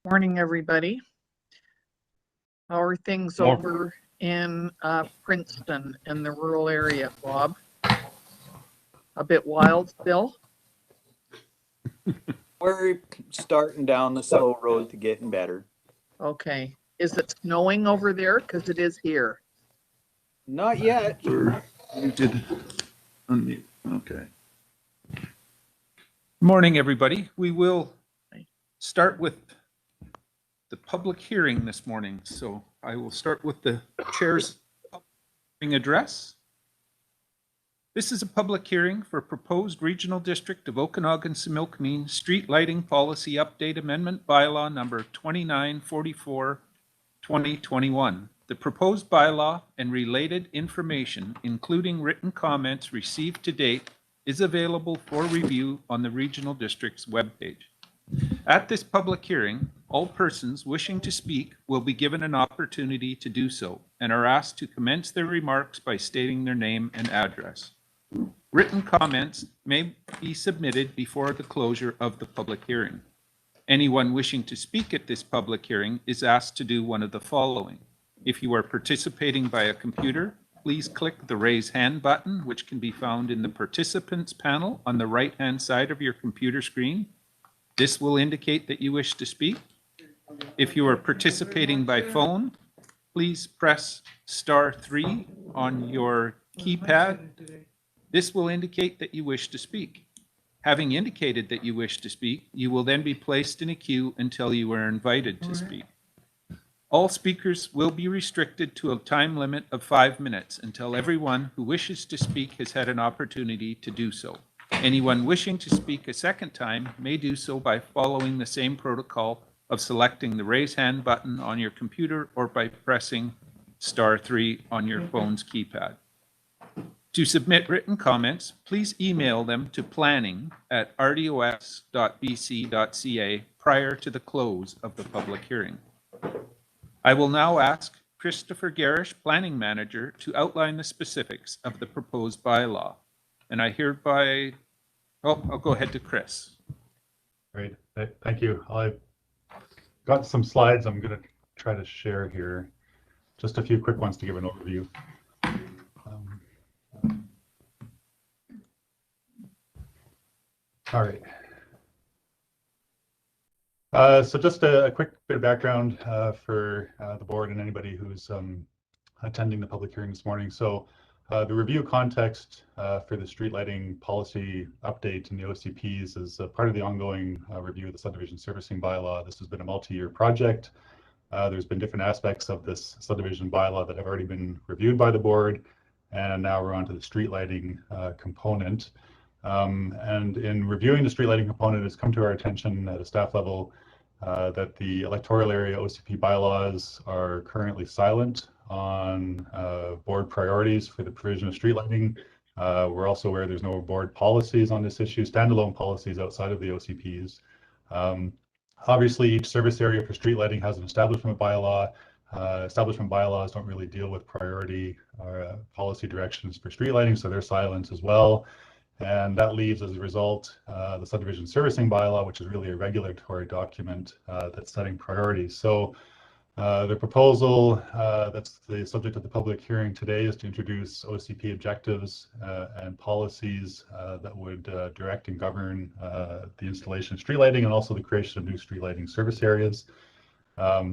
Morning, everybody. How are things over in Princeton in the rural area, Bob? A bit wild still? We're starting down the slow road to getting better. Okay. Is it snowing over there? Because it is here. Not yet. You did unmute. Okay. Morning, everybody. We will start with the public hearing this morning. So I will start with the chair's hearing address. This is a public hearing for proposed Regional District of Okanagan-Similkameen Street Lighting Policy Update Amendment Bylaw number 2944/2021. The proposed bylaw and related information, including written comments received to date, is available for review on the Regional District's webpage. At this public hearing, all persons wishing to speak will be given an opportunity to do so and are asked to commence their remarks by stating their name and address. Written comments may be submitted before the closure of the public hearing. Anyone wishing to speak at this public hearing is asked to do one of the following. If you are participating via computer, please click the raise hand button, which can be found in the participants panel on the right-hand side of your computer screen. This will indicate that you wish to speak. If you are participating by phone, please press *3 on your keypad. This will indicate that you wish to speak. Having indicated that you wish to speak, you will then be placed in a queue until you are invited to speak. All speakers will be restricted to a time limit of 5 minutes until everyone who wishes to speak has had an opportunity to do so. Anyone wishing to speak a second time may do so by following the same protocol of selecting the raise hand button on your computer or by pressing *3 on your phone's keypad. To submit written comments, please email them to planning@rdos.bc.ca prior to the close of the public hearing. I will now ask Christopher Garish, Planning Manager, to outline the specifics of the proposed bylaw. And I hereby, I'll go ahead to Chris. Great, thank you. I've got some slides I'm going to try to share here. Just a few quick ones to give an overview. All right. So just a quick bit of background for the board and anybody who's attending the public hearing this morning. So the review context for the street lighting policy update in the OCPs is part of the ongoing review of the subdivision servicing bylaw. This has been a multi-year project. There's been different aspects of this subdivision bylaw that have already been reviewed by the board, and now we're on to the street lighting component. And in reviewing the street lighting component, it's come to our attention at a staff level that the electoral area OCP bylaws are currently silent on board priorities for the provision of street lighting. We're also aware there's no board policies on this issue, standalone policies outside of the OCPs. Obviously, each service area for street lighting has an establishment bylaw. Establishment bylaws don't really deal with priority or policy directions for street lighting, so they're silent as well. And that leaves, as a result, the subdivision servicing bylaw, which is really a regulatory document that's setting priorities. So the proposal that's the subject of the public hearing today is to introduce OCP objectives and policies that would direct and govern the installation of street lighting and also the creation of new street lighting service areas. At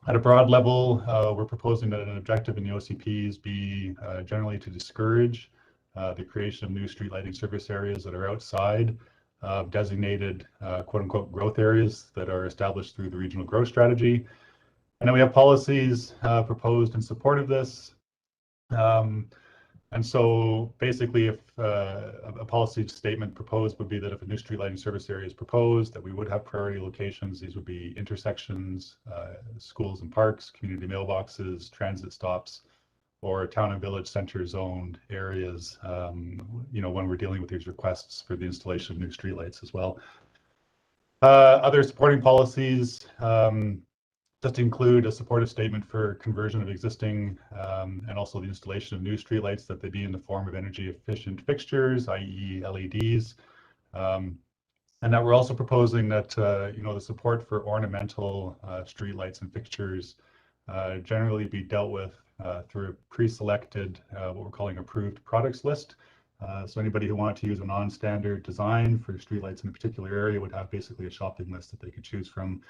a broad level, we're proposing that an objective in the OCPs be generally to discourage the creation of new street lighting service areas that are outside of designated quote-unquote growth areas that are established through the regional growth strategy. And then we have policies proposed in support of this. And so basically, if a policy statement proposed would be that if a new street lighting service area is proposed, that we would have priority locations. These would be intersections, schools and parks, community mailboxes, transit stops, or town and village center zoned areas, you know, when we're dealing with these requests for the installation of new streetlights as well. Other supporting policies just include a supportive statement for conversion of existing and also the installation of new streetlights, that they be in the form of energy efficient fixtures, i.e. LEDs. And that we're also proposing that, the support for ornamental streetlights and fixtures generally be dealt with through a pre-selected, what we're calling approved products list. So anybody who wanted to use a non-standard design for streetlights in a particular area would have basically a shopping list that they could choose from.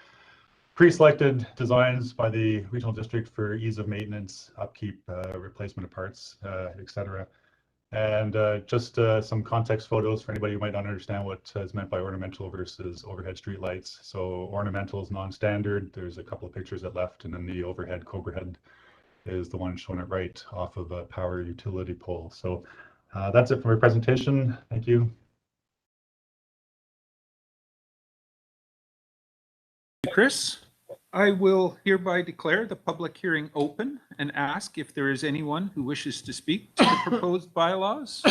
Pre-selected designs by the regional district for ease of maintenance, upkeep, replacement of parts, etc. And just some context photos for anybody who might not understand what is meant by ornamental versus overhead streetlights. So ornamental is non-standard. There's a couple of pictures at left, and then the overhead Cobra head is the one shown at right off of a power utility pole. So that's it for my presentation. Thank you. Chris, I will hereby declare the public hearing open and ask if there is anyone who wishes to speak to the proposed bylaws.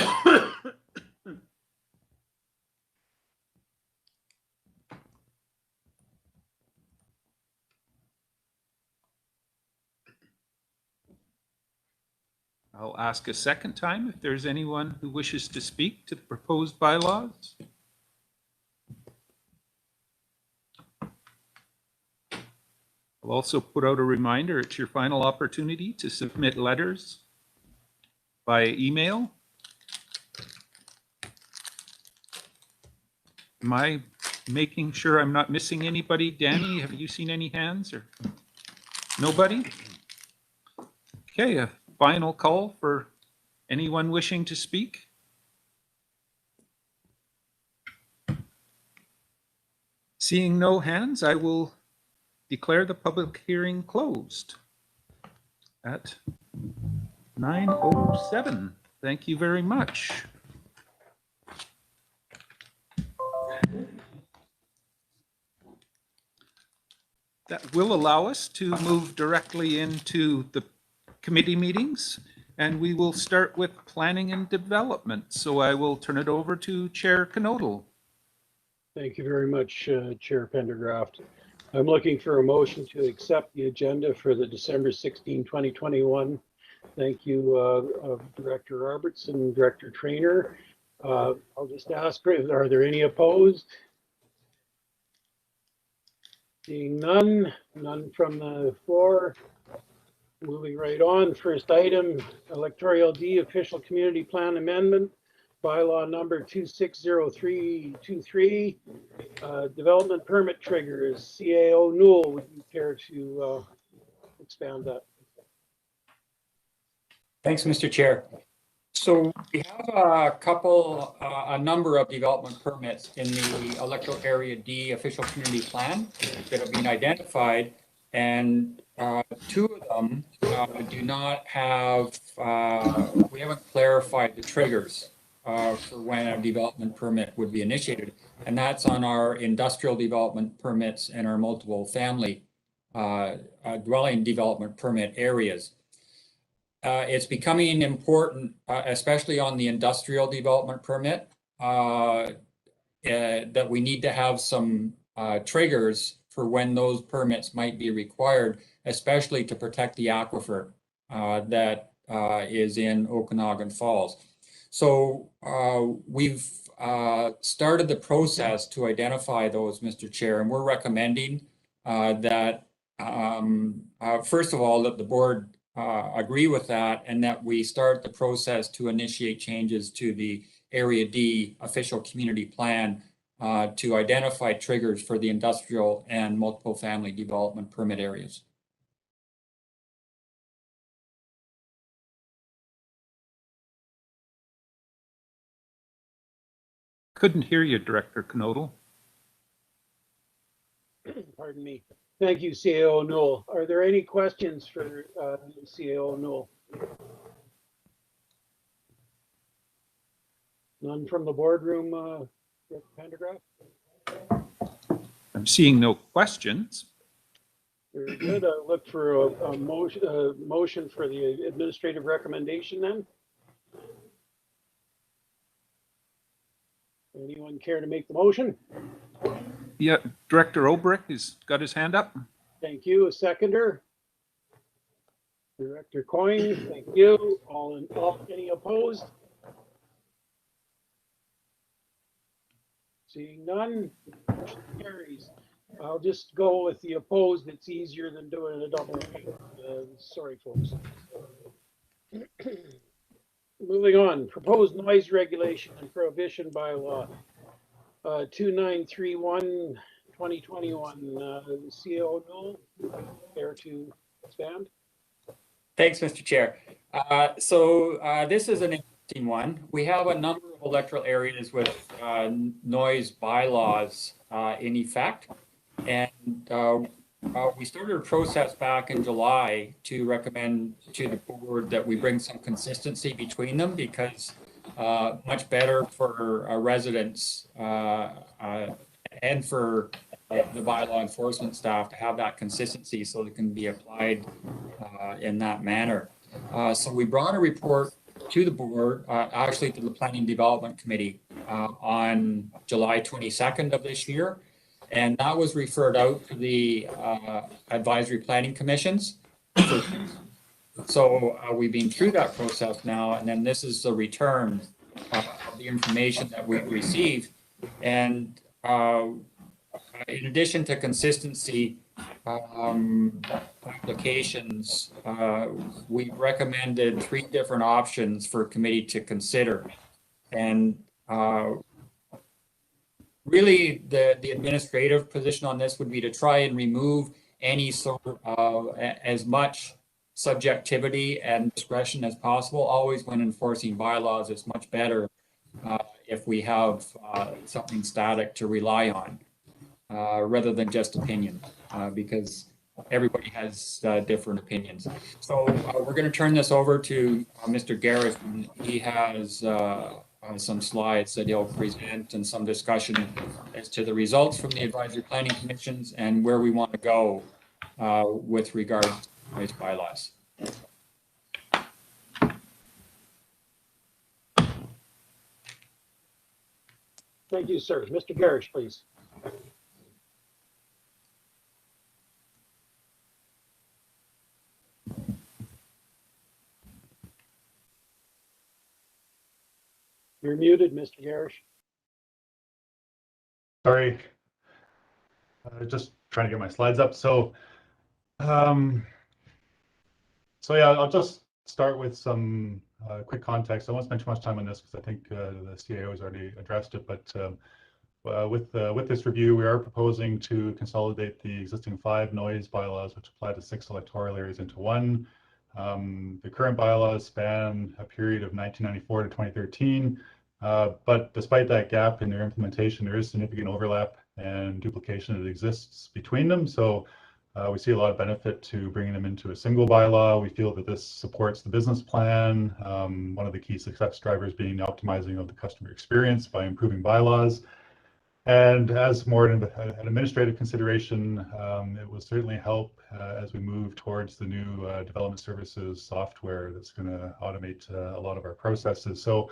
I'll ask a second time if there's anyone who wishes to speak to the proposed bylaws. I'll also put out a reminder, it's your final opportunity to submit letters via email. Am I making sure I'm not missing anybody? Danny, have you seen any hands or nobody? Okay, a final call for anyone wishing to speak. Seeing no hands, I will declare the public hearing closed at 9:07. Thank you very much. That will allow us to move directly into the committee meetings, and we will start with planning and development. So I will turn it over to Chair Knodel. Thank you very much, Chair Pendergraft. I'm looking for a motion to accept the agenda for the December 16, 2021. Thank you, Director Robertson, Director Trainer. I'll just ask, are there any opposed? Seeing none from the floor. Moving right on, first item, electoral D official community plan amendment, bylaw number 260323, development permit triggers. CAO Newell, would you care to expand that? Thanks, Mr. Chair. So we have a number of development permits in the electoral area D official community plan that have been identified, and two of them do not have, we haven't clarified the triggers for when a development permit would be initiated. And that's on our industrial development permits and our multiple family dwelling development permit areas. It's becoming important, especially on the industrial development permit, that we need to have some triggers for when those permits might be required, especially to protect the aquifer that is in Okanagan Falls. So we've started the process to identify those, Mr. Chair, and we're recommending that, first of all, that the board agree with that, and that we start the process to initiate changes to the Area D official community plan to identify triggers for the industrial and multiple family development permit areas. Couldn't hear you, Director Knodel. Pardon me. Thank you, CAO Newell. Are there any questions for CAO Newell? None from the boardroom, Pendergraft? I'm seeing no questions. Very good. I'll look for a motion for the administrative recommendation then. Anyone care to make the motion? Yeah, Director Obrick has got his hand up. Thank you. A seconder? Director Coyne, thank you. Any opposed? Seeing none, motion carries. I'll just go with the opposed. It's easier than doing a double. Sorry, folks. Moving on, proposed noise regulation and prohibition bylaw. 2931, 2021, CO Newell, care to expand? Thanks, Mr. Chair. This is an interesting one. We have a number of electoral areas with noise bylaws in effect. And we started a process back in July to recommend to the board that we bring some consistency between them, because much better for our residents and for the bylaw enforcement staff to have that consistency so it can be applied in that manner. So we brought a report to the board, actually to the Planning Development Committee on July 22nd of this year. And that was referred out to the advisory planning commissions. So we've been through that process now, and then this is the return of the information that we've received. And in addition to consistency applications, we recommended 3 different options for committee to consider. And really, the administrative position on this would be to try and remove any sort of as much subjectivity and discretion as possible. Always when enforcing bylaws, it's much better if we have something static to rely on rather than just opinion, because everybody has different opinions. So we're going to turn this over to Mr. Garrett. He has some slides that he'll present and some discussion as to the results from the advisory planning commissions and where we want to go with regard to noise bylaws. Thank you, sir. Mr. Garish, please. You're muted, Mr. Garish. Sorry. Just trying to get my slides up. So yeah, I'll just start with some quick context. I won't spend too much time on this because I think the CAO has already addressed it. But with this review, we are proposing to consolidate the existing 5 noise bylaws, which apply to 6 electoral areas, into one. The current bylaws span a period of 1994 to 2013. But despite that gap in their implementation, there is significant overlap and duplication that exists between them. So we see a lot of benefit to bringing them into a single bylaw. We feel that this supports the business plan. One of the key success drivers being the optimizing of the customer experience by improving bylaws. And as more an administrative consideration, it will certainly help as we move towards the new development services software that's going to automate a lot of our processes. So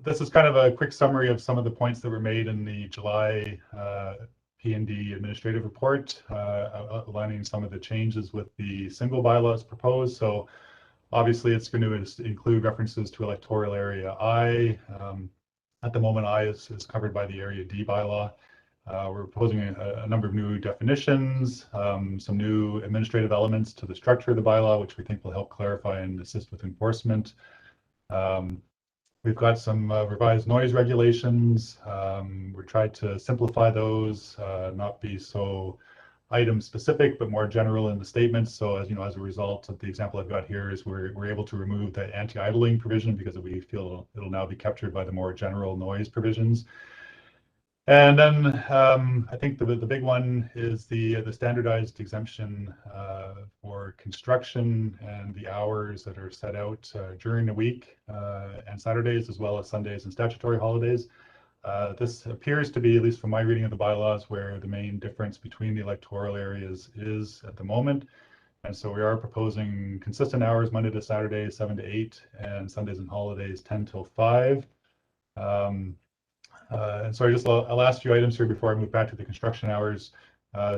this is kind of a quick summary of some of the points that were made in the July P&D administrative report, outlining some of the changes with the single bylaws proposed. So obviously it's going to include references to electoral area I. At the moment, I is covered by the area D bylaw. We're proposing a number of new definitions, some new administrative elements to the structure of the bylaw, which we think will help clarify and assist with enforcement. We've got some revised noise regulations. We're trying to simplify those, not be so item specific, but more general in the statements. So as you know, as a result of the example I've got here is we're able to remove the anti-idling provision because we feel it'll now be captured by the more general noise provisions. And then I think the big one is the standardized exemption for construction and the hours that are set out during the week and Saturdays, as well as Sundays and statutory holidays. This appears to be, at least from my reading of the bylaws, where the main difference between the electoral areas is at the moment. And so we are proposing consistent hours Monday to Saturday, 7 to 8, and Sundays and holidays, 10 till 5. And sorry, just a last few items here before I move back to the construction hours.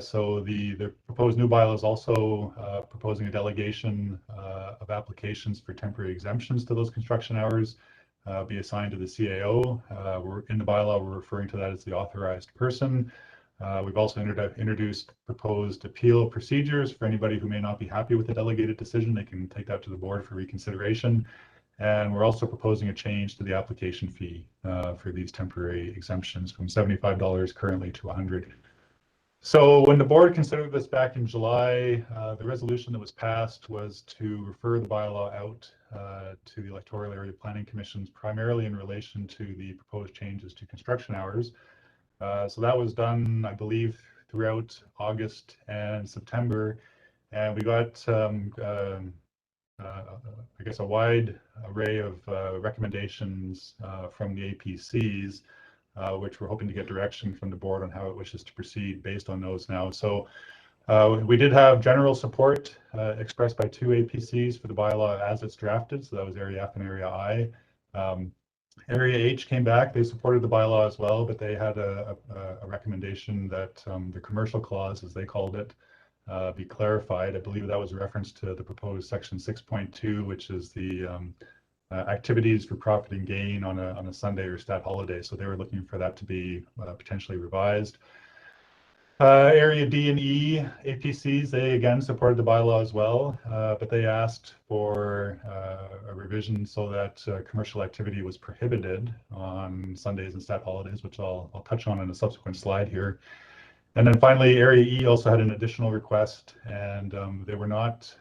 So the proposed new bylaw is also proposing a delegation of applications for temporary exemptions to those construction hours be assigned to the CAO. We're in the bylaw, we're referring to that as the authorized person. We've also introduced proposed appeal procedures for anybody who may not be happy with the delegated decision. They can take that to the board for reconsideration. And we're also proposing a change to the application fee for these temporary exemptions from $75 currently to $100. So when the board considered this back in July, the resolution that was passed was to refer the bylaw out to the electoral area planning commissions, primarily in relation to the proposed changes to construction hours. So that was done, I believe, throughout August and September, and we got, I guess, a wide array of recommendations from the APCs, which we're hoping to get direction from the board on how it wishes to proceed based on those now. So we did have general support expressed by 2 APCs for the bylaw as it's drafted. So that was Area F and Area I. Area H came back, they supported the bylaw as well, but they had a recommendation that the commercial clause, as they called it, be clarified. I believe that was a reference to the proposed section 6.2, which is the activities for profit and gain on a Sunday or stat holiday. So they were looking for that to be potentially revised. Area D and E APCs, they again supported the bylaw as well, but they asked for a revision so that commercial activity was prohibited on Sundays and stat holidays, which I'll touch on in a subsequent slide here. And then finally, Area E also had an additional request, and they were not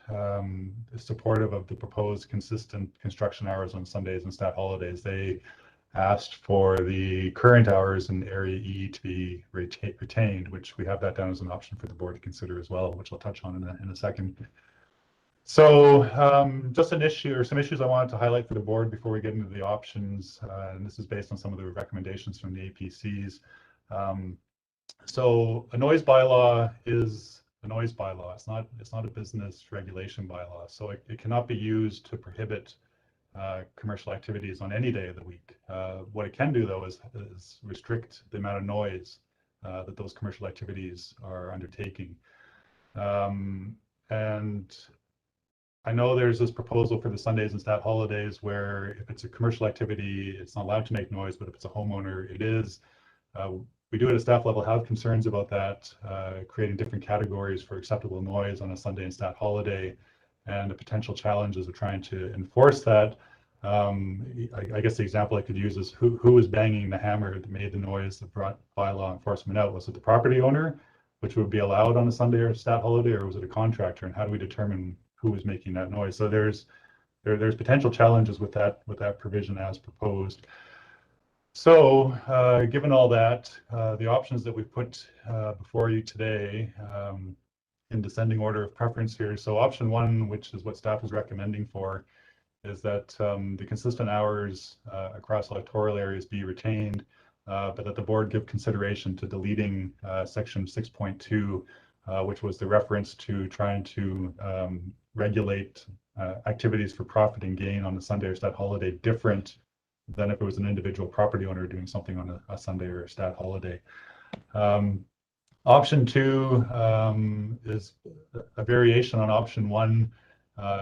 supportive of the proposed consistent construction hours on Sundays and stat holidays. They asked for the current hours in Area E to be retained, which we have that down as an option for the board to consider as well, which I'll touch on in a second. So just an issue or some issues I wanted to highlight for the board before we get into the options, and this is based on some of the recommendations from the APCs. So a noise bylaw is a noise bylaw. It's not a business regulation bylaw. So it cannot be used to prohibit commercial activities on any day of the week. What it can do, though, is restrict the amount of noise that those commercial activities are undertaking. And I know there's this proposal for the Sundays and stat holidays where if it's a commercial activity, it's not allowed to make noise, but if it's a homeowner, it is. We do at a staff level have concerns about that, creating different categories for acceptable noise on a Sunday and stat holiday, and the potential challenges of trying to enforce that. I guess the example I could use is who was banging the hammer that made the noise that brought bylaw enforcement out? Was it the property owner, which would be allowed on a Sunday or stat holiday, or was it a contractor? And how do we determine who was making that noise? So there's potential challenges with that provision as proposed. So given all that, the options that we've put before you today in descending order of preference here. So option 1, which is what staff is recommending for, is that the consistent hours across electoral areas be retained, but that the board give consideration to deleting section 6.2, which was the reference to trying to regulate activities for profit and gain on a Sunday or stat holiday different than if it was an individual property owner doing something on a Sunday or a stat holiday. Option 2 is a variation on option 1.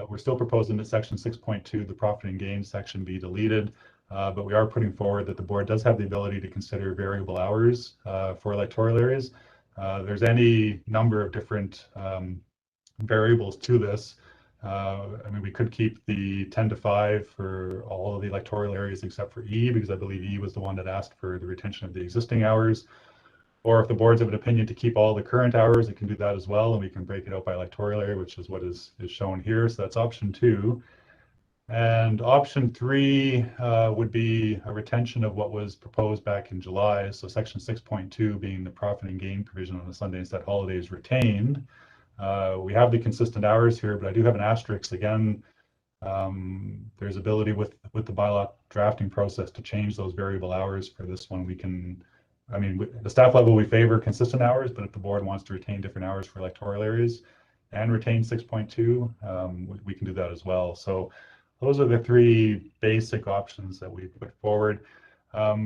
We're still proposing that section 6.2, the profit and gain section, be deleted, but we are putting forward that the board does have the ability to consider variable hours for electoral areas. There's any number of different variables to this. I mean, we could keep the 10 to 5 for all of the electoral areas except for E, because I believe E was the one that asked for the retention of the existing hours. Or if the boards have an opinion to keep all the current hours, it can do that as well, and we can break it out by electoral area, which is what is shown here. So that's option 2. And option 3 would be a retention of what was proposed back in July. So section 6.2 being the profit and gain provision on the Sunday and stat holidays retained. We have the consistent hours here, but I do have an asterisk again. There's ability with the bylaw drafting process to change those variable hours for this one. We can, I mean, at the staff level, we favor consistent hours, but if the board wants to retain different hours for electoral areas and retain 6.2, we can do that as well. So those are the 3 basic options that we put forward. A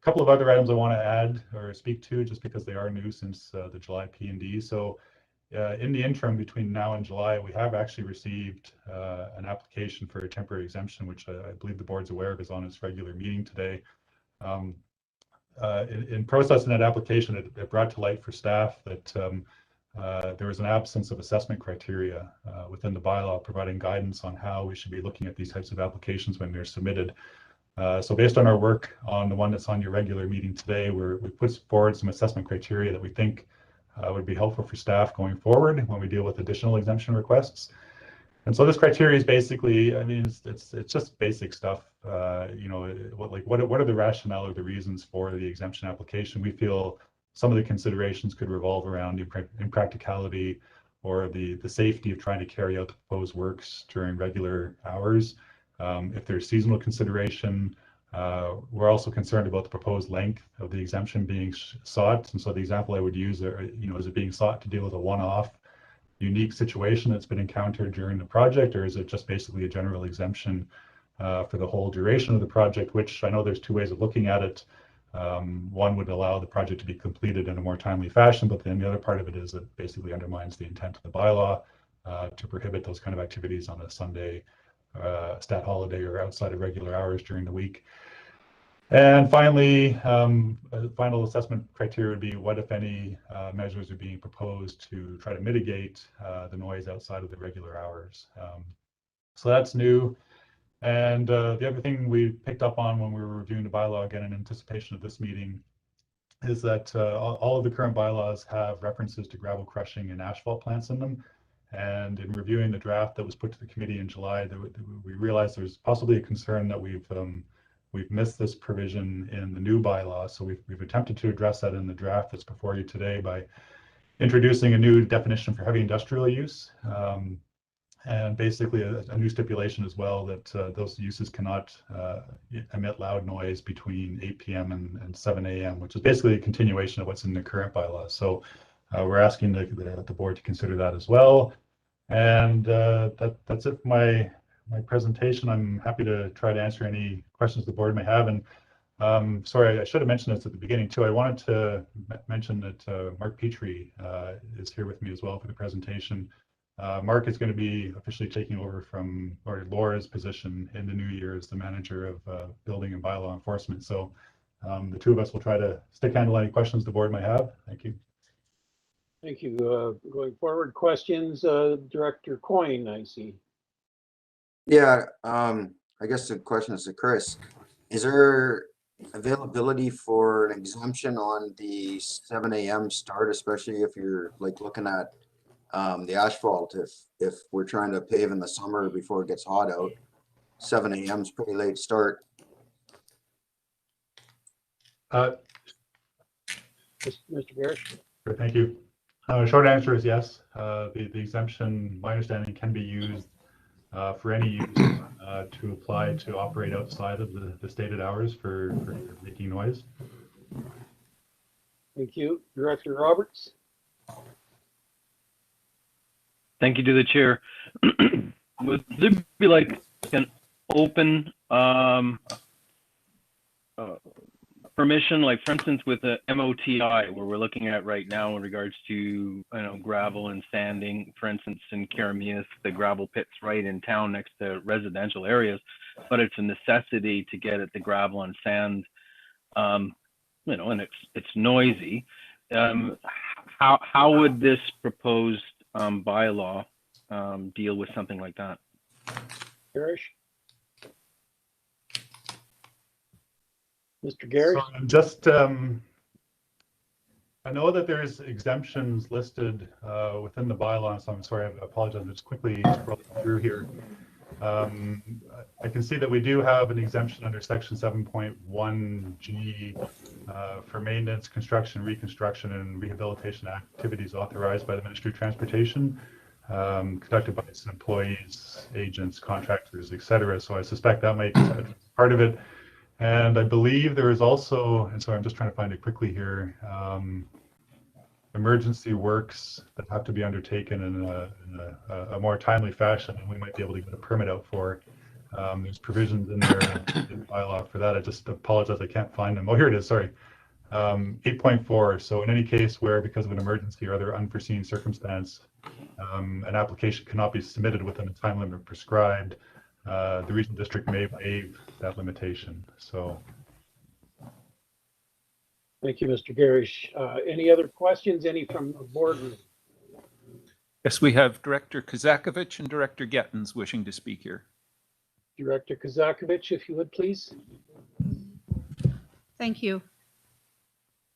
couple of other items I want to add or speak to, just because they are new since the July P&D. So in the interim between now and July, we have actually received an application for a temporary exemption, which I believe the board's aware of is on its regular meeting today. In processing that application, it brought to light for staff that there was an absence of assessment criteria within the bylaw providing guidance on how we should be looking at these types of applications when they're submitted. So based on our work on the one that's on your regular meeting today, we put forward some assessment criteria that we think would be helpful for staff going forward when we deal with additional exemption requests. And so this criteria is basically, I mean, it's just basic stuff. You know, what are the rationale or the reasons for the exemption application? We feel some of the considerations could revolve around impracticality or the safety of trying to carry out the proposed works during regular hours. If there's seasonal consideration, we're also concerned about the proposed length of the exemption being sought. And so the example I would use, you know, is it being sought to deal with a one-off unique situation that's been encountered during the project, or is it just basically a general exemption for the whole duration of the project, which I know there's two ways of looking at it. One would allow the project to be completed in a more timely fashion, but then the other part of it is it basically undermines the intent of the bylaw to prohibit those kind of activities on a Sunday, stat holiday, or outside of regular hours during the week. And finally, final assessment criteria would be what, if any, measures are being proposed to try to mitigate the noise outside of the regular hours. So that's new. And the other thing we picked up on when we were reviewing the bylaw, again in anticipation of this meeting, is that all of the current bylaws have references to gravel crushing and asphalt plants in them. And in reviewing the draft that was put to the committee in July, we realized there's possibly a concern that we've missed this provision in the new bylaw. So we've attempted to address that in the draft that's before you today by introducing a new definition for heavy industrial use. And basically a new stipulation as well that those uses cannot emit loud noise between 8 p.m. and 7 a.m., which is basically a continuation of what's in the current bylaw. So we're asking the board to consider that as well. And that's it for my presentation. I'm happy to try to answer any questions the board may have. And sorry, I should have mentioned this at the beginning too. I wanted to mention that Mark Petrie is here with me as well for the presentation. Mark is going to be officially taking over from Laura's position in the new year as the manager of building and bylaw enforcement. So the two of us will try to stick handle any questions the board might have. Thank you. Thank you. Going forward, questions, Director Coyne, I see. Yeah, I guess the question is to Chris. Is there availability for an exemption on the 7 a.m. start, especially if you're like looking at the asphalt? If we're trying to pave in the summer before it gets hot out, 7 a.m. is pretty late start. Mr. Garish? Sure, thank you. Short answer is yes. The exemption, my understanding, can be used for any use to apply to operate outside of the stated hours for making noise. Thank you. Director Roberts? Thank you to the chair. Would there be like an open permission, like for instance with the MOTI, where we're looking at right now in regards to gravel and sanding, for instance in Karameas, the gravel pits right in town next to residential areas, but it's a necessity to get at the gravel and sand, and it's noisy. How would this proposed bylaw deal with something like that? Garish? Mr. Garish? So I'm just, I know that there's exemptions listed within the bylaw, so I'm sorry, I apologize, I'm just quickly scrolling through here. I can see that we do have an exemption under section 7.1G for maintenance, construction, reconstruction, and rehabilitation activities authorized by the Ministry of Transportation, conducted by its employees, agents, contractors, etc. So I suspect that might be part of it. And I believe there is also, and so I'm just trying to find it quickly here, emergency works that have to be undertaken in a more timely fashion, and we might be able to get a permit out for. There's provisions in there in the bylaw for that. I just apologize, I can't find them. Oh, here it is, sorry. 8.4, so in any case where because of an emergency or other unforeseen circumstance, an application cannot be submitted within the time limit prescribed, the regional district may waive that limitation. So. Thank you, Mr. Garish. Any other questions? Any from the board? Yes, we have Director Kazakovich and Director Gettens wishing to speak here. Director Kazakovich, if you would, please. Thank you.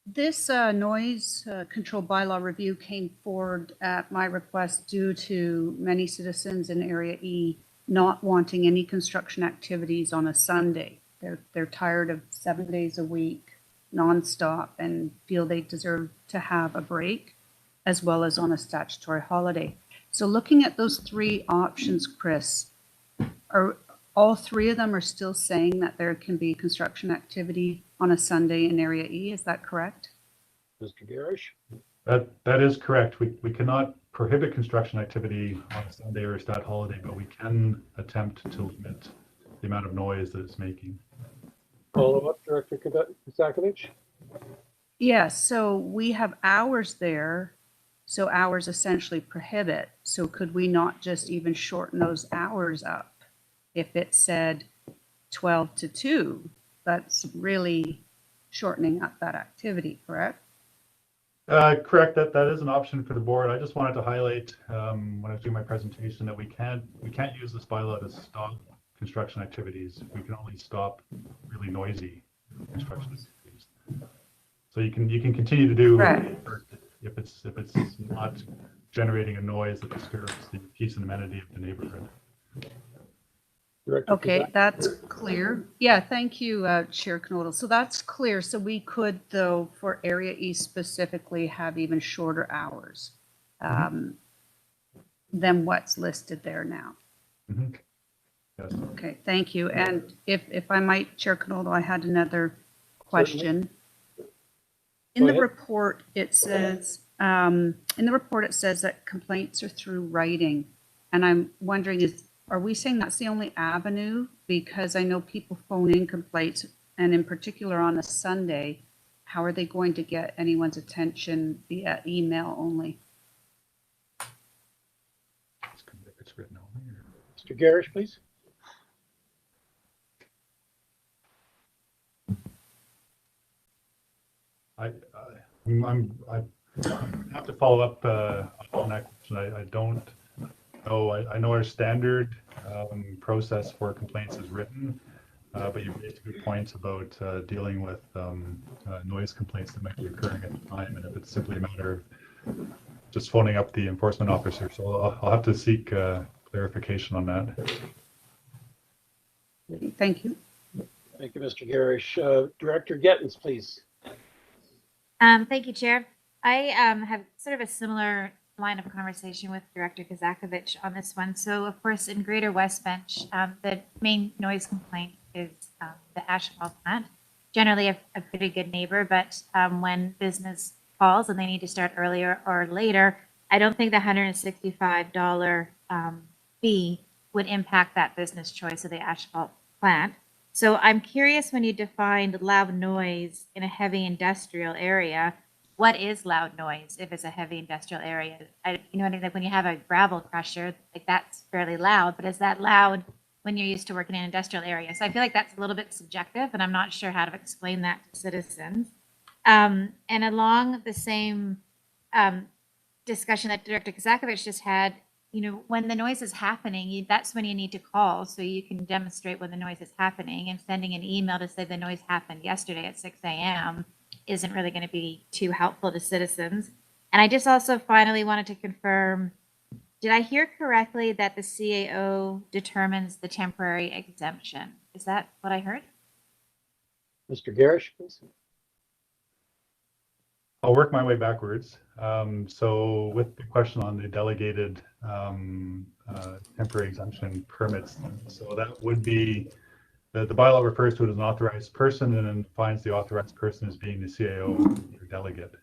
This noise control bylaw review came forward at my request due to many citizens in Area E not wanting any construction activities on a Sunday. They're tired of 7 days a week, nonstop, and feel they deserve to have a break as well as on a statutory holiday. So looking at those three options, Chris, are all three of them are still saying that there can be construction activity on a Sunday in Area E, is that correct? Mr. Garish? That is correct. We cannot prohibit construction activity on a Sunday or a stat holiday, but we can attempt to limit the amount of noise that it's making. Follow up, Director Kazakovich? Yes, so we have hours there, so hours essentially prohibit. So could we not just even shorten those hours up? If it said 12 to 2, that's really shortening up that activity, correct? Correct. That is an option for the board. I just wanted to highlight when I was doing my presentation that we can't use this bylaw to stop construction activities. We can only stop really noisy construction activities. So you can continue to do if it's not generating a noise that disturbs the peace and amenity of the neighborhood. Director Okay, Kazak? that's clear. Yeah, thank you, Chair Knodel. So that's clear. So we could, though, for Area E specifically, have even shorter hours than what's listed there now. Mm-hmm. Yes. Okay, thank you. And if I might, Chair Knodel, I had another question. In the report, it says that complaints are through writing, and I'm wondering, are we saying that's the only avenue? Because I know people phone in complaints, and in particular on a Sunday, how are they going to get anyone's attention via email only? It's written only. Mr. Garish, please. I have to follow up on that question. I don't know. I know our standard process for complaints is written, but you raised good points about dealing with noise complaints that might be occurring at the time, and if it's simply a matter of just phoning up the enforcement officer. So I'll have to seek clarification on that. Thank you. Thank you, Mr. Garish. Director Gettens, please. Thank you, Chair. I have sort of a similar line of conversation with Director Kazakovich on this one. So, of course, in Greater West Bench, the main noise complaint is the asphalt plant. Generally a pretty good neighbor, but when business calls and they need to start earlier or later, I don't think the $165 fee would impact that business choice of the asphalt plant. So I'm curious, when you defined loud noise in a heavy industrial area, what is loud noise if it's a heavy industrial area? You know what I mean? Like when you have a gravel crusher, like that's fairly loud, but is that loud when you're used to working in an industrial area? So I feel like that's a little bit subjective, and I'm not sure how to explain that to citizens. And along the same discussion that Director Kazakovich just had, you know, when the noise is happening, that's when you need to call so you can demonstrate when the noise is happening, and sending an email to say the noise happened yesterday at 6 a.m. isn't really going to be too helpful to citizens. And I just also finally wanted to confirm, did I hear correctly that the CAO determines the temporary exemption? Is that what I heard? Mr. Garish, please. I'll work my way backwards. So with the question on the delegated temporary exemption permits, so that would be, the bylaw refers to it as an authorized person and then defines the authorized person as being the CAO or delegate.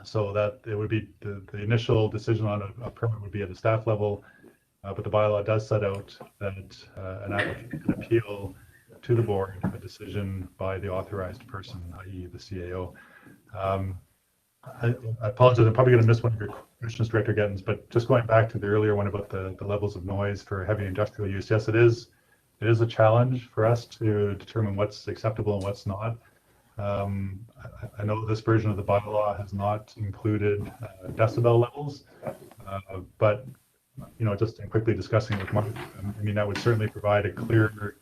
So that it would be the initial decision on a permit would be at the staff level, but the bylaw does set out that an applicant can appeal to the board a decision by the authorized person, i.e. the CAO. I apologize, I'm probably going to miss one of your questions, Director Gettens, but just going back to the earlier one about the levels of noise for heavy industrial use, yes, it is a challenge for us to determine what's acceptable and what's not. I know this version of the bylaw has not included decibel levels, but just in quickly discussing with Mark, I mean, that would certainly provide a clearer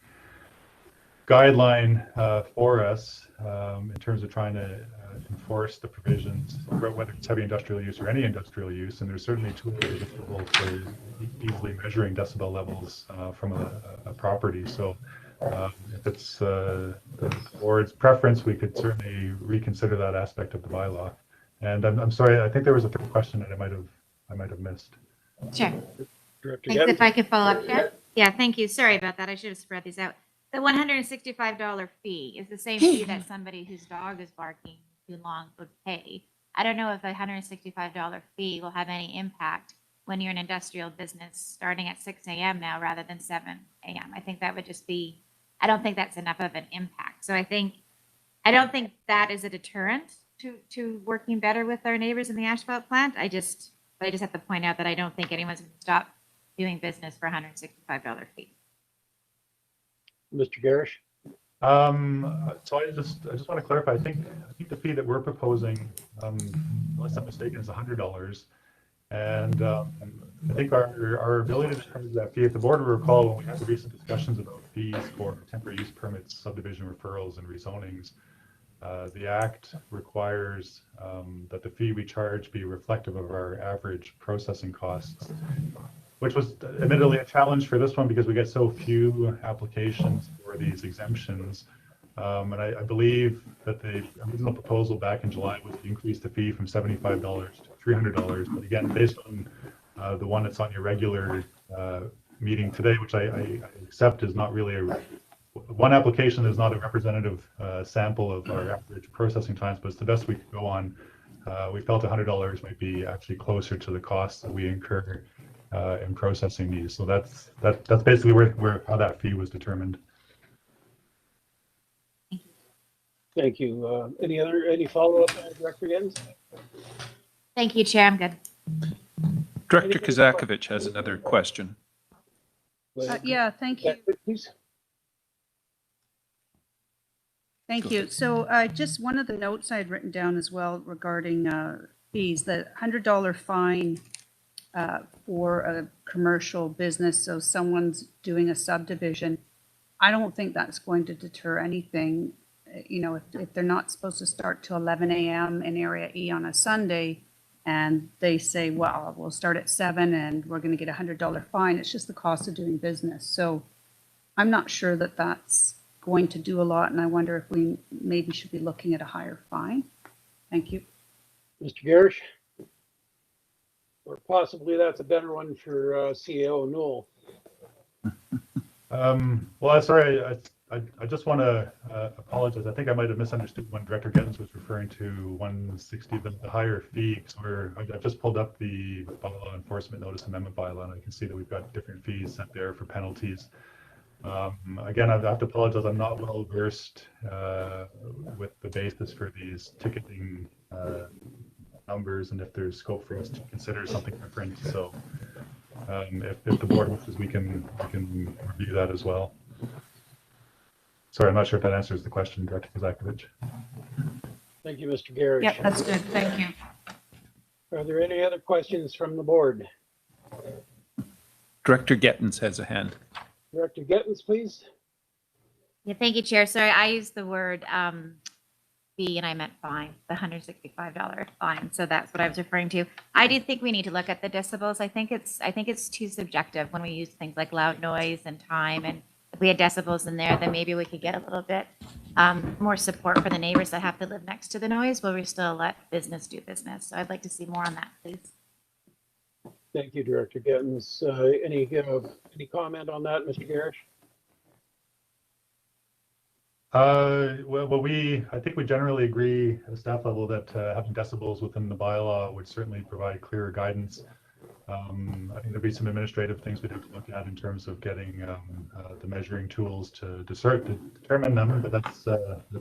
guideline for us in terms of trying to enforce the provisions, whether it's heavy industrial use or any industrial use. And there's certainly tools available for easily measuring decibel levels from a property. So if it's the board's preference, we could certainly reconsider that aspect of the bylaw. And I'm sorry, I think there was a third question that I might have missed. Sure. Director Thanks. Gettens? If I could follow up, Chair? Yeah, thank you. Sorry about that. I should have spread these out. The $165 fee is the same fee that somebody whose dog is barking too long would pay. I don't know if a $165 fee will have any impact when you're an industrial business starting at 6 a.m. now rather than 7 a.m. I think that would just be, I don't think that's enough of an impact. So I don't think that is a deterrent to working better with our neighbors in the asphalt plant. I just have to point out that I don't think anyone's going to stop doing business for $165 fee. Mr. Garish? So I just want to clarify. I think the fee that we're proposing, unless I'm mistaken, is $100. And I think our ability to charge that fee, if the board will recall, when we had the recent discussions about fees for temporary use permits, subdivision referrals, and rezonings, the Act requires that the fee we charge be reflective of our average processing costs, which was admittedly a challenge for this one because we get so few applications for these exemptions. And I believe that the original proposal back in July was to increase the fee from $75 to $300. But again, based on the one that's on your regular meeting today, which I accept is not really one application is not a representative sample of our average processing times, but it's the best we could go on. We felt $100 might be actually closer to the costs that we incur in processing these. So that's basically where how that fee was determined. Thank you. Any follow-up, Director Gettens? Thank you, Chair. I'm good. Director Kazakovich has another question. Yeah, thank you. Please. Thank you. So just one of the notes I had written down as well regarding fees, the $100 fine for a commercial business. So someone's doing a subdivision. I don't think that's going to deter anything. You know, if they're not supposed to start till 11 a.m. in Area E on a Sunday, and they say, well, we'll start at 7 and we're going to get a $100 fine. It's just the cost of doing business. So I'm not sure that that's going to do a lot. And I wonder if we maybe should be looking at a higher fine. Thank you. Mr. Garish? Or possibly that's a better one for CAO Newell. Well, sorry, I just want to apologize. I think I might have misunderstood when Director Gettens was referring to 160, the higher fee. So I've just pulled up the bylaw enforcement notice amendment bylaw, and I can see that we've got different fees set there for penalties. Again, I have to apologize. I'm not well versed with the basis for these ticketing numbers, and if there's scope for us to consider something different. So if the board wishes, we can review that as well. Sorry, I'm not sure if that answers the question, Director Kazakovich. Thank you, Mr. Garish. Yep, that's good. Thank you. Are there any other questions from the board? Director Gettens has a hand. Director Gettens, please. Yeah, thank you, Chair. Sorry, I used the word fee and I meant fine, the $165 fine. So that's what I was referring to. I do think we need to look at the decibels. I think it's too subjective when we use things like loud noise and time. And if we had decibels in there, then maybe we could get a little bit more support for the neighbors that have to live next to the noise, but we still let business do business. So I'd like to see more on that, please. Thank you, Director Gettens. Any comment on that, Mr. Garish? Well, I think we generally agree at a staff level that having decibels within the bylaw would certainly provide clearer guidance. I think there'll be some administrative things we'd have to look at in terms of getting the measuring tools to determine them, but that's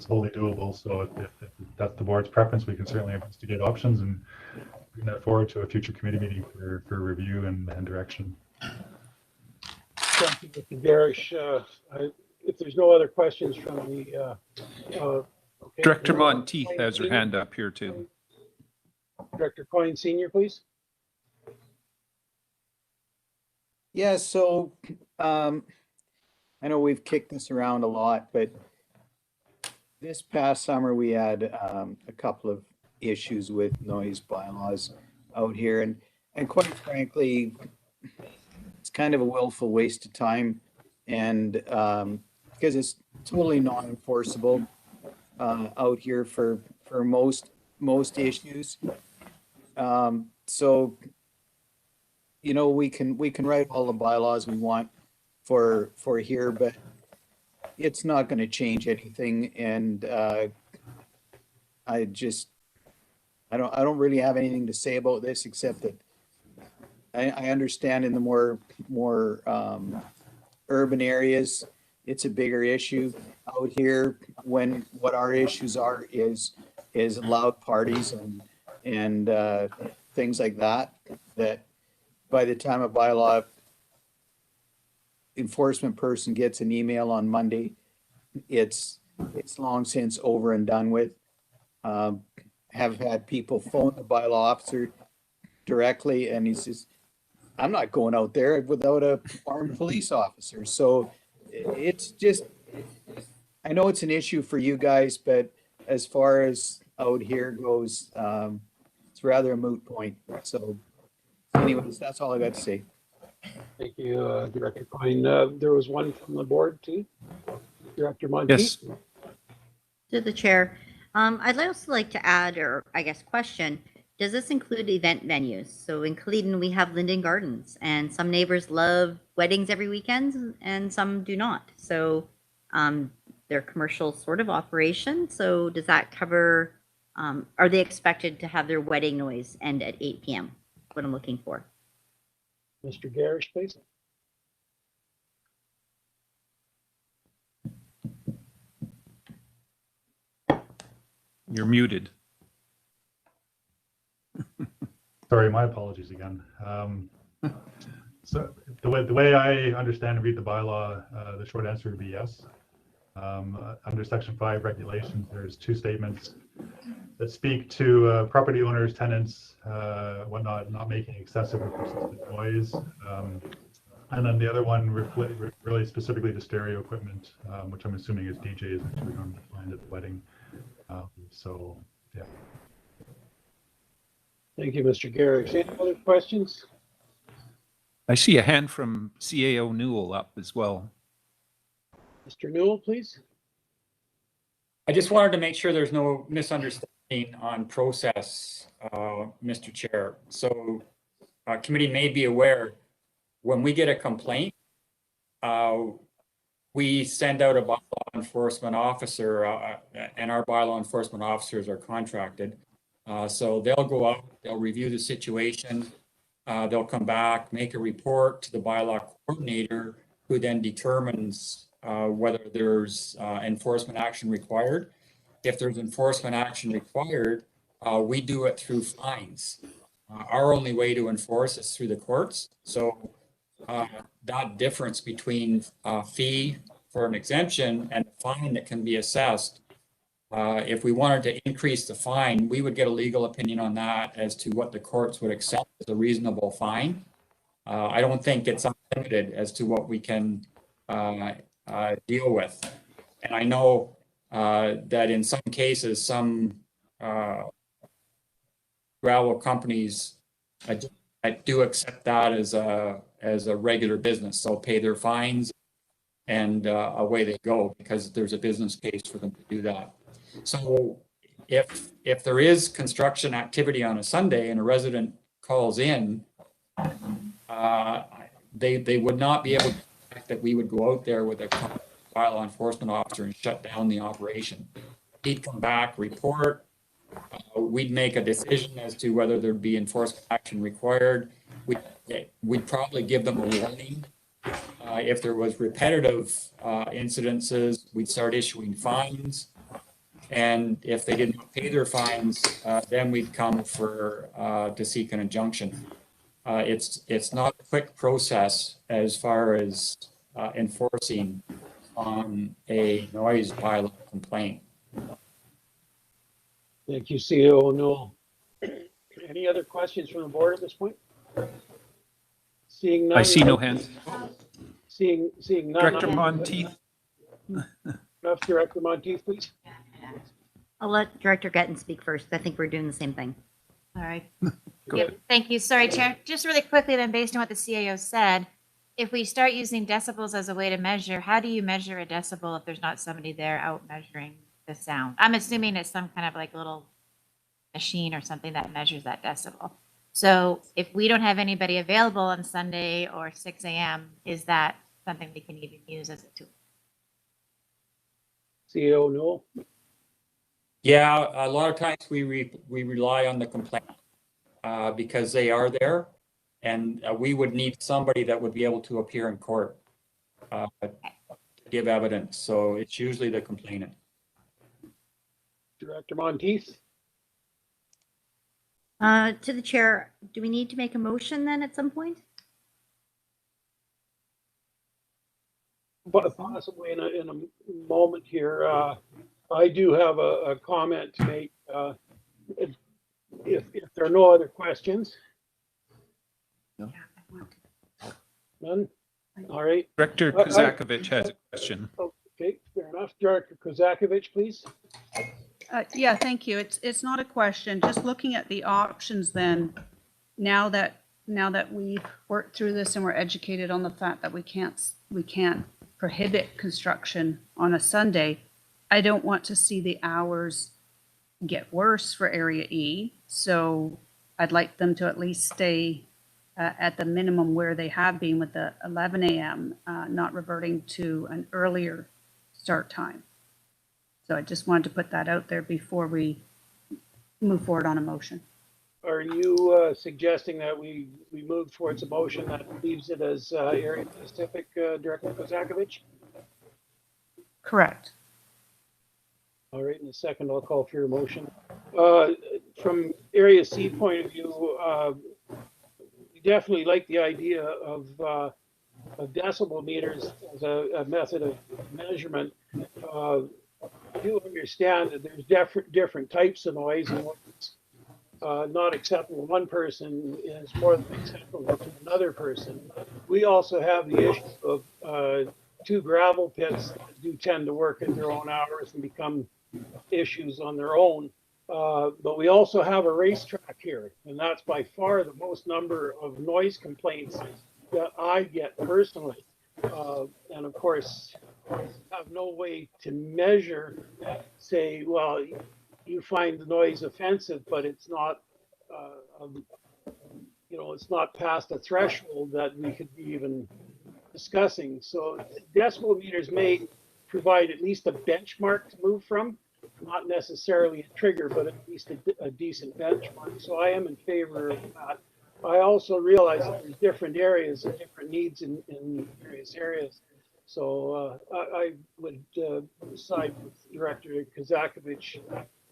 wholly doable. So if that's the board's preference, we can certainly investigate options and bring that forward to a future committee meeting for review and direction. Thank you, Mr. Garish. If there's no other questions from the okay. Director Monteith has her hand up here too. Director Coyne Senior, please. Yeah, so I know we've kicked this around a lot, but this past summer we had a couple of issues with noise bylaws out here, and quite frankly, it's kind of a willful waste of time, and because it's totally non-enforceable out here for most issues. So, you know, we can write all the bylaws we want for here, but it's not going to change anything. And I don't really have anything to say about this except that I understand in the more urban areas, it's a bigger issue. Out here, when what our issues are is loud parties and things like that, that by the time a bylaw enforcement person gets an email on Monday, it's long since over and done with. Have had people phone the bylaw officer directly, and he says, I'm not going out there without a armed police officer. So it's just, I know it's an issue for you guys, but as far as out here goes, it's rather a moot point. So anyways, that's all I got to say. Thank you, Director Coyne. There was one from the board too. Director Monteith. Yes. To the chair. I'd also like to add, or I guess question, does this include event venues? So in Cleveland, we have Linden Gardens, and some neighbors love weddings every weekend and some do not. So they're commercial sort of operation. So does that cover, are they expected to have their wedding noise end at 8 p.m.? What I'm looking for. Mr. Garish, please. You're muted. Sorry, my apologies again. So the way I understand and read the bylaw, the short answer would be yes. Under Section 5 regulations, there's two statements that speak to property owners, tenants, whatnot, not making excessive or persistent noise. And then the other one really specifically to stereo equipment, which I'm assuming is DJs, which we normally find at the wedding. So, yeah. Thank you, Mr. Garish. Any other questions? I see a hand from CAO Newell up as well. Mr. Newell, please. I just wanted to make sure there's no misunderstanding on process, Mr. Chair. So committee may be aware, when we get a complaint, we send out a bylaw enforcement officer, and our bylaw enforcement officers are contracted. So they'll go out, they'll review the situation, they'll come back, make a report to the bylaw coordinator, who then determines whether there's enforcement action required. If there's enforcement action required, we do it through fines. Our only way to enforce is through the courts. So that difference between a fee for an exemption and a fine that can be assessed, if we wanted to increase the fine, we would get a legal opinion on that as to what the courts would accept as a reasonable fine. I don't think it's unlimited as to what we can deal with. And I know that in some cases, some gravel companies do accept that as a regular business. They'll pay their fines and away they go because there's a business case for them to do that. So if there is construction activity on a Sunday and a resident calls in, they would not be able to expect that we would go out there with a bylaw enforcement officer and shut down the operation. He'd come back, report, we'd make a decision as to whether there'd be enforcement action required. We'd we'd probably give them a warning. If there was repetitive incidences, we'd start issuing fines. And if they didn't pay their fines, then we'd come for to seek an injunction. It's not a quick process as far as enforcing on a noise bylaw complaint. Thank you, CEO O'Neill. Any other questions from the board at this point? Seeing none. I see no hands. Seeing none. Director Monteith. Enough, Director Monteith, please. I'll let Director Getton speak first. I think we're doing the same thing. All right. Go Yep, ahead. thank you. Sorry, Chair. Just really quickly then, based on what the CAO said, if we start using decibels as a way to measure, how do you measure a decibel if there's not somebody there out measuring the sound? I'm assuming it's some kind of like little machine or something that measures that decibel. So if we don't have anybody available on Sunday or 6 a.m., is that something we can even use as a tool? CEO O'Neill. Yeah, a lot of times we rely on the complaint because they are there, and we would need somebody that would be able to appear in court to give evidence. So it's usually the complainant. Director Monteith. To the chair, do we need to make a motion then at some point? But possibly in a moment here, I do have a comment to make. If there are no other questions. No. None? All right. Director Kozakovich has a question. Okay, fair enough. Director Kozakovich, please. Yeah, thank you. It's not a question. Just looking at the options then, now that we've worked through this and we're educated on the fact that we can't prohibit construction on a Sunday, I don't want to see the hours get worse for Area E. So I'd like them to at least stay at the minimum where they have been with the 11 a.m., not reverting to an earlier start time. So I just wanted to put that out there before we move forward on a motion. Are you suggesting that we move towards a motion that leaves it as area specific, Director Kozakovich? Correct. All right, in a second, I'll call for your motion. From Area C point of view, we definitely like the idea of decibel meters as a method of measurement. I do understand that there's different types of noise, and what's not acceptable to one person is more than acceptable to another person. We also have the issue of two gravel pits that do tend to work at their own hours and become issues on their own. But we also have a racetrack here, and that's by far the most number of noise complaints that I get personally. And of course, have no way to measure, say, well, you find the noise offensive, but it's not, it's not past a threshold that we could be even discussing. So decibel meters may provide at least a benchmark to move from, not necessarily a trigger, but at least a decent benchmark. So I am in favor of that. I also realize that there's different areas and different needs in various areas. So I would side with Director Kozakovich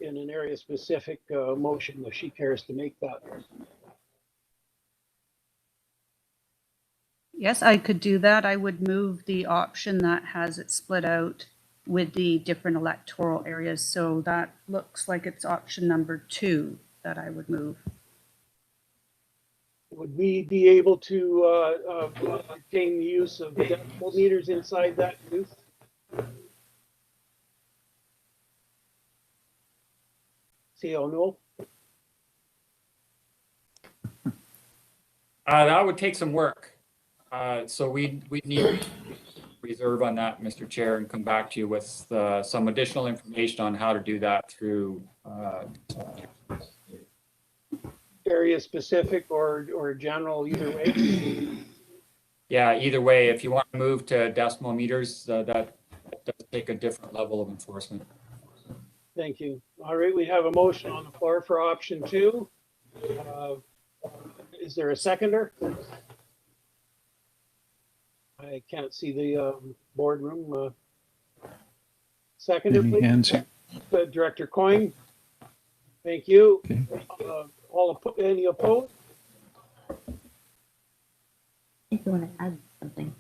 in an area specific motion if she cares to make that. Yes, I could do that. I would move the option that has it split out with the different electoral areas. So that looks like it's option number 2 that I would move. Would we be able to obtain the use of decibel meters inside that booth? CEO Newell? That would take some work. So we need reserve on that, Mr. Chair, and come back to you with some additional information on how to do that through Area specific or general, either way? Yeah, either way, if you want to move to decimal meters, that does take a different level of enforcement. Thank you. All right, we have a motion on the floor for option 2. Is there a seconder? I can't see the boardroom. Seconder, Any please. hands here? Director Coyne. Thank you. Okay. Any opposed? If you want to add something.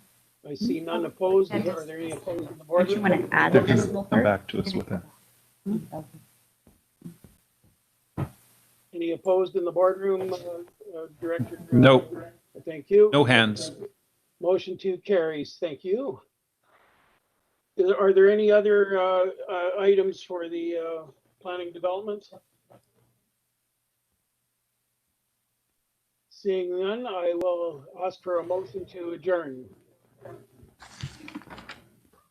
I see none opposed. Are there any opposed in the Don't you boardroom? want to add They're a gonna decimal come first? back to us with that. Any opposed in the boardroom, Director? No. Thank you. No hands. Motion 2 carries. Thank you. Are there any other items for the planning development? Seeing none, I will ask for a motion to adjourn.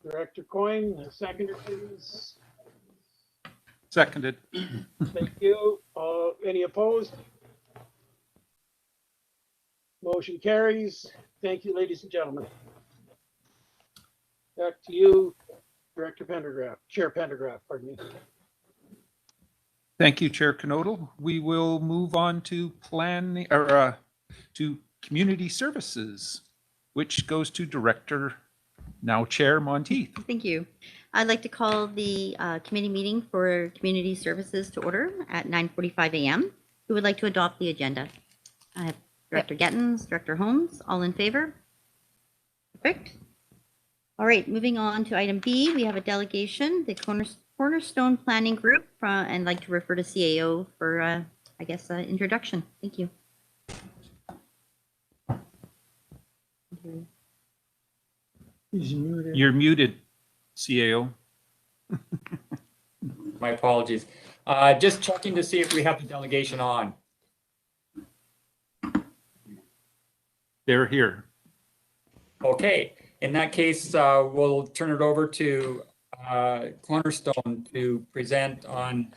Director Coyne, seconder, please. Seconded. Thank you. Any opposed? Motion carries. Thank you, ladies and gentlemen. Back to you, Director Pendergraft, Chair Pendergraft, pardon me. Thank you, Chair Knodel. We will move on to to community services, which goes to Director, now Chair Monteith. Thank you. I'd like to call the committee meeting for community services to order at 9:45 a.m. Who would like to adopt the agenda? I have Director Gettins, Director Holmes, all in favor? Perfect. All right, moving on to item B, we have a delegation, the Cornerstone Planning Group, and I'd like to refer to CAO for, I guess, introduction. Thank you. You're muted, CAO. My apologies. Just checking to see if we have the delegation on. They're here. Okay, in that case, we'll turn it over to Cornerstone to present on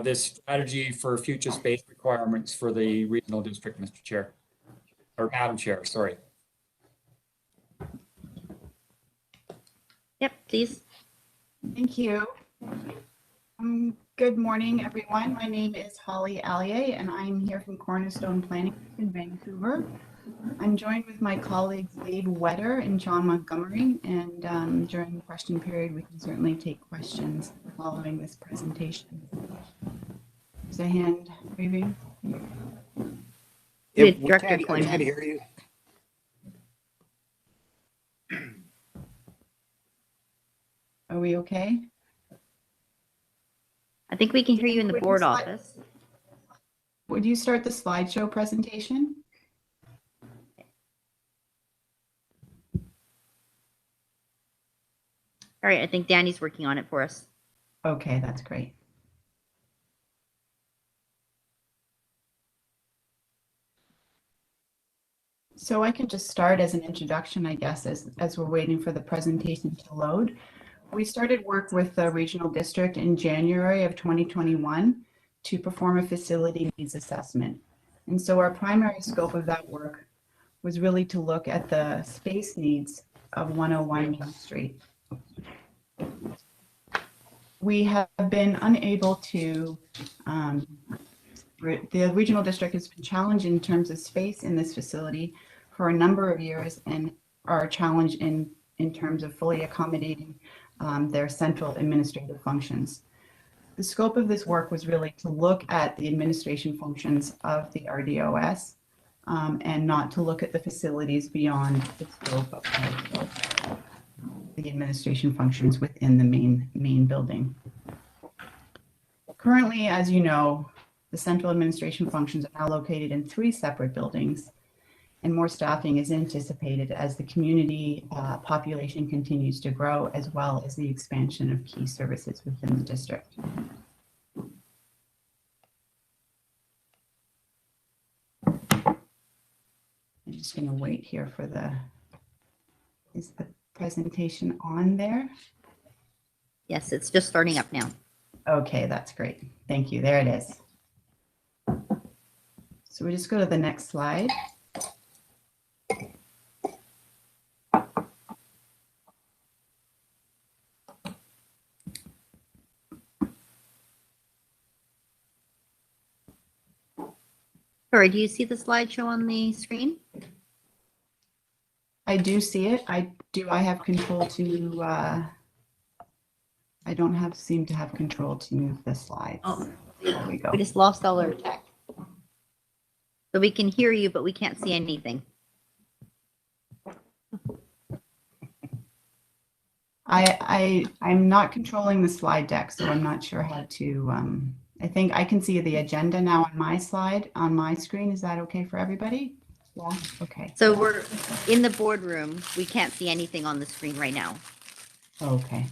this strategy for future space requirements for the regional district, Mr. Chair, or Madam Chair, sorry. Yep, please. Thank you. Good morning, everyone. My name is Holly Allier, and I'm here from Cornerstone Planning in Vancouver. I'm joined with my colleagues Dave Wetter and John Montgomery, and during the question period, we can certainly take questions following this presentation. There's a hand waving. Yeah, Director we Coyne. can't hear you. Are we okay? I think we can hear you in the Would you board slide- office. Would you start the slideshow presentation? All right, I think Danny's working on it for us. Okay, that's great. So I can just start as an introduction, I guess, as we're waiting for the presentation to load. We started work with the regional district in January of 2021 to perform a facility needs assessment. And so our primary scope of that work was really to look at the space needs of 101 Main Street. We have been unable to, the regional district has been challenged in terms of space in this facility for a number of years, and are challenged in terms of fully accommodating their central administrative functions. The scope of this work was really to look at the administration functions of the RDOS and not to look at the facilities beyond the scope of the administration functions within the main building. Currently, as you know, the central administration functions are now located in 3 separate buildings, and more staffing is anticipated as the community population continues to grow, as well as the expansion of key services within the district. I'm just going to wait here for is the presentation on there? Yes, it's just starting up now. Okay, that's great. Thank you. There it is. So we just go to the next slide. Sorry, do you see the slideshow on the screen? I do see it. I have control to, I don't seem to have control to move the slides. Oh, There we go. we just lost all our tech. So we can hear you, but we can't see anything. I'm not controlling the slide deck, so I'm not sure how to, I think I can see the agenda now on my slide, on my screen. Is that okay for everybody? Yeah, okay. So we're in the boardroom. We can't see anything on the screen right now. Okay.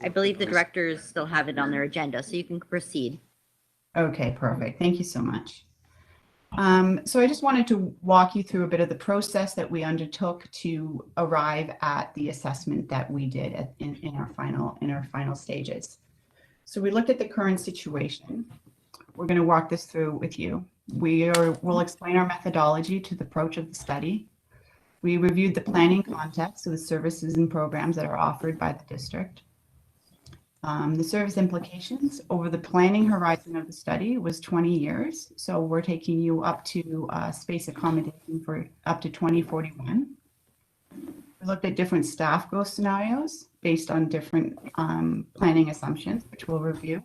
I believe the directors still have it on their agenda, so you can proceed. Okay, perfect. Thank you so much. So I just wanted to walk you through a bit of the process that we undertook to arrive at the assessment that we did in our final stages. So we looked at the current situation. We're going to walk this through with you. We'll explain our methodology to the approach of the study. We reviewed the planning context of the services and programs that are offered by the district. The service implications over the planning horizon of the study was 20 years. So we're taking you up to space accommodation for up to 2041. We looked at different staff growth scenarios based on different planning assumptions, which we'll review.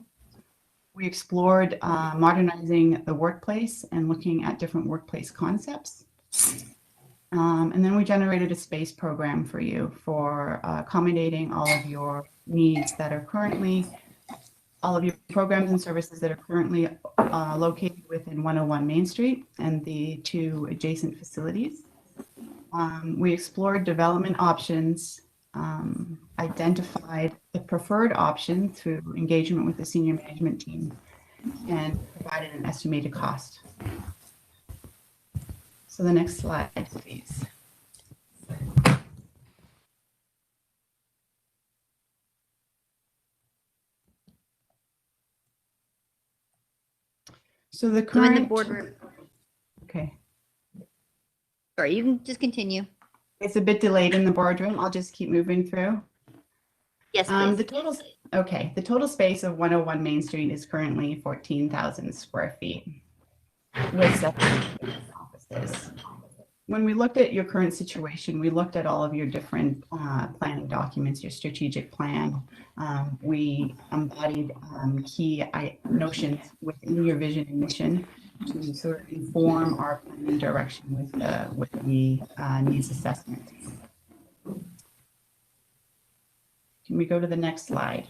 We explored modernizing the workplace and looking at different workplace concepts. And then we generated a space program for you for accommodating all of your needs that are currently, all of your programs and services that are currently located within 101 Main Street and the 2 adjacent facilities. We explored development options, identified the preferred option through engagement with the senior management team, and provided an estimated cost. So the next slide, please. So the current. So in the boardroom. Okay. Sorry, you can just continue. It's a bit delayed in the boardroom. I'll just keep moving through. Yes, please. The total space of 101 Main Street is currently 14,000 square feet with 7 offices. When we looked at your current situation, we looked at all of your different planning documents, your strategic plan. We embodied key notions within your vision and mission to sort of inform our planning direction with the needs assessment. Can we go to the next slide?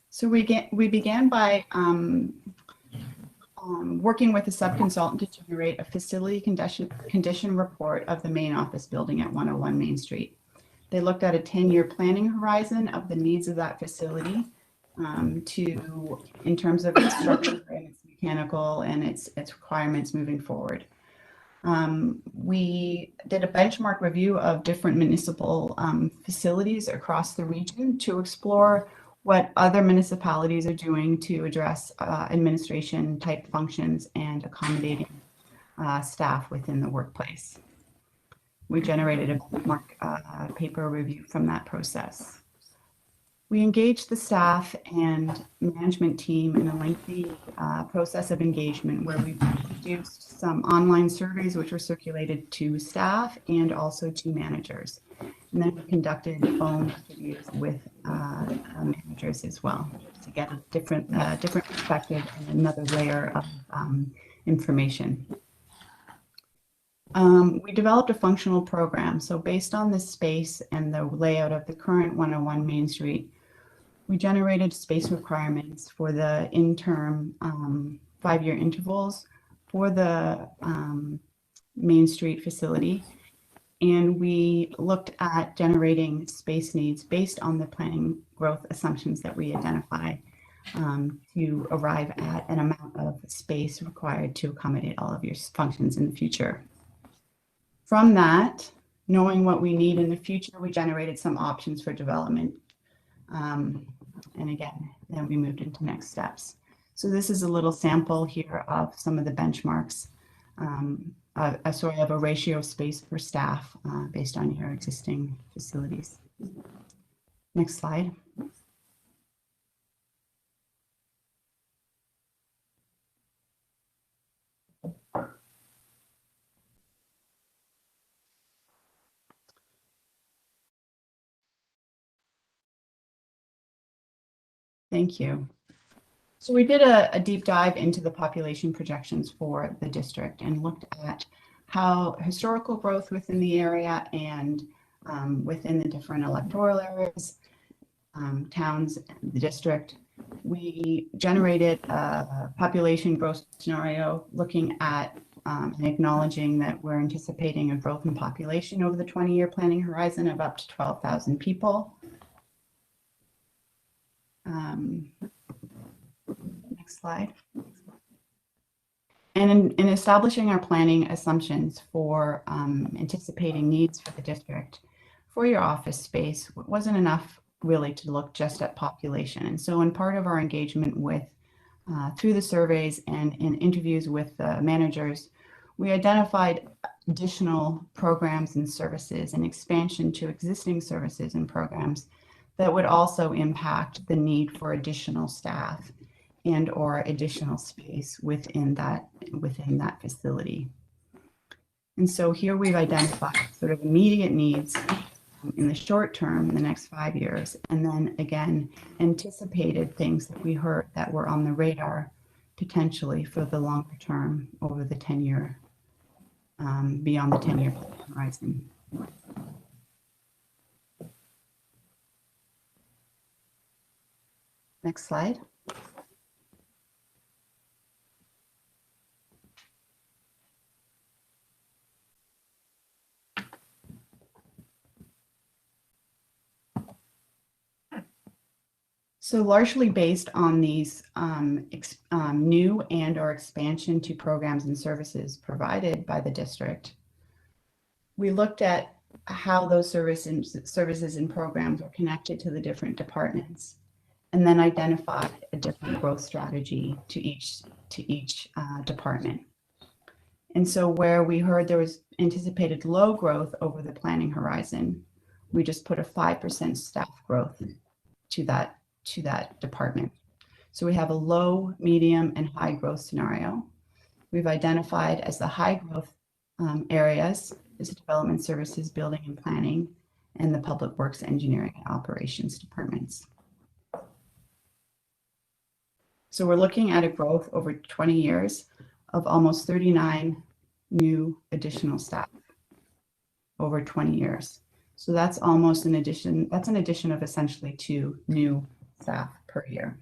So we began by working with a sub-consultant to generate a facility condition report of the main office building at 101 Main Street. They looked at a 10-year planning horizon of the needs of that facility in terms of its structure and its mechanical and its requirements moving forward. We did a benchmark review of different municipal facilities across the region to explore what other municipalities are doing to address administration type functions and accommodating staff within the workplace. We generated a benchmark paper review from that process. We engaged the staff and management team in a lengthy process of engagement where we produced some online surveys which were circulated to staff and also to managers. And then we conducted phone interviews with managers as well to get a different perspective and another layer of information. We developed a functional program. So based on the space and the layout of the current 101 Main Street, we generated space requirements for the interim 5-year intervals for the Main Street facility. And we looked at generating space needs based on the planning growth assumptions that we identified to arrive at an amount of space required to accommodate all of your functions in the future. From that, knowing what we need in the future, we generated some options for development. And again, then we moved into next steps. So this is a little sample here of some of the benchmarks, a sort of a ratio of space per staff based on your existing facilities. Next slide. Thank you. So we did a deep dive into the population projections for the district and looked at how historical growth within the area and within the different electoral areas, towns, the district. We generated a population growth scenario looking at and acknowledging that we're anticipating a growth in population over the 20-year planning horizon of up to 12,000 people. Next slide. And in establishing our planning assumptions for anticipating needs for the district, for your office space, it wasn't enough really to look just at population. And so in part of our engagement with, through the surveys and in interviews with managers, we identified additional programs and services and expansion to existing services and programs that would also impact the need for additional staff and or additional space within that facility. And so here we've identified sort of immediate needs in the short term, in the next 5 years, and then again, anticipated things that we heard that were on the radar potentially for the longer term over the 10-year, beyond the 10-year horizon. Next slide. So largely based on these new and or expansion to programs and services provided by the district, we looked at how those services and programs are connected to the different departments, and then identified a different growth strategy to each department. And so where we heard there was anticipated low growth over the planning horizon, we just put a 5% staff growth to that department. So we have a low, medium, and high growth scenario. We've identified as the high growth areas is development services, building and planning, and the public works, engineering, and operations departments. So we're looking at a growth over 20 years of almost 39 new additional staff over 20 years. So that's almost an addition, that's an addition of essentially 2 new staff per year.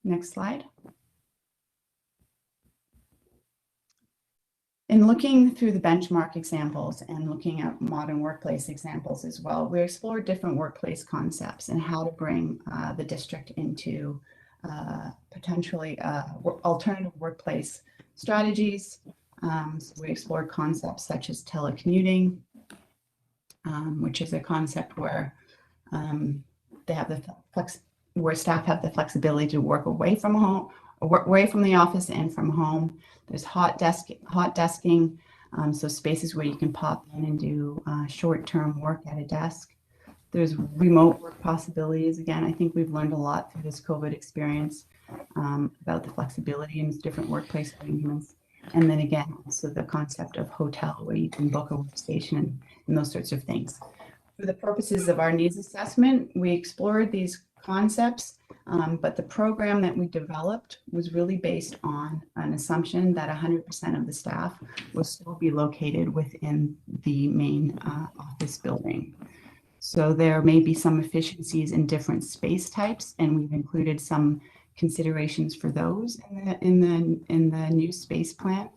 Next slide. In looking through the benchmark examples and looking at modern workplace examples as well, we explored different workplace concepts and how to bring the district into potentially alternative workplace strategies. So we explored concepts such as telecommuting, which is a concept where they have where staff have the flexibility to work away from home, work away from the office and from home. There's hot desking, so spaces where you can pop in and do short-term work at a desk. There's remote work possibilities. Again, I think we've learned a lot through this COVID experience about the flexibility in different workplace arrangements. And then again, also the concept of hotel where you can book a workstation and those sorts of things. For the purposes of our needs assessment, we explored these concepts, but the program that we developed was really based on an assumption that 100% of the staff will still be located within the main office building. So there may be some efficiencies in different space types, and we've included some considerations for those in the new space plan,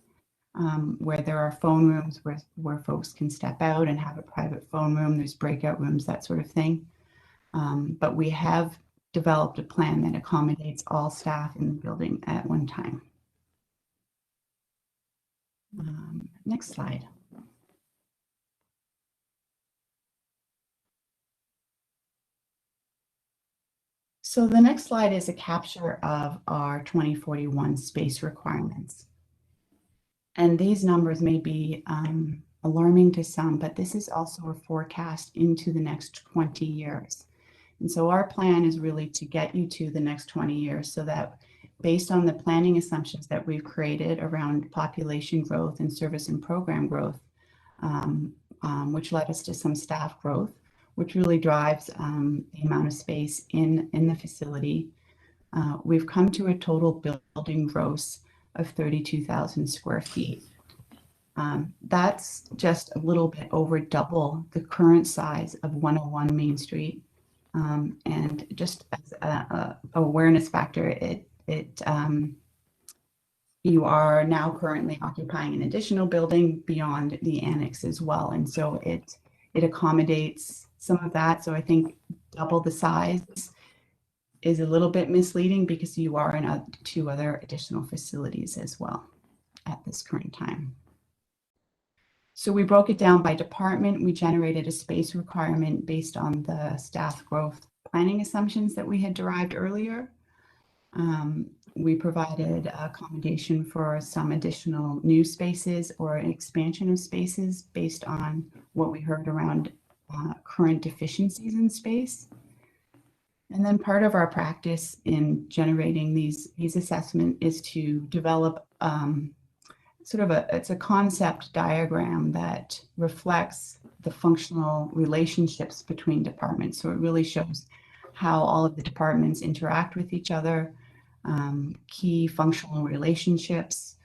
where there are phone rooms where folks can step out and have a private phone room. There's breakout rooms, that sort of thing. But we have developed a plan that accommodates all staff in the building at one time. Next slide. So the next slide is a capture of our 2041 space requirements. And these numbers may be alarming to some, but this is also a forecast into the next 20 years. And so our plan is really to get you to the next 20 years so that based on the planning assumptions that we've created around population growth and service and program growth, which led us to some staff growth, which really drives the amount of space in the facility. We've come to a total building gross of 32,000 square feet. That's just a little bit over double the current size of 101 Main Street. And just as a awareness factor, you are now currently occupying an additional building beyond the annex as well. And so it accommodates some of that. So I think double the size is a little bit misleading because you are in 2 other additional facilities as well at this current time. So we broke it down by department. We generated a space requirement based on the staff growth planning assumptions that we had derived earlier. We provided accommodation for some additional new spaces or an expansion of spaces based on what we heard around current deficiencies in space. And then part of our practice in generating these assessments is to develop it's a concept diagram that reflects the functional relationships between departments. So it really shows how all of the departments interact with each other, key functional relationships.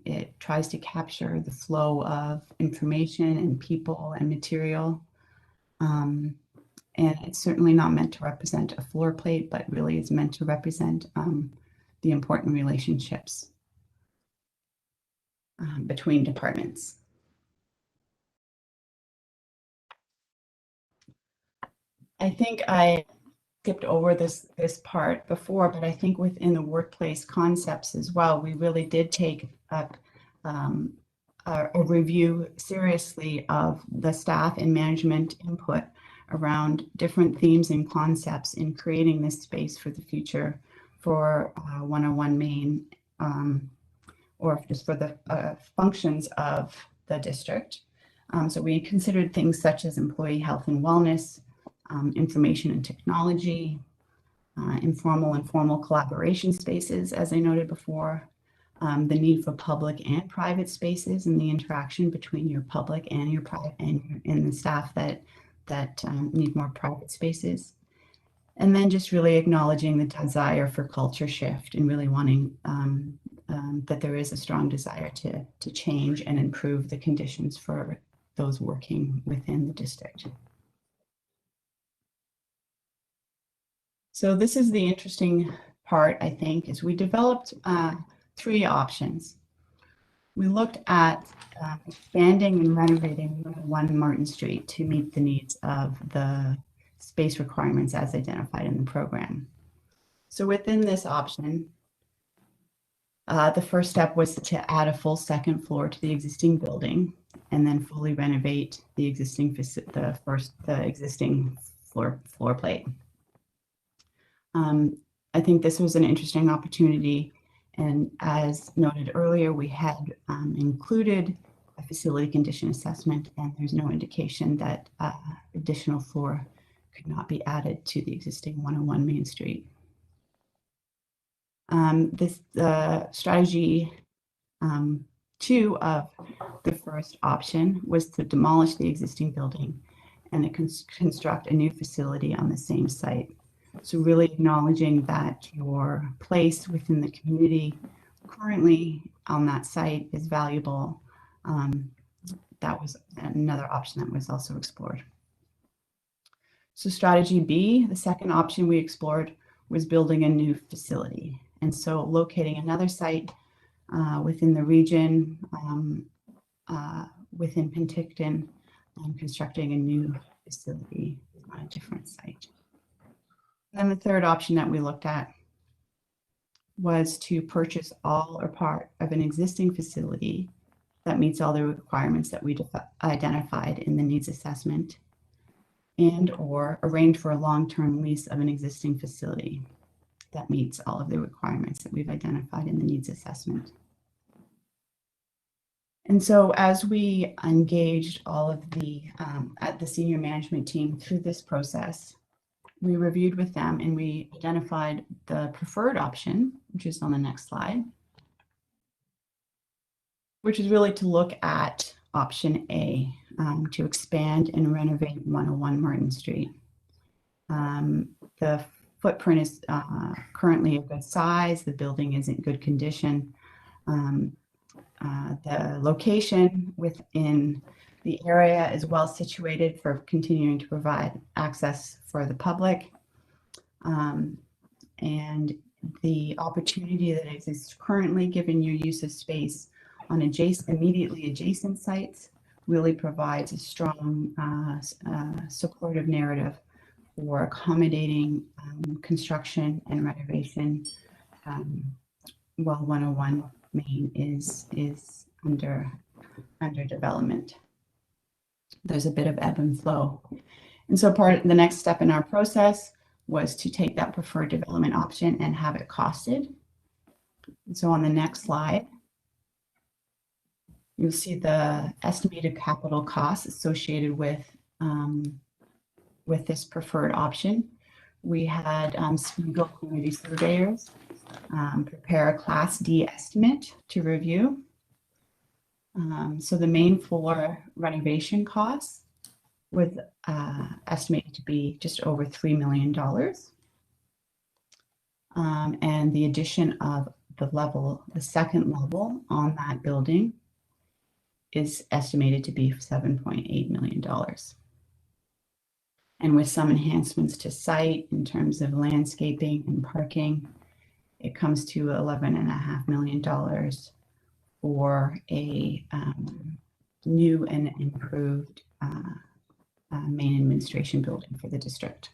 It tries to capture the flow of information and people and material. And it's certainly not meant to represent a floor plate, but really is meant to represent the important relationships between departments. I think I skipped over this part before, but I think within the workplace concepts as well, we really did take up a review seriously of the staff and management input around different themes and concepts in creating this space for the future for 101 Main, or just for the functions of the district. So we considered things such as employee health and wellness, information and technology, informal and formal collaboration spaces, as I noted before, the need for public and private spaces and the interaction between your public and your private and the staff that need more private spaces. And then just really acknowledging the desire for culture shift and really wanting that there is a strong desire to change and improve the conditions for those working within the district. So this is the interesting part, I think, is we developed 3 options. We looked at expanding and renovating 1 Martin Street to meet the needs of the space requirements as identified in the program. So within this option, the first step was to add a full 2nd floor to the existing building and then fully renovate the existing existing floor plate. I think this was an interesting opportunity, and as noted earlier, we had included a facility condition assessment, and there's no indication that additional floor could not be added to the existing 101 Main Street. This strategy 2 of the first option was to demolish the existing building and to construct a new facility on the same site. So really acknowledging that your place within the community currently on that site is valuable. That was another option that was also explored. So strategy B, the second option we explored, was building a new facility. And so locating another site within the region, within Penticton, and constructing a new facility on a different site. And the third option that we looked at was to purchase all or part of an existing facility that meets all the requirements that we identified in the needs assessment and/or arrange for a long-term lease of an existing facility that meets all of the requirements that we've identified in the needs assessment. And so as we engaged all of the at the senior management team through this process, we reviewed with them and we identified the preferred option, which is on the next slide, which is really to look at option A, to expand and renovate 101 Martin Street. The footprint is currently a good size. The building is in good condition. The location within the area is well situated for continuing to provide access for the public. And the opportunity that exists currently, given your use of space on immediately adjacent sites, really provides a strong supportive narrative for accommodating construction and renovation while 101 Main is under development. There's a bit of ebb and flow. And so the next step in our process was to take that preferred development option and have it costed. And so on the next slide, you'll see the estimated capital costs associated with this preferred option. We had Legal Community Surveyors prepare a Class D estimate to review. So the main floor renovation costs was estimated to be just over $3 million. And the addition of the second level on that building is estimated to be $7.8 million. And with some enhancements to site in terms of landscaping and parking, it comes to $11.5 million for a new and improved main administration building for the district.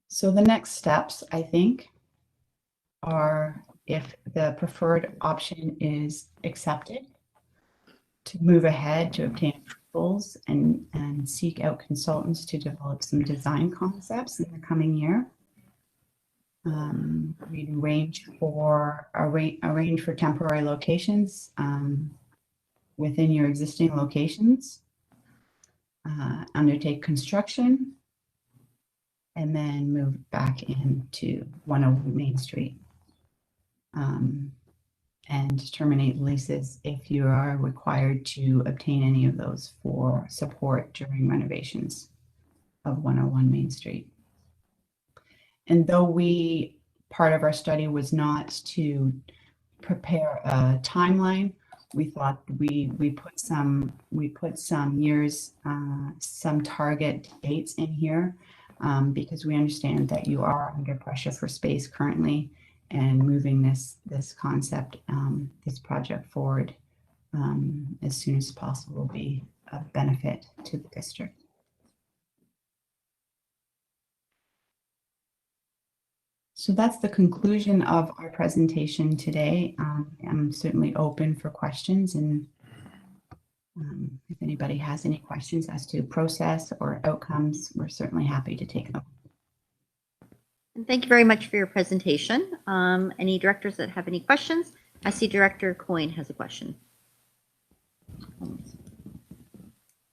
So the next steps, I think, are, if the preferred option is accepted, to move ahead to obtain approvals and seek out consultants to develop some design concepts in the coming year. We'd arrange for temporary locations within your existing locations, undertake construction, and then move back into 101 Main Street. And terminate leases if you are required to obtain any of those for support during renovations of 101 Main Street. And though part of our study was not to prepare a timeline, we thought we put some years, some target dates in here, because we understand that you are under pressure for space currently, and moving this concept, this project forward as soon as possible will be a benefit to the district. So that's the conclusion of our presentation today. I'm certainly open for questions, and if anybody has any questions as to process or outcomes, we're certainly happy to take them. And thank you very much for your presentation. Any directors that have any questions? I see Director Coyne has a question.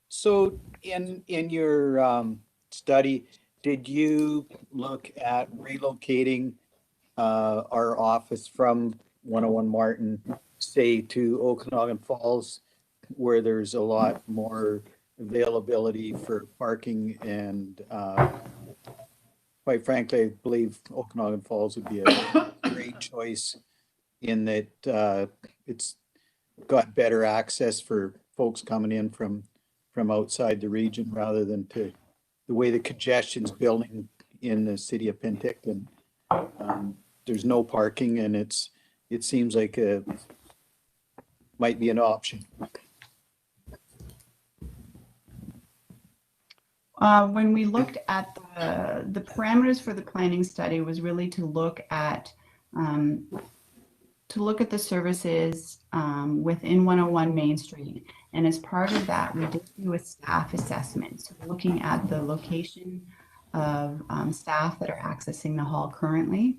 So in your study, did you look at relocating our office from 101 Martin, say, to Okanagan Falls, where there's a lot more availability for parking, and quite frankly, I believe Okanagan Falls would be a great choice in that it's got better access for folks coming in from outside the region, rather than to the way the congestion's building in the city of Penticton. There's no parking, and it seems like might be an option. When we looked at the parameters for the planning study, was really to look at to look at the services within 101 Main Street. And as part of that, we did do a staff assessment. So looking at the location of staff that are accessing the hall currently,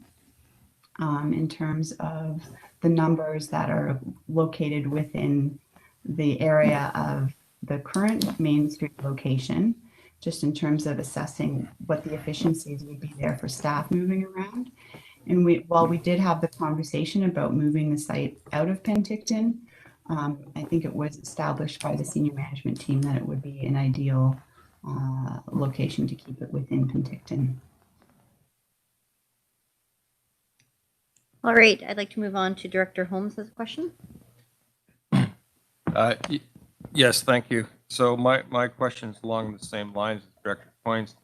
in terms of the numbers that are located within the area of the current Main Street location, just in terms of assessing what the efficiencies would be there for staff moving around. And while we did have the conversation about moving the site out of Penticton, I think it was established by the senior management team that it would be an ideal location to keep it within Penticton. All right, I'd like to move on to Director Holmes as a question. Yes, thank you. So my question is along the same lines as Director Coyne's.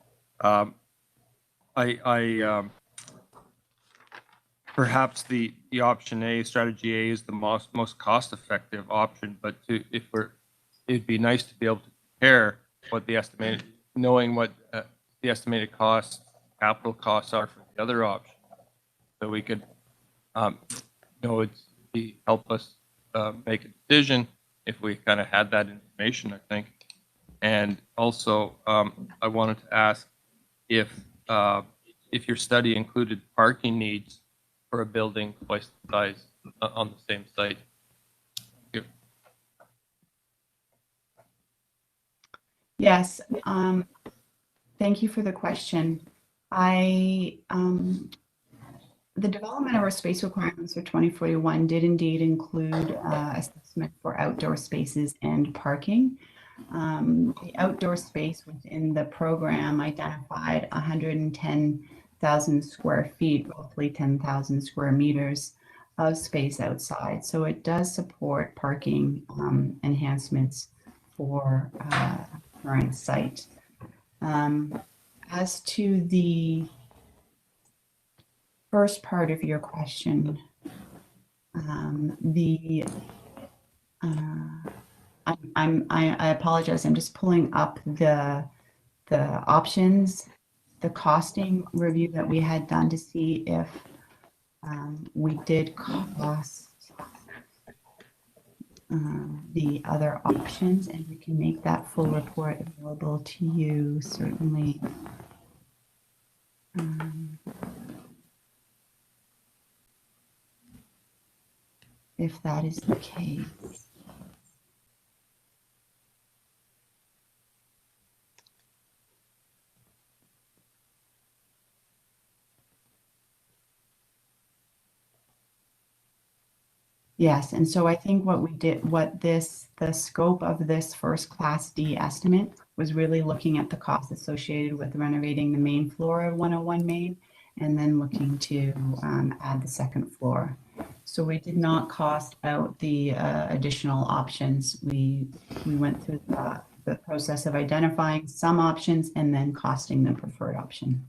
Perhaps the option A, strategy A, is the most cost-effective option, but it'd be nice to be able to compare what the estimated, knowing what the estimated costs, capital costs are for the other option, so we could, help us make a decision if we kind of had that information, I think. And also, I wanted to ask if your study included parking needs for a building twice the size on the same site. Thank you. Yes, thank you for the question. The development of our space requirements for 2041 did indeed include assessment for outdoor spaces and parking. The outdoor space within the program identified 110,000 square feet, roughly 10,000 square meters of space outside. So it does support parking enhancements for current site. As to the first part of your question, I apologize. I'm just pulling up the options, the costing review that we had done to see if we did cost the other options, and we can make that full report available to you, certainly. If that is the case. Yes, and so I think what we did, the scope of this first Class D estimate was really looking at the costs associated with renovating the main floor of 101 Main, and then looking to add the second floor. So we did not cost out the additional options. We went through the process of identifying some options and then costing the preferred option.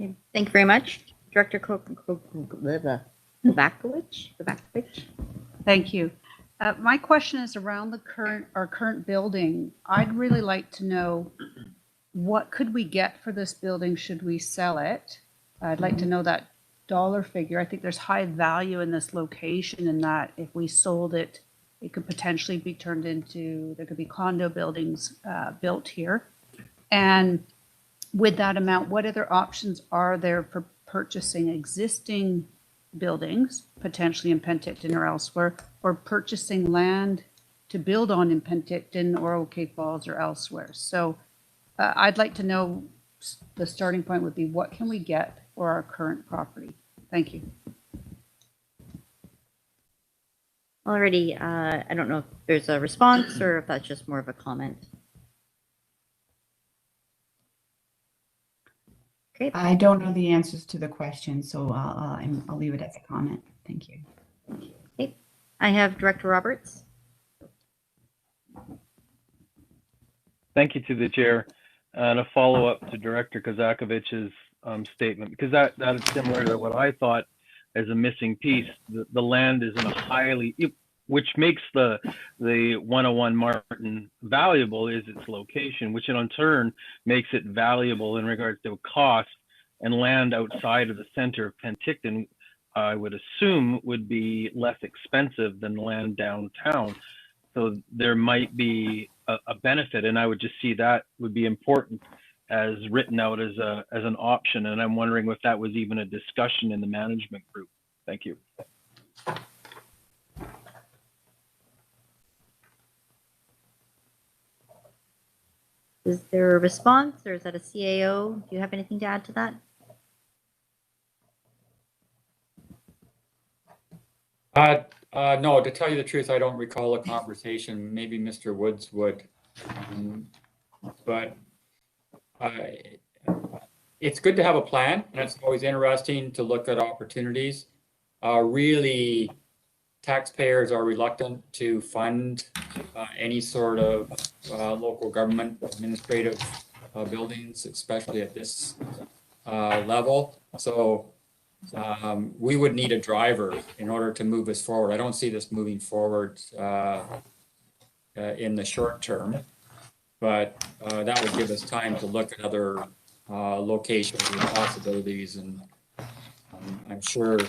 Okay, thank you very much. Director Kovacevic. Thank you. My question is around our current building. I'd really like to know, what could we get for this building should we sell it? I'd like to know that dollar figure. I think there's high value in this location, and that if we sold it, it could potentially be turned into, there could be condo buildings built here. And with that amount, what other options are there for purchasing existing buildings, potentially in Penticton or elsewhere, or purchasing land to build on in Penticton or OK Falls or elsewhere? So I'd like to know, the starting point would be, what can we get for our current property? Thank you. Already, I don't know if there's a response or if that's just more of a comment. Okay. I don't know the answers to the question, so I'll leave it as a comment. Thank you. Okay. I have Director Roberts. Thank you to the chair, and a follow-up to Director Kozakovic's statement, because that is similar to what I thought as a missing piece. The land is in a highly, which makes the 101 Martin valuable, is its location, which in turn makes it valuable in regards to cost. And land outside of the center of Penticton, I would assume would be less expensive than land downtown. So there might be a benefit, and I would just see that would be important as written out as an option. And I'm wondering if that was even a discussion in the management group. Thank you. Is there a response, or is that a CAO? Do you have anything to add to that? No, to tell you the truth, I don't recall a conversation. Maybe Mr. Woods would. But it's good to have a plan, and it's always interesting to look at opportunities. Really, taxpayers are reluctant to fund any sort of local government administrative buildings, especially at this level. So we would need a driver in order to move us forward. I don't see this moving forward in the short term, but that would give us time to look at other locations and possibilities. And I'm sure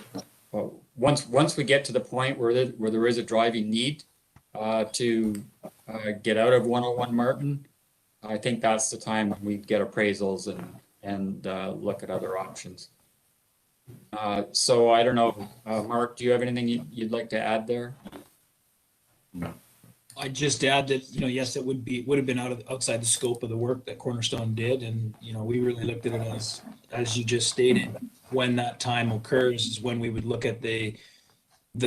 once we get to the point where there is a driving need to get out of 101 Martin, I think that's the time when we get appraisals and look at other options. So I don't know, Mark, do you have anything you'd like to add there? I'd just add that, yes, it would have been outside the scope of the work that Cornerstone did. And, we really looked at it as you just stated, when that time occurs is when we would look at the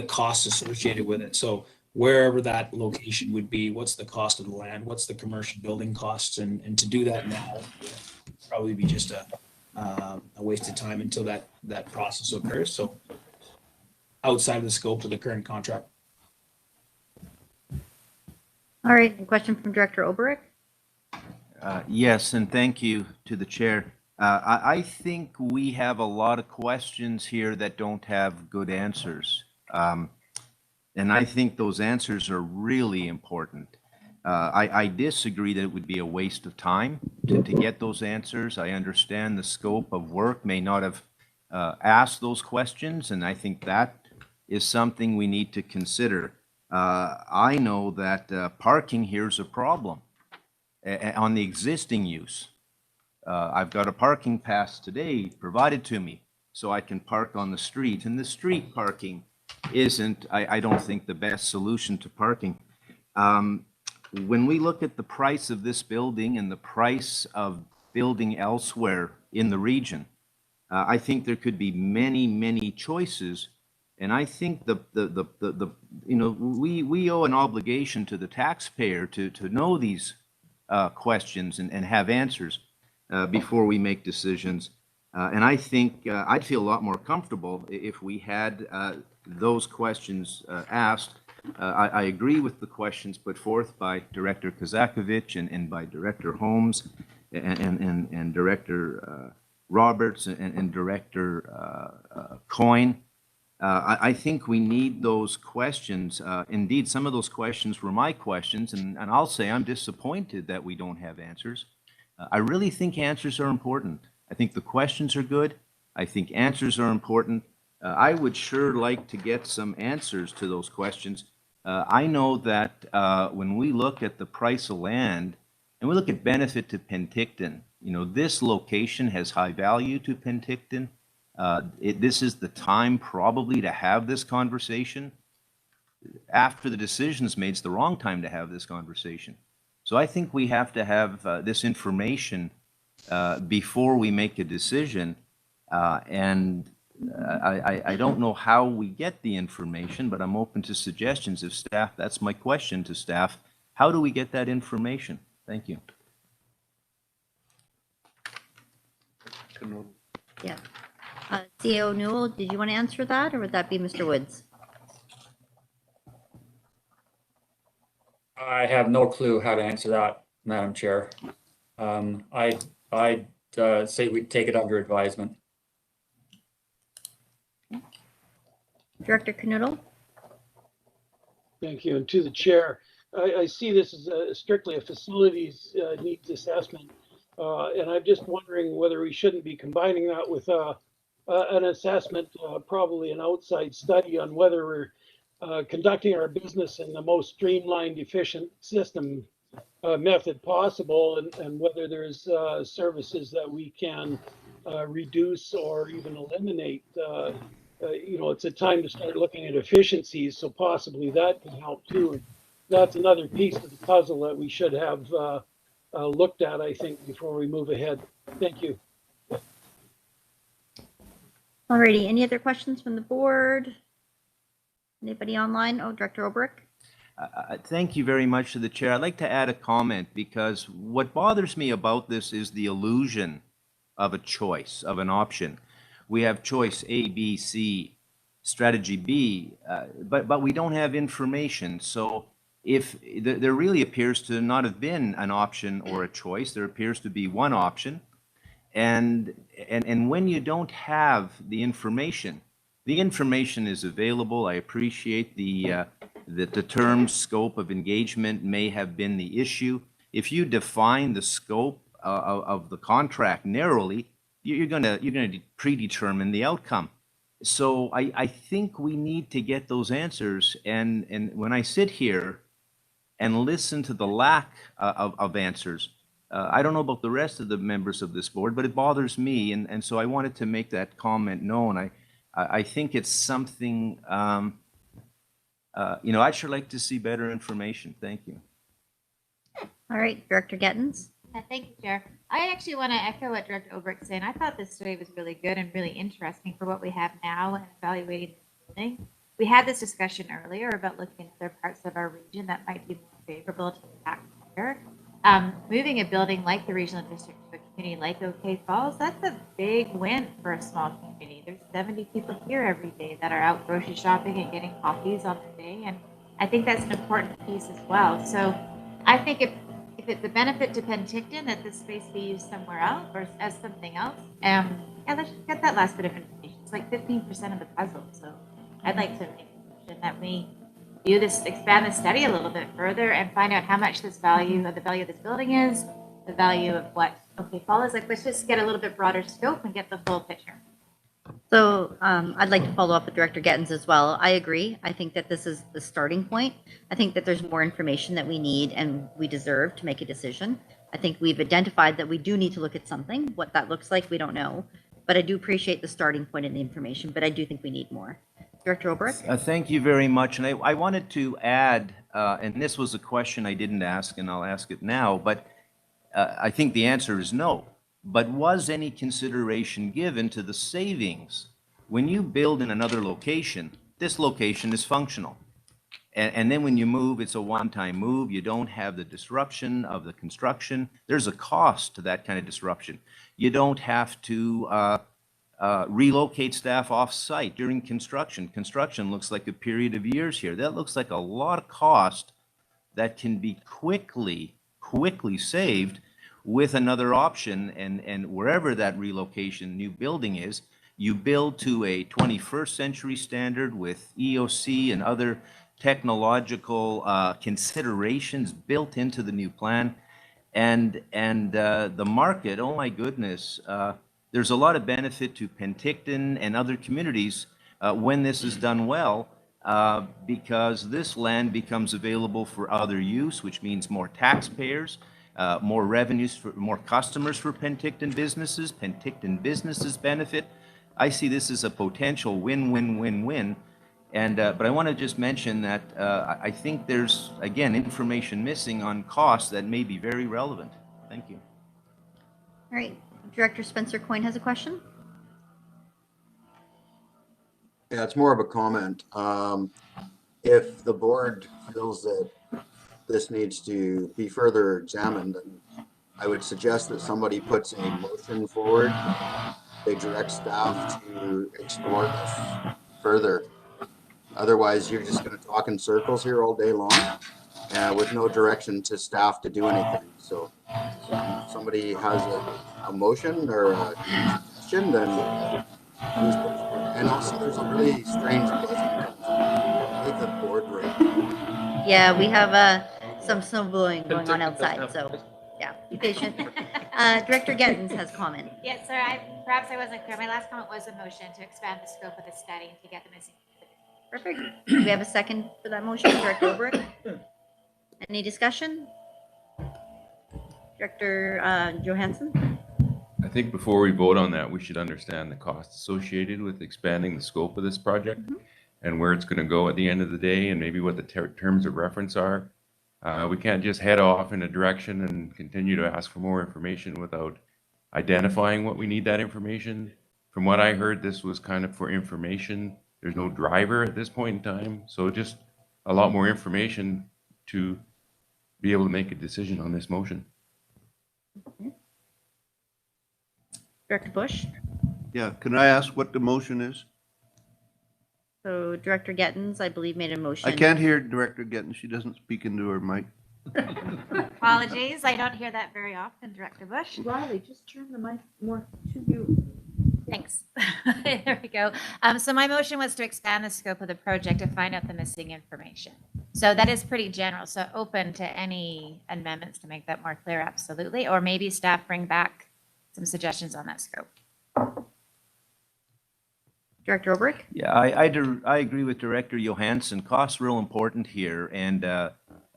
costs associated with it. So wherever that location would be, what's the cost of the land? What's the commercial building costs? And to do that now would probably be just a waste of time until that process occurs. So outside of the scope of the current contract. All right, a question from Director Oberich. Yes, and thank you to the chair. I think we have a lot of questions here that don't have good answers. And I think those answers are really important. I disagree that it would be a waste of time to get those answers. I understand the scope of work may not have asked those questions, and I think that is something we need to consider. I know that parking here is a problem on the existing use. I've got a parking pass today provided to me so I can park on the street, and the street parking isn't, I don't think, the best solution to parking. When we look at the price of this building and the price of building elsewhere in the region, I think there could be many, many choices. And I think we owe an obligation to the taxpayer to know these questions and have answers before we make decisions. And I think I'd feel a lot more comfortable if we had those questions asked. I agree with the questions put forth by Director Kazakovich and by Director Holmes and Director Roberts and Director Coyne. I think we need those questions. Indeed, some of those questions were my questions, and I'll say I'm disappointed that we don't have answers. I really think answers are important. I think the questions are good. I think answers are important. I would sure like to get some answers to those questions. I know that when we look at the price of land and we look at benefit to Penticton, this location has high value to Penticton. This is the time probably to have this conversation. After the decision is made, it's the wrong time to have this conversation. So I think we have to have this information before we make a decision. And I don't know how we get the information, but I'm open to suggestions of staff. That's my question to staff. How do we get that information? Thank you. Yeah. CAO Newell, did you want to answer that, or would that be Mr. Woods? I have no clue how to answer that, Madam Chair. I'd say we take it under advisement. Director Knuddle? Thank you. And to the chair, I see this as strictly a facilities needs assessment. And I'm just wondering whether we shouldn't be combining that with a an assessment, probably an outside study on whether we're conducting our business in the most streamlined, efficient system method possible, and whether there's services that we can reduce or even eliminate. It's a time to start looking at efficiencies, so possibly that can help too. And that's another piece of the puzzle that we should have looked at, I think, before we move ahead. Thank you. Alrighty, any other questions from the board? Anybody online? Oh, Director Obrick. Thank you very much to the chair. I'd like to add a comment because what bothers me about this is the illusion of a choice, of an option. We have choice A, B, C, strategy B, but we don't have information. So if there really appears to not have been an option or a choice, there appears to be one option. And when you don't have the information is available. I appreciate that the term scope of engagement may have been the issue. If you define the scope of the contract narrowly, you're going to predetermine the outcome. So I think we need to get those answers. And when I sit here and listen to the lack of answers, I don't know about the rest of the members of this board, but it bothers me. And so I wanted to make that comment known. I think it's something, I'd sure like to see better information. Thank you. All right, Director Gettins. Thank you, Chair. I actually want to echo what Director Obrick said. I thought this study was really good and really interesting for what we have now and evaluating the building. We had this discussion earlier about looking at other parts of our region that might be more favorable to the taxpayer. Moving a building like the regional district to a community like OK Falls, that's a big win for a small community. There's 70 people here every day that are out grocery shopping and getting coffees on the day, and I think that's an important piece as well. So I think if it's a benefit to Penticton that this space be used somewhere else or as something else, yeah, let's just get that last bit of information. It's like 15% of the puzzle. So I'd like to make a motion that we do this, expand the study a little bit further and find out how much the value of this building is, the value of what OK Falls is. Like, let's just get a little bit broader scope and get the full picture. So I'd like to follow up with Director Gettins as well. I agree. I think that this is the starting point. I think that there's more information that we need and we deserve to make a decision. I think we've identified that we do need to look at something. What that looks like, we don't know. But I do appreciate the starting point in the information, but I do think we need more. Director Obrick? Thank you very much. And I wanted to add, and this was a question I didn't ask, and I'll ask it now, but I think the answer is no. But was any consideration given to the savings? When you build in another location, this location is functional. And then when you move, it's a one-time move. You don't have the disruption of the construction. There's a cost to that kind of disruption. You don't have to relocate staff off-site during construction. Construction looks like a period of years here. That looks like a lot of cost that can be quickly saved with another option. And wherever that relocation new building is, you build to a 21st century standard with EOC and other technological considerations built into the new plan. And the market, oh my goodness, there's a lot of benefit to Penticton and other communities when this is done well, because this land becomes available for other use, which means more taxpayers, more revenues, for more customers for Penticton businesses. Penticton businesses benefit. I see this as a potential win-win-win-win. And but I want to just mention that I think there's, again, information missing on costs that may be very relevant. Thank you. All right. Director Spencer Coyne has a question. Yeah, it's more of a comment. If the board feels that this needs to be further examined, I would suggest that somebody puts a motion forward. They direct staff to explore this further. Otherwise, you're just going to talk in circles here all day long with no direction to staff to do anything. So if somebody has a motion or a suggestion, then please put it forward. And also, there's a really strange buzzing with the board right now. Yeah, we have some snowballing going on outside, so yeah, be patient. Director Gettins has comment. Yes, sir. Perhaps I wasn't clear. My last comment was a motion to expand the scope of the study to get the missing. Perfect. Do we have a second for that motion, Director Olbrich? Any discussion? Director Johansson? I think before we vote on that, we should understand the costs associated with expanding the scope of this project and where it's going to go at the end of the day, and maybe what the terms of reference are. We can't just head off in a direction and continue to ask for more information without identifying what we need that information. From what I heard, this was kind of for information. There's no driver at this point in time, so just a lot more information to be able to make a decision on this motion. Director Bush? Yeah, can I ask what the motion is? So Director Gettins, I believe, made a motion. I can't hear Director Gettins. She doesn't speak into her mic. Apologies. I don't hear that very often, Director Bush. Riley, just turn the mic more to you. Thanks. There we go. So my motion was to expand the scope of the project to find out the missing information. So that is pretty general. So open to any amendments to make that more clear, absolutely. Or maybe staff bring back some suggestions on that scope. Director Olbrich? Yeah, I agree with Director Johansson. Cost's real important here, and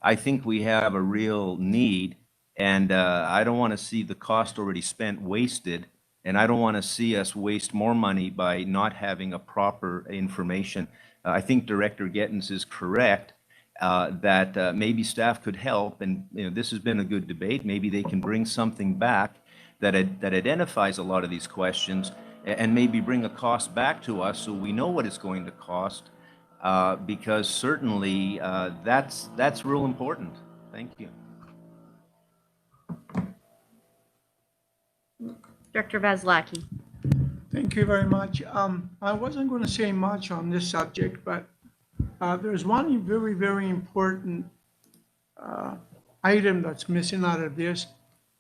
I think we have a real need, and I don't want to see the cost already spent wasted, and I don't want to see us waste more money by not having a proper information. I think Director Gettins is correct that maybe staff could help, and this has been a good debate. Maybe they can bring something back that identifies a lot of these questions and maybe bring a cost back to us so we know what it's going to cost, because certainly that's real important. Thank you. Director Vasilaki? Thank you very much. I wasn't going to say much on this subject, but there's one very, very important item that's missing out of this.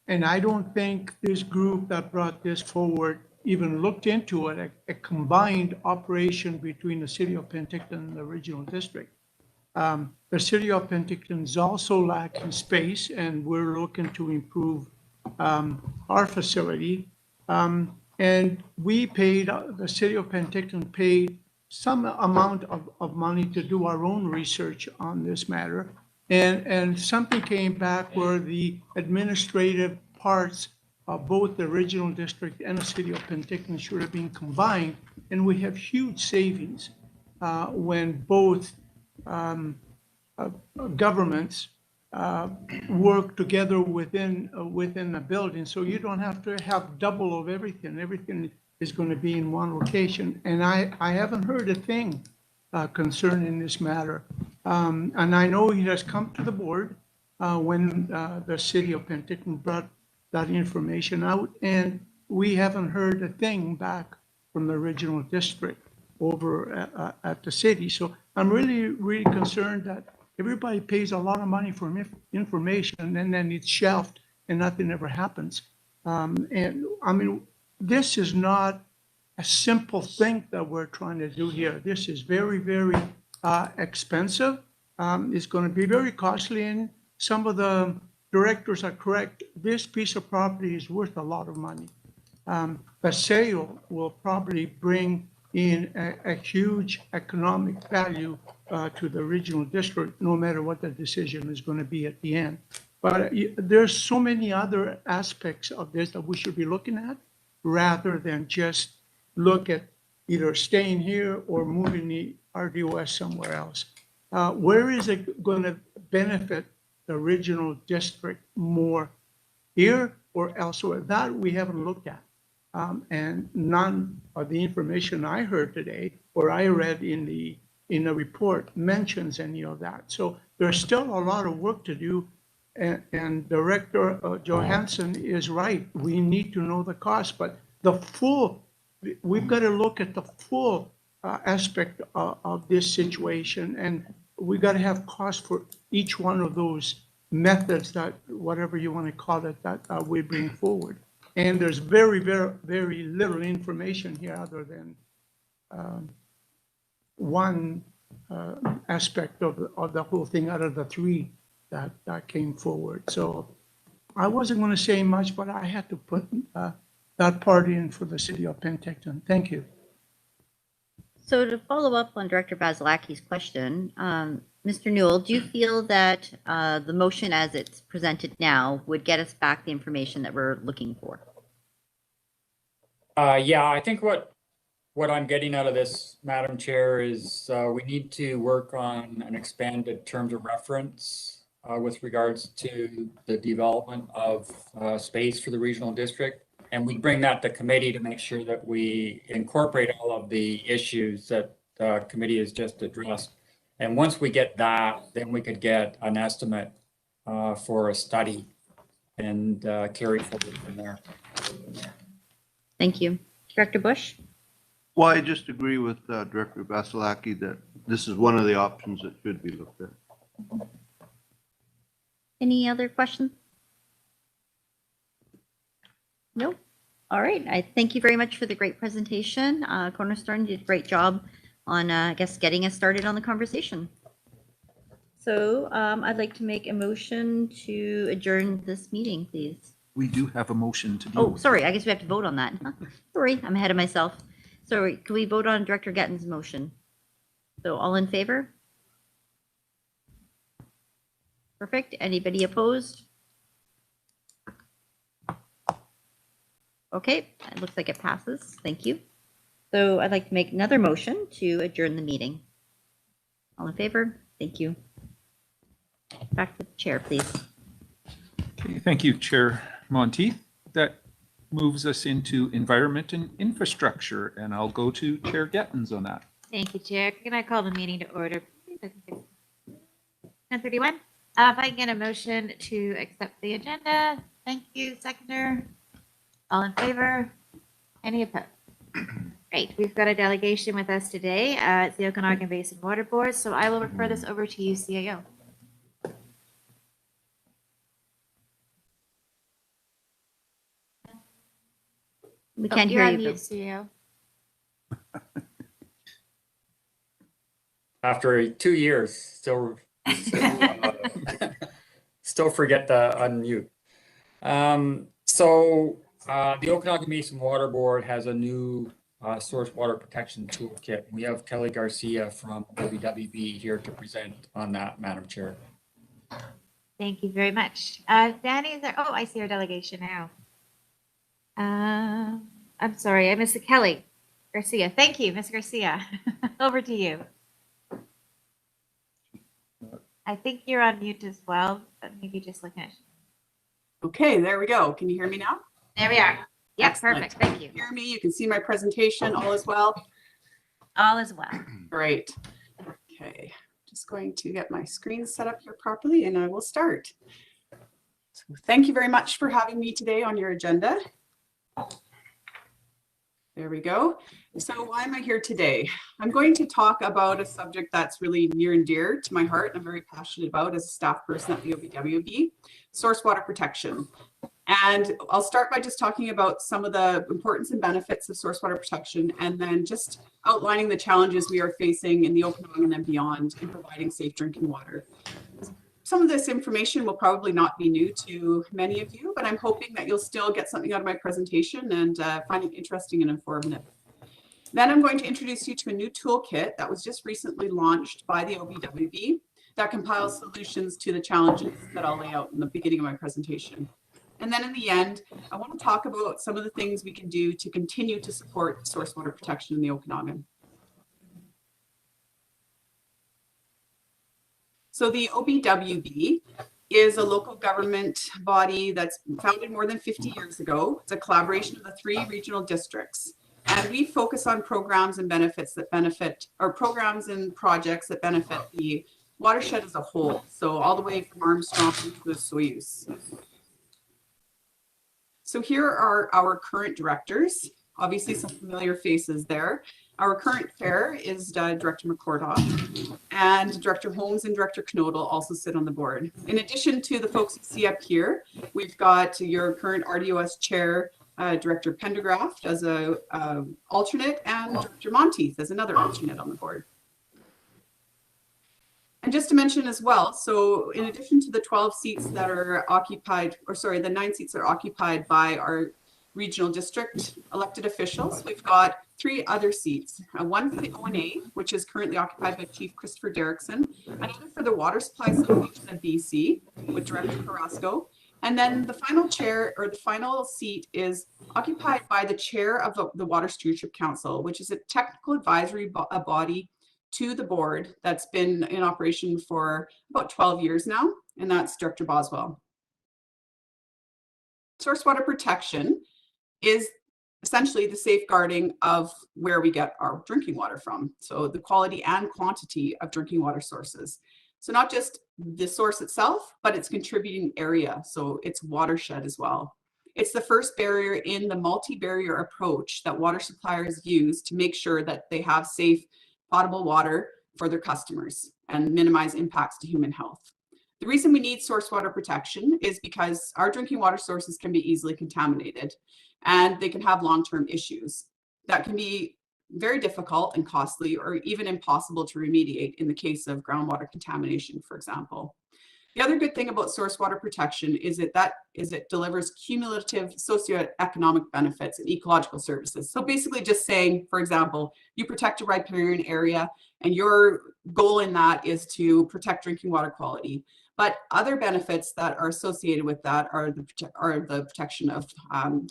And I don't think this group that brought this forward even looked into it, a combined operation between the city of Penticton and the regional district. The city of Penticton is also lacking space, and we're looking to improve our facility. And we paid, the city of Penticton paid some amount of money to do our own research on this matter. And something came back where the administrative parts of both the regional district and the city of Penticton should have been combined. And we have huge savings when both governments work together within the building. So you don't have to have double of everything. Everything is going to be in one location. And I haven't heard a thing concerning this matter. And I know it has come to the board when the city of Penticton brought that information out, and we haven't heard a thing back from the regional district over at the city. So I'm really, really concerned that everybody pays a lot of money for information and then it's shelved and nothing ever happens. And I mean, this is not a simple thing that we're trying to do here. This is very, very expensive. It's going to be very costly, and some of the directors are correct. This piece of property is worth a lot of money. The sale will probably bring in a huge economic value to the regional district, no matter what the decision is going to be at the end. But there's so many other aspects of this that we should be looking at, rather than just look at either staying here or moving the RDOS somewhere else. Where is it going to benefit the regional district more, here or elsewhere? That we haven't looked at. And none of the information I heard today or I read in the report mentions any of that. So there's still a lot of work to do. And Director Johansson is right. We need to know the cost, but we've got to look at the full aspect of this situation, and we got to have cost for each one of those methods, that whatever you want to call it, that we bring forward. And there's very, very, very little information here other than one aspect of the whole thing out of the three that came forward. So I wasn't going to say much, but I had to put that part in for the city of Penticton. Thank you. So to follow up on Director Vasilaki's question, Mr. Newell, do you feel that the motion as it's presented now would get us back the information that we're looking for? Yeah, I think what I'm getting out of this, Madam Chair, is we need to work on an expanded terms of reference with regards to the development of space for the regional district. And we bring that to committee to make sure that we incorporate all of the issues that the committee has just addressed. And once we get that, then we could get an estimate for a study and carry forward from there. Thank you. Director Bush? Well, I just agree with Director Vasilaki that this is one of the options that should be looked at. Any other questions? Nope. All right. I thank you very much for the great presentation. Cornerstone, you did a great job on, I guess, getting us started on the conversation. So I'd like to make a motion to adjourn this meeting, please. We do have a motion to do. Oh, sorry. I guess we have to vote on that. Sorry, I'm ahead of myself. Sorry, can we vote on Director Getton's motion? So all in favor? Perfect. Anybody opposed? Okay, it looks like it passes. Thank you. So I'd like to make another motion to adjourn the meeting. All in favor? Thank you. Back to the chair, please. Okay, thank you, Chair Monteith. That moves us into environment and infrastructure, and I'll go to Chair Gettins on that. Thank you, Chair. Can I call the meeting to order? 10:31. If I can get a motion to accept the agenda. Thank you, seconder. All in favor? Any opposed? Great. We've got a delegation with us today. It's the Okanagan Basin Water Board, so I will refer this over to you, CAO. We can't You're hear on you. mute, CEO. After 2 years, still forget to unmute. The Okanagan Basin Water Board has a new source water protection toolkit. We have Kelly Garcia from OBWB here to present on that, Madam Chair. Thank you very much. Danny, is there? Oh, I see our delegation now. I'm sorry, I missed Kelly Garcia. Thank you, Ms. Garcia. Over to you. I think you're on mute as well, but maybe just looking at. Okay, there we go. Can you hear me now? There we are. Yep, Excellent. perfect. Thank you. Hear me? You can see my presentation. All is well? All is well. Great. Okay, just going to get my screen set up here properly and I will start. So thank you very much for having me today on your agenda. There we go. So why am I here today? I'm going to talk about a subject that's really near and dear to my heart and I'm very passionate about as a staff person at the OBWB, source water protection. And I'll start by just talking about some of the importance and benefits of source water protection and then just outlining the challenges we are facing in the Okanagan and beyond in providing safe drinking water. Some of this information will probably not be new to many of you, but I'm hoping that you'll still get something out of my presentation and find it interesting and informative. Then I'm going to introduce you to a new toolkit that was just recently launched by the OBWB that compiles solutions to the challenges that I'll lay out in the beginning of my presentation. And then in the end, I want to talk about some of the things we can do to continue to support source water protection in the Okanagan. So the OBWB is a local government body that's founded more than 50 years ago. It's a collaboration of the 3 regional districts. And we focus on programs and benefits that benefit, or programs and projects that benefit the watershed as a whole. So all the way from Armstrong to the Soyuz. So here are our current directors. Obviously some familiar faces there. Our current chair is Director McCordoff, and Director Holmes and Director Knodel also sit on the board. In addition to the folks you see up here, we've got your current RDOS chair, Director Pendergraft as a alternate, and Director Monteith as another alternate on the board. And just to mention as well, so in addition to the 12 seats that are occupied, or sorry, the 9 seats that are occupied by our regional district elected officials, we've got 3 other seats. One for the ONA, which is currently occupied by Chief Christopher Derrickson, another for the Water Supply Association of BC with Director Carrasco, and then the final chair, or the final seat, is occupied by the chair of the Water Stewardship Council, which is a technical advisory body to the board that's been in operation for about 12 years now, and that's Director Boswell. Source water protection is essentially the safeguarding of where we get our drinking water from. So the quality and quantity of drinking water sources. So not just the source itself, but its contributing area. So it's watershed as well. It's the first barrier in the multi-barrier approach that water suppliers use to make sure that they have safe, potable water for their customers and minimize impacts to human health. The reason we need source water protection is because our drinking water sources can be easily contaminated and they can have long-term issues that can be very difficult and costly or even impossible to remediate in the case of groundwater contamination, for example. The other good thing about source water protection is it delivers cumulative socioeconomic benefits and ecological services. So basically just saying, for example, you protect a riparian area and your goal in that is to protect drinking water quality. But other benefits that are associated with that are the protection of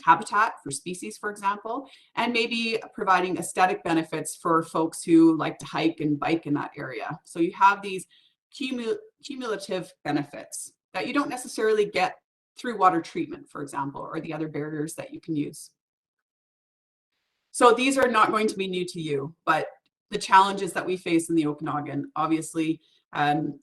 habitat for species, for example, and maybe providing aesthetic benefits for folks who like to hike and bike in that area. So you have these cumulative benefits that you don't necessarily get through water treatment, for example, or the other barriers that you can use. So these are not going to be new to you, but the challenges that we face in the Okanagan, obviously,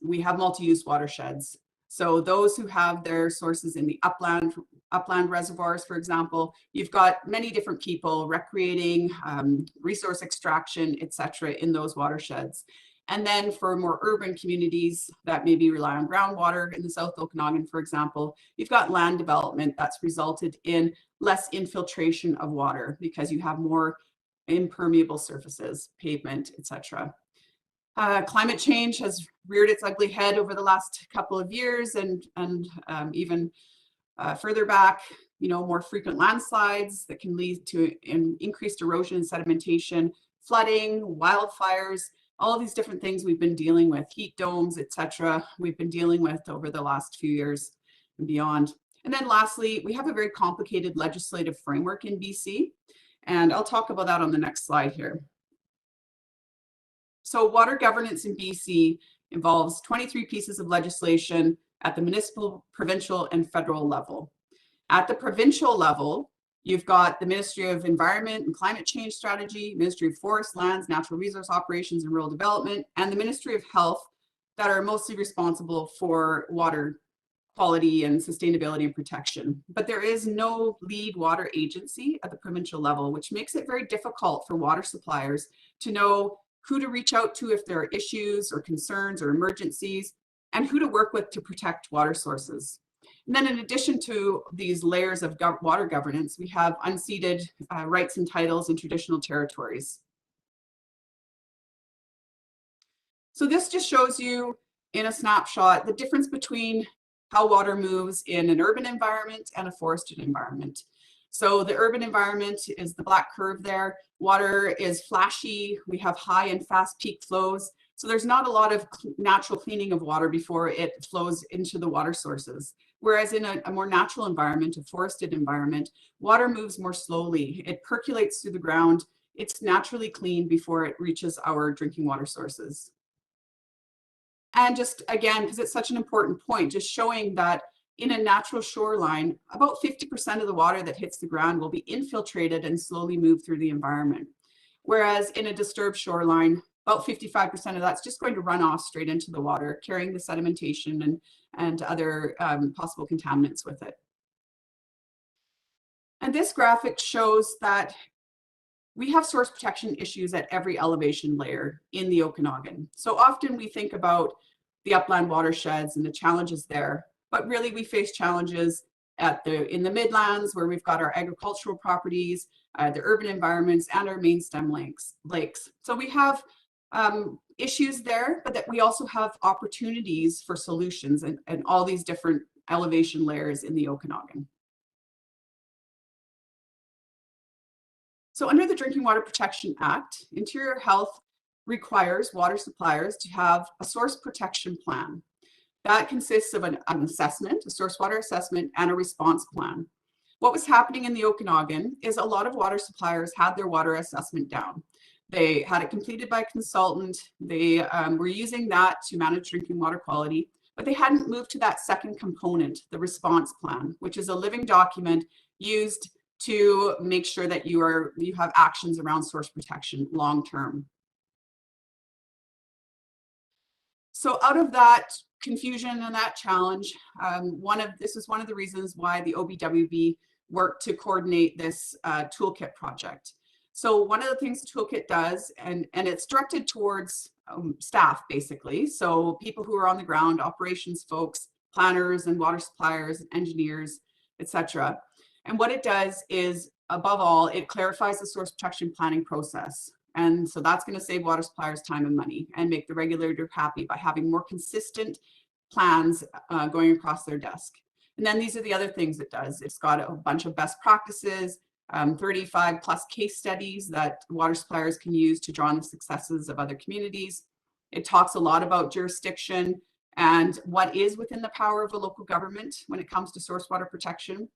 we have multi-use watersheds. So those who have their sources in the upland reservoirs, for example, you've got many different people recreating, resource extraction, etc., in those watersheds. And then for more urban communities that maybe rely on groundwater in the South Okanagan, for example, you've got land development that's resulted in less infiltration of water because you have more impermeable surfaces, pavement, etc. Climate change has reared its ugly head over the last couple of years, and even further back, more frequent landslides that can lead to increased erosion and sedimentation, flooding, wildfires, all of these different things we've been dealing with, heat domes, etc. we've been dealing with over the last few years and beyond. And then lastly, we have a very complicated legislative framework in BC, and I'll talk about that on the next slide here. So water governance in BC involves 23 pieces of legislation at the municipal, provincial, and federal level. At the provincial level, you've got the Ministry of Environment and Climate Change Strategy, Ministry of Forests, Lands, Natural Resource Operations and Rural Development, and the Ministry of Health that are mostly responsible for water quality and sustainability and protection. But there is no lead water agency at the provincial level, which makes it very difficult for water suppliers to know who to reach out to if there are issues or concerns or emergencies, and who to work with to protect water sources. And then in addition to these layers of water governance, we have unceded rights and titles in traditional territories. So this just shows you in a snapshot the difference between how water moves in an urban environment and a forested environment. So the urban environment is the black curve there. Water is flashy. We have high and fast peak flows. So there's not a lot of natural cleaning of water before it flows into the water sources. Whereas in a more natural environment, a forested environment, water moves more slowly. It percolates through the ground. It's naturally clean before it reaches our drinking water sources. And just again, because it's such an important point, just showing that in a natural shoreline, about 50% of the water that hits the ground will be infiltrated and slowly move through the environment. Whereas in a disturbed shoreline, about 55% of that's just going to run off straight into the water, carrying the sedimentation and other possible contaminants with it. And this graphic shows that we have source protection issues at every elevation layer in the Okanagan. So often we think about the upland watersheds and the challenges there, but really we face challenges in the Midlands, where we've got our agricultural properties, the urban environments, and our main stem lakes. So we have issues there, but that we also have opportunities for solutions and all these different elevation layers in the Okanagan. So under the Drinking Water Protection Act, Interior Health requires water suppliers to have a source protection plan. That consists of an assessment, a source water assessment, and a response plan. What was happening in the Okanagan is a lot of water suppliers had their water assessment down. They had it completed by a consultant. They were using that to manage drinking water quality, but they hadn't moved to that second component, the response plan, which is a living document used to make sure that you have actions around source protection long term. So out of that confusion and that challenge, this is one of the reasons why the OBWB worked to coordinate this toolkit project. So one of the things the toolkit does, and it's directed towards staff basically, so people who are on the ground, operations folks, planners and water suppliers, engineers, etc. And what it does is, above all, it clarifies the source protection planning process. And so that's going to save water suppliers time and money and make the regulator happy by having more consistent plans going across their desk. And then these are the other things it does. It's got a bunch of best practices, 35 plus case studies that water suppliers can use to draw on the successes of other communities. It talks a lot about jurisdiction and what is within the power of a local government when it comes to source water protection.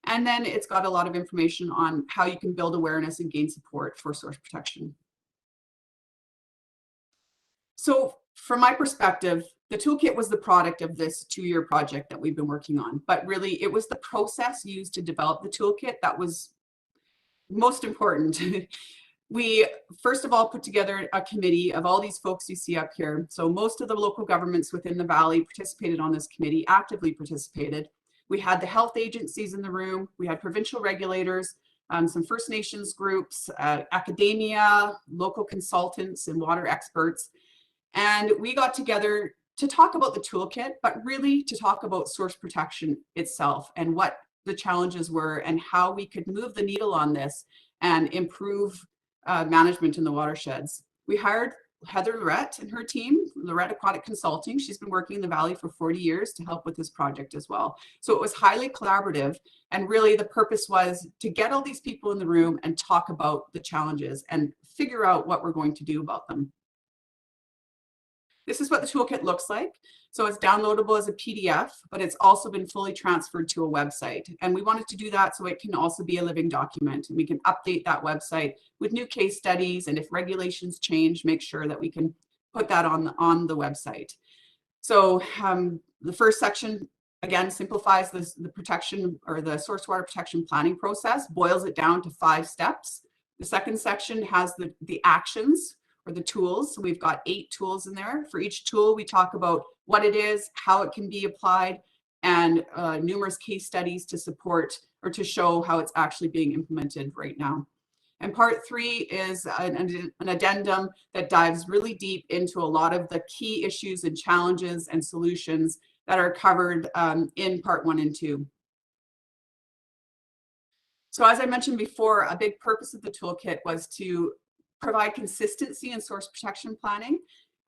And then it's got a lot of information on how you can build awareness and gain support for source protection. So from my perspective, the toolkit was the product of this 2-year project that we've been working on, but really it was the process used to develop the toolkit that was most important. We first of all put together a committee of all these folks you see up here. So most of the local governments within the valley participated on this committee, actively participated. We had the health agencies in the room, we had provincial regulators, some First Nations groups, academia, local consultants and water experts. And we got together to talk about the toolkit, but really to talk about source protection itself and what the challenges were and how we could move the needle on this and improve management in the watersheds. We hired Heather Lorette and her team, Lorette Aquatic Consulting. She's been working in the Valley for 40 years to help with this project as well. So it was highly collaborative, and really the purpose was to get all these people in the room and talk about the challenges and figure out what we're going to do about them. This is what the toolkit looks like. So it's downloadable as a PDF, but it's also been fully transferred to a website. And we wanted to do that so it can also be a living document, and we can update that website with new case studies. And if regulations change, make sure that we can put that on the website. So the first section, again, simplifies the protection or the source water protection planning process, boils it down to 5 steps. The second section has the actions or the tools. So we've got 8 tools in there. For each tool, we talk about what it is, how it can be applied, and numerous case studies to support or to show how it's actually being implemented right now. And part 3 is an addendum that dives really deep into a lot of the key issues and challenges and solutions that are covered in part 1 and 2. So as I mentioned before, a big purpose of the toolkit was to provide consistency in source protection planning.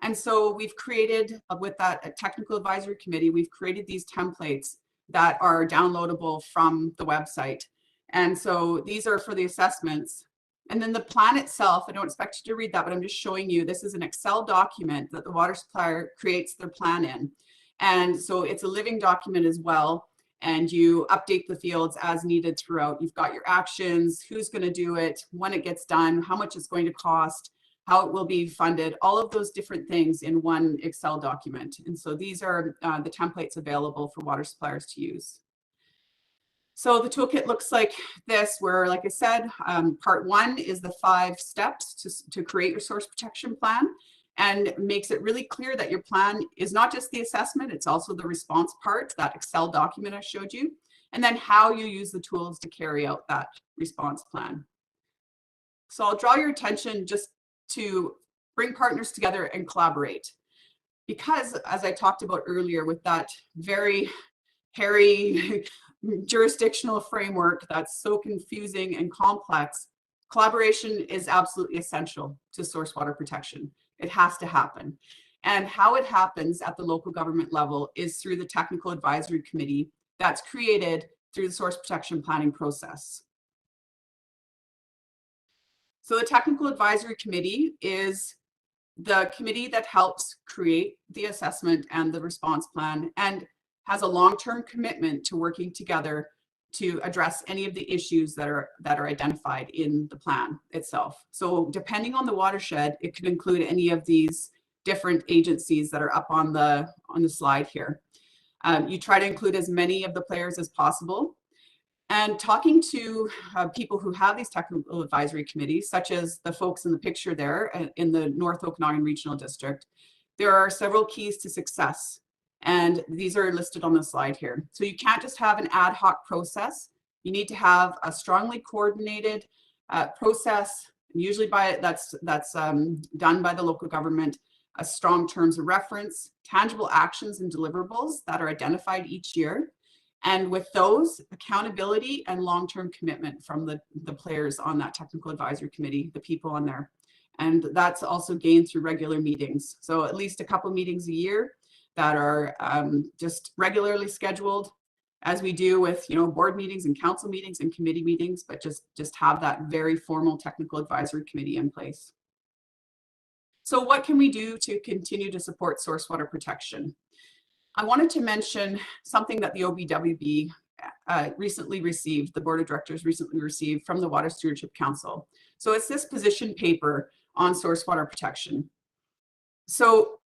And so we've created, with that technical advisory committee, we've created these templates that are downloadable from the website. And so these are for the assessments. And then the plan itself, I don't expect you to read that, but I'm just showing you, this is an Excel document that the water supplier creates their plan in. And so it's a living document as well. And you update the fields as needed throughout. You've got your actions, who's going to do it, when it gets done, how much it's going to cost, how it will be funded, all of those different things in one Excel document. And so these are the templates available for water suppliers to use. So the toolkit looks like this, where, like I said, part 1 is the 5 steps to create your source protection plan, and makes it really clear that your plan is not just the assessment, it's also the response part, that Excel document I showed you, and then how you use the tools to carry out that response plan. So I'll draw your attention just to bring partners together and collaborate. Because, as I talked about earlier, with that very hairy jurisdictional framework that's so confusing and complex, collaboration is absolutely essential to source water protection. It has to happen. And how it happens at the local government level is through the Technical Advisory Committee that's created through the source protection planning process. So the Technical Advisory Committee is the committee that helps create the assessment and the response plan and has a long-term commitment to working together to address any of the issues that are identified in the plan itself. So depending on the watershed, it could include any of these different agencies that are up on the slide here. You try to include as many of the players as possible. And talking to people who have these technical advisory committees, such as the folks in the picture there in the North Okanagan Regional District, there are several keys to success. And these are listed on the slide here. So you can't just have an ad hoc process. You need to have a strongly coordinated process, usually that's done by the local government, a strong terms of reference, tangible actions and deliverables that are identified each year. And with those, accountability and long-term commitment from the players on that technical advisory committee, the people on there. And that's also gained through regular meetings. So at least a couple meetings a year that are just regularly scheduled, as we do with board meetings and council meetings and committee meetings, but just have that very formal technical advisory committee in place. So what can we do to continue to support source water protection? I wanted to mention something that the OBWB recently received, the board of directors recently received from the Water Stewardship Council. So it's this position paper on source water protection. So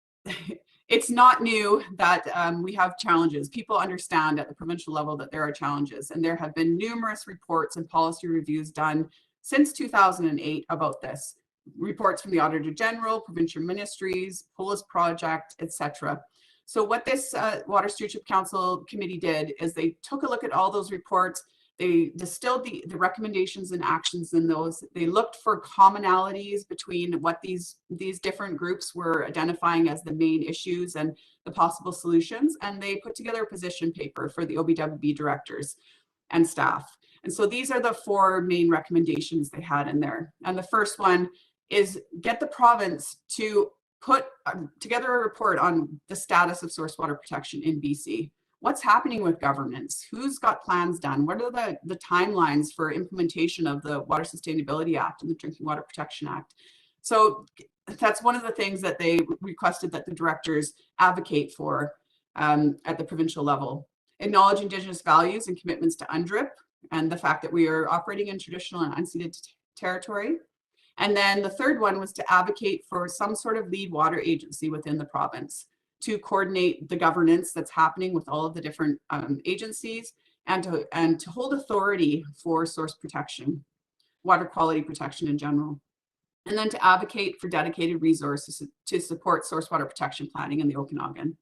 it's not new that we have challenges. People understand at the provincial level that there are challenges, and there have been numerous reports and policy reviews done since 2008 about this. Reports from the Auditor General, provincial ministries, POLIS project, etc. So what this Water Stewardship Council committee did is they took a look at all those reports. They distilled the recommendations and actions in those. They looked for commonalities between what these different groups were identifying as the main issues and the possible solutions. And they put together a position paper for the OBWB directors and staff. And so these are the 4 main recommendations they had in there. And the first one is get the province to put together a report on the status of source water protection in BC. What's happening with governments? Who's got plans done? What are the timelines for implementation of the Water Sustainability Act and the Drinking Water Protection Act? So that's one of the things that they requested that the directors advocate for at the provincial level. Acknowledge Indigenous values and commitments to UNDRIP and the fact that we are operating in traditional and unceded territory. And then the third one was to advocate for some sort of lead water agency within the province to coordinate the governance that's happening with all of the different agencies and to hold authority for source protection, water quality protection in general. And then to advocate for dedicated resources to support source water protection planning in the Okanagan.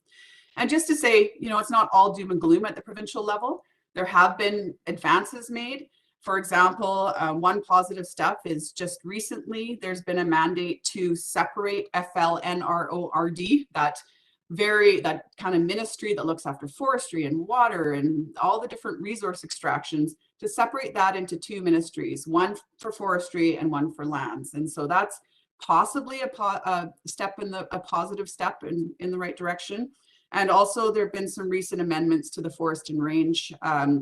And just to say, it's not all doom and gloom at the provincial level. There have been advances made. For example, one positive step is just recently there's been a mandate to separate FLNRORD, that kind of ministry that looks after forestry and water and all the different resource extractions, to separate that into 2 ministries, one for forestry and one for lands. And so that's possibly a positive step in the right direction. And also there have been some recent amendments to the Forest and Range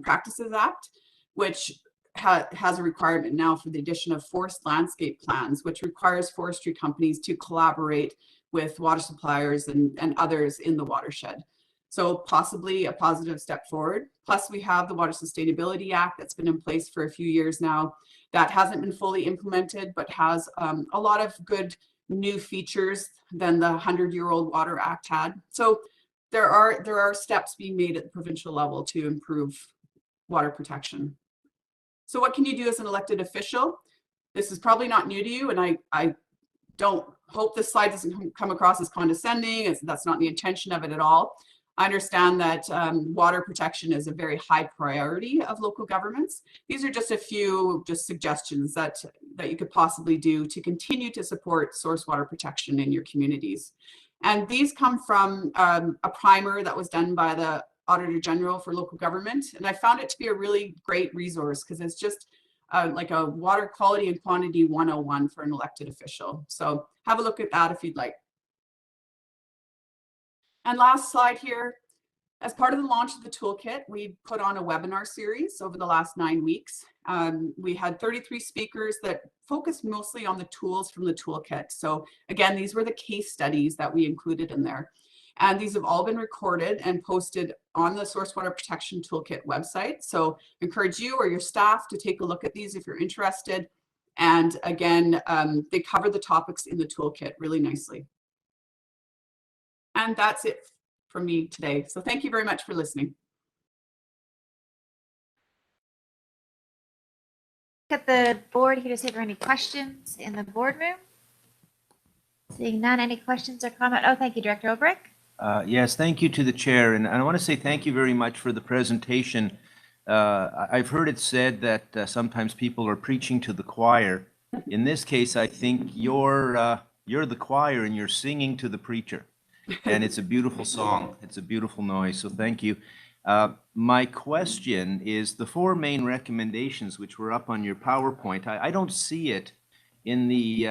Practices Act, which has a requirement now for the addition of forest landscape plans, which requires forestry companies to collaborate with water suppliers and others in the watershed. So possibly a positive step forward. Plus we have the Water Sustainability Act that's been in place for a few years now that hasn't been fully implemented, but has a lot of good new features than the 100-year-old Water Act had. So there are steps being made at the provincial level to improve water protection. So what can you do as an elected official? This is probably not new to you, and I don't hope this slide doesn't come across as condescending. That's not the intention of it at all. I understand that water protection is a very high priority of local governments. These are just a few suggestions that you could possibly do to continue to support source water protection in your communities. And these come from a primer that was done by the Auditor General for local government. And I found it to be a really great resource because it's just like a water quality and quantity 101 for an elected official. So have a look at that if you'd like. And last slide here. As part of the launch of the toolkit, we put on a webinar series over the last 9 weeks. We had 33 speakers that focused mostly on the tools from the toolkit. So again, these were the case studies that we included in there. And these have all been recorded and posted on the Source Water Protection Toolkit website. So I encourage you or your staff to take a look at these if you're interested. And again, they cover the topics in the toolkit really nicely. And that's it from me today. So thank you very much for listening. At the board here to see if there are any questions in the boardroom. Seeing none, any questions or comment? Oh, thank you, Director Olbrich. Yes, thank you to the chair. And I want to say thank you very much for the presentation. I've heard it said that sometimes people are preaching to the choir. In this case, I think you're the choir and you're singing to the preacher. And it's a beautiful song. It's a beautiful noise. So thank you. My question is the 4 main recommendations which were up on your PowerPoint. I don't see it in the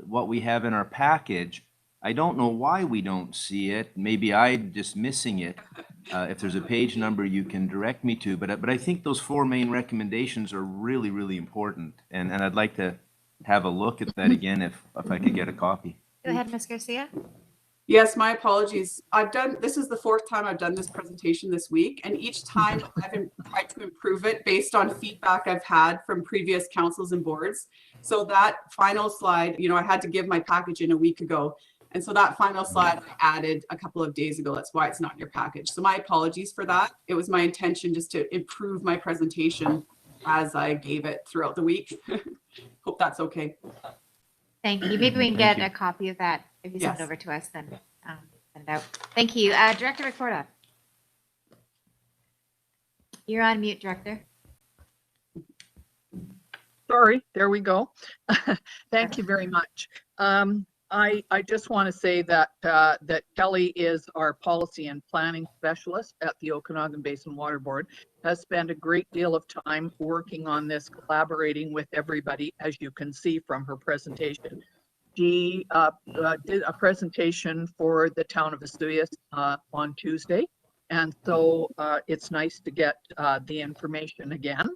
what we have in our package. I don't know why we don't see it. Maybe I'm just missing it. If there's a page number you can direct me to, but I think those 4 main recommendations are really, really important. And I'd like to have a look at that again if I could get a copy. Go ahead, Ms. Garcia. Yes, my apologies. This is the 4th time I've done this presentation this week, and each time I've tried to improve it based on feedback I've had from previous councils and boards. So that final slide, you know, I had to give my package in a week ago. And so that final slide I added a couple of days ago. That's why it's not in your package. So my apologies for that. It was my intention just to improve my presentation as I gave it throughout the week. Hope that's okay. Thank you. Maybe we can get a copy of that. If you send it over to us, then send it out. Thank you. Director Recorda. You're on mute, Director. Sorry, there we go. Thank you very much. I just want to say that that Kelly is our policy and planning specialist at the Okanagan Basin Water Board, has spent a great deal of time working on this, collaborating with everybody, as you can see from her presentation. She did a presentation for the town of Vesuvius on Tuesday, and so it's nice to get the information again.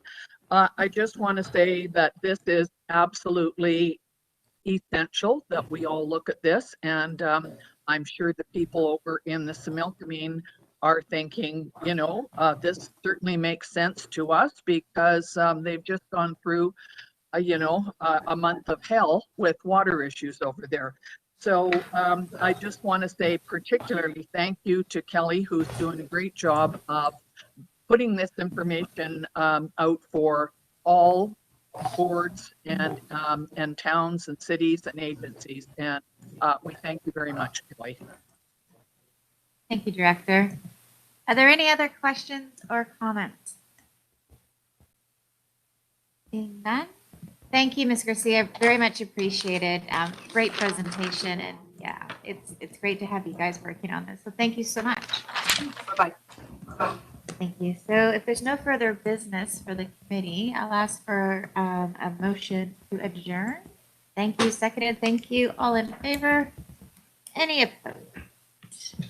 I just want to say that this is absolutely essential that we all look at this, and I'm sure the people over in the Similkameen are thinking, you know, this certainly makes sense to us because they've just gone through a month of hell with water issues over there. So I just want to say particularly thank you to Kelly, who's doing a great job of putting this information out for all boards and towns and cities and agencies. And we thank you very much, Kelly. Thank you, Director. Are there any other questions or comments? Seeing none. Thank you, Ms. Garcia. Very much appreciated. Great presentation, and yeah, it's great to have you guys working on this. So thank you so much. Bye-bye. Thank you. So if there's no further business for the committee, I'll ask for a motion to adjourn. Thank you. Seconded. Thank you. All in favor? Any opposed?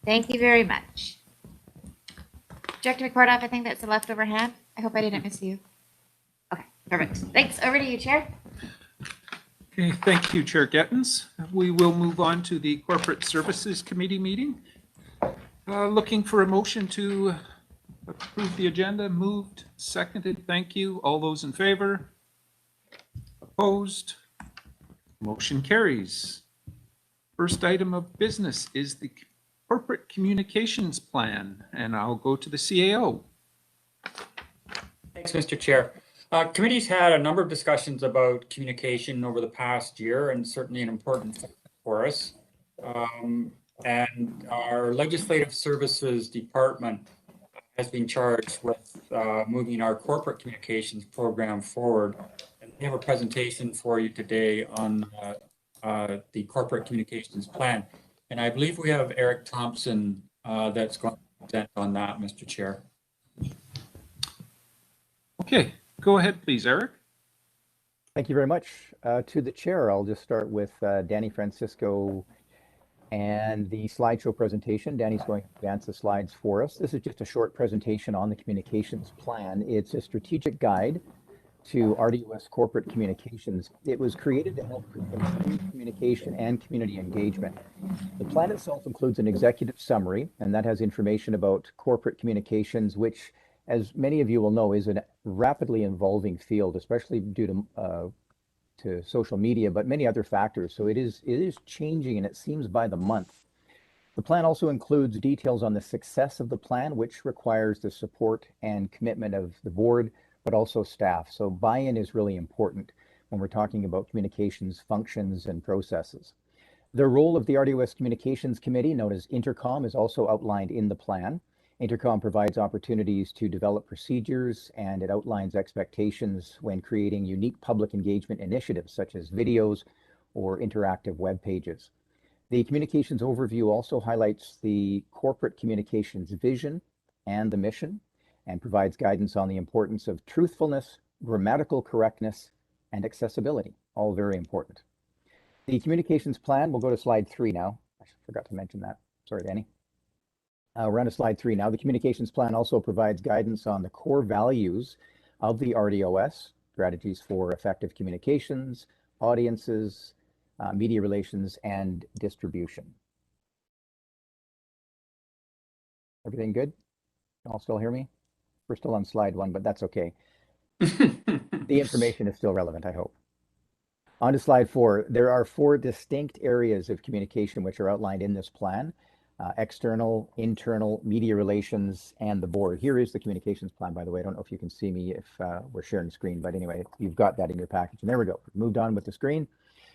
Thank you very much. Director Recordoff, I think that's a leftover hand. I hope I didn't miss you. Okay, perfect. Thanks. Over to you, Chair. Okay, thank you, Chair Gettens. We will move on to the Corporate Services Committee meeting. Looking for a motion to approve the agenda. Moved, seconded. Thank you. All those in favor? Opposed? Motion carries. First item of business is the Corporate Communications Plan, and I'll go to the CAO. Thanks, Mr. Chair. Committee's had a number of discussions about communication over the past year, and certainly an important thing for us. And our Legislative Services Department has been charged with moving our corporate communications program forward. And we have a presentation for you today on the Corporate Communications Plan. And I believe we have Eric Thompson that's going to present on that, Mr. Chair. Okay, Go ahead, please, Eric. Thank you very much. To the chair, I'll just start with Danny Francisco and the slideshow presentation. Danny's going to advance the slides for us. This is just a short presentation on the communications plan. It's a strategic guide to RDOS corporate communications. It was created to help improve communication and community engagement. The plan itself includes an executive summary, and that has information about corporate communications, which, as many of you will know, is a rapidly evolving field, especially due to social media, but many other factors. So it is changing, and it seems by the month. The plan also includes details on the success of the plan, which requires the support and commitment of the board, but also staff. So buy-in is really important when we're talking about communications functions and processes. The role of the RDOS Communications Committee, known as Intercom, is also outlined in the plan. Intercom provides opportunities to develop procedures, and it outlines expectations when creating unique public engagement initiatives such as videos or interactive web pages. The communications overview also highlights the corporate communications vision and the mission, and provides guidance on the importance of truthfulness, grammatical correctness, and accessibility, all very important. The communications plan, we'll go to slide 3 now. I forgot to mention that. Sorry, Danny. We're on to slide 3 now. The communications plan also provides guidance on the core values of the RDOS, strategies for effective communications, audiences, media relations, and distribution. Everything good? You all still hear me? We're still on slide 1, but that's okay. The information is still relevant, I hope. On to slide 4. There are 4 distinct areas of communication which are outlined in this plan: external, internal, media relations, and the board. Here is the communications plan, by the way. I don't know if you can see me if we're sharing screen, but anyway, you've got that in your package. And there we go. Moved on with the screen.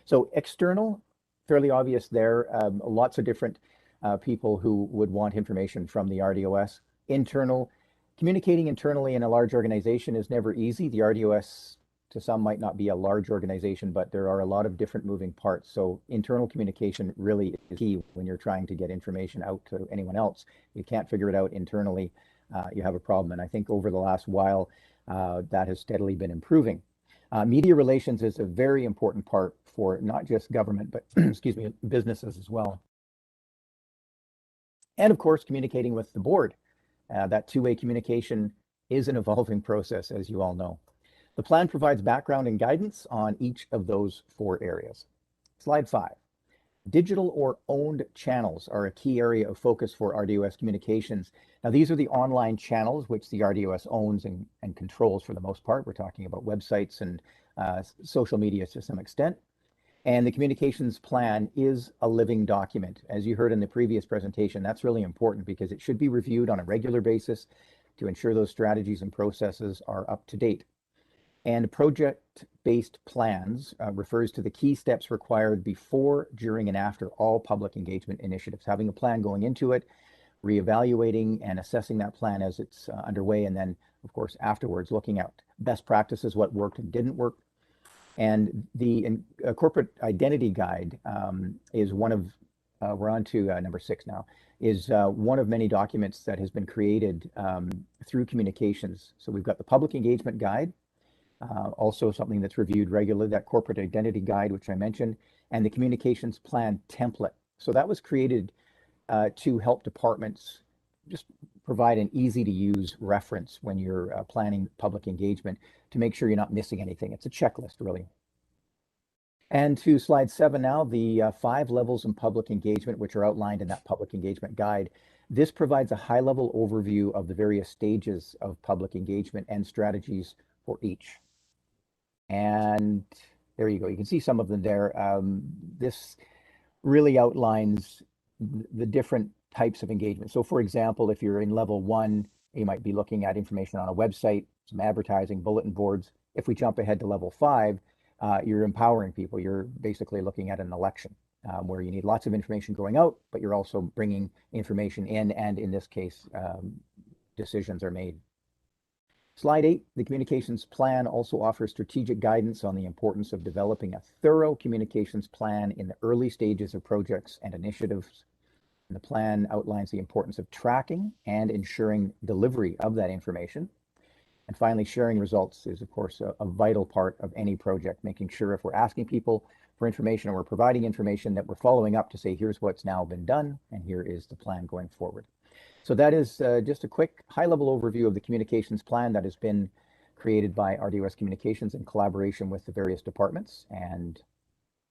So external, fairly obvious there. Lots of different people who would want information from the RDOS. Internal, communicating internally in a large organization is never easy. The RDOS, to some, might not be a large organization, but there are a lot of different moving parts. So internal communication really is key when you're trying to get information out to anyone else. You can't figure it out internally, you have a problem. And I think over the last while, that has steadily been improving. Media relations is a very important part for not just government, but excuse me, businesses as well. And of course, communicating with the board. That two-way communication is an evolving process, as you all know. The plan provides background and guidance on each of those 4 areas. Slide 5. Digital or owned channels are a key area of focus for RDOS communications. Now, these are the online channels which the RDOS owns and controls for the most part. We're talking about websites and social media to some extent. And the communications plan is a living document. As you heard in the previous presentation, that's really important because it should be reviewed on a regular basis to ensure those strategies and processes are up to date. And project-based plans refers to the key steps required before, during, and after all public engagement initiatives. Having a plan going into it, reevaluating and assessing that plan as it's underway, and then, of course, afterwards, looking at best practices, what worked and didn't work. And the corporate identity guide is one of, we're on to number 6 now, is one of many documents that has been created through communications. So we've got the public engagement guide, also something that's reviewed regularly, that corporate identity guide, which I mentioned, and the communications plan template. So that was created to help departments just provide an easy to use reference when you're planning public engagement to make sure you're not missing anything. It's a checklist, really. And to slide 7 now, the 5 levels in public engagement, which are outlined in that public engagement guide. This provides a high-level overview of the various stages of public engagement and strategies for each. And there you go. You can see some of them there. This really outlines the different types of engagement. So for example, if you're in level 1, you might be looking at information on a website, some advertising, bulletin boards. If we jump ahead to level 5, you're empowering people. You're basically looking at an election where you need lots of information going out, but you're also bringing information in, and in this case, decisions are made. Slide 8, the communications plan also offers strategic guidance on the importance of developing a thorough communications plan in the early stages of projects and initiatives. And the plan outlines the importance of tracking and ensuring delivery of that information. And finally, sharing results is, of course, a vital part of any project, making sure if we're asking people for information or we're providing information that we're following up to say, here's what's now been done, and here is the plan going forward. So that is just a quick high-level overview of the communications plan that has been created by RDOS Communications in collaboration with the various departments. And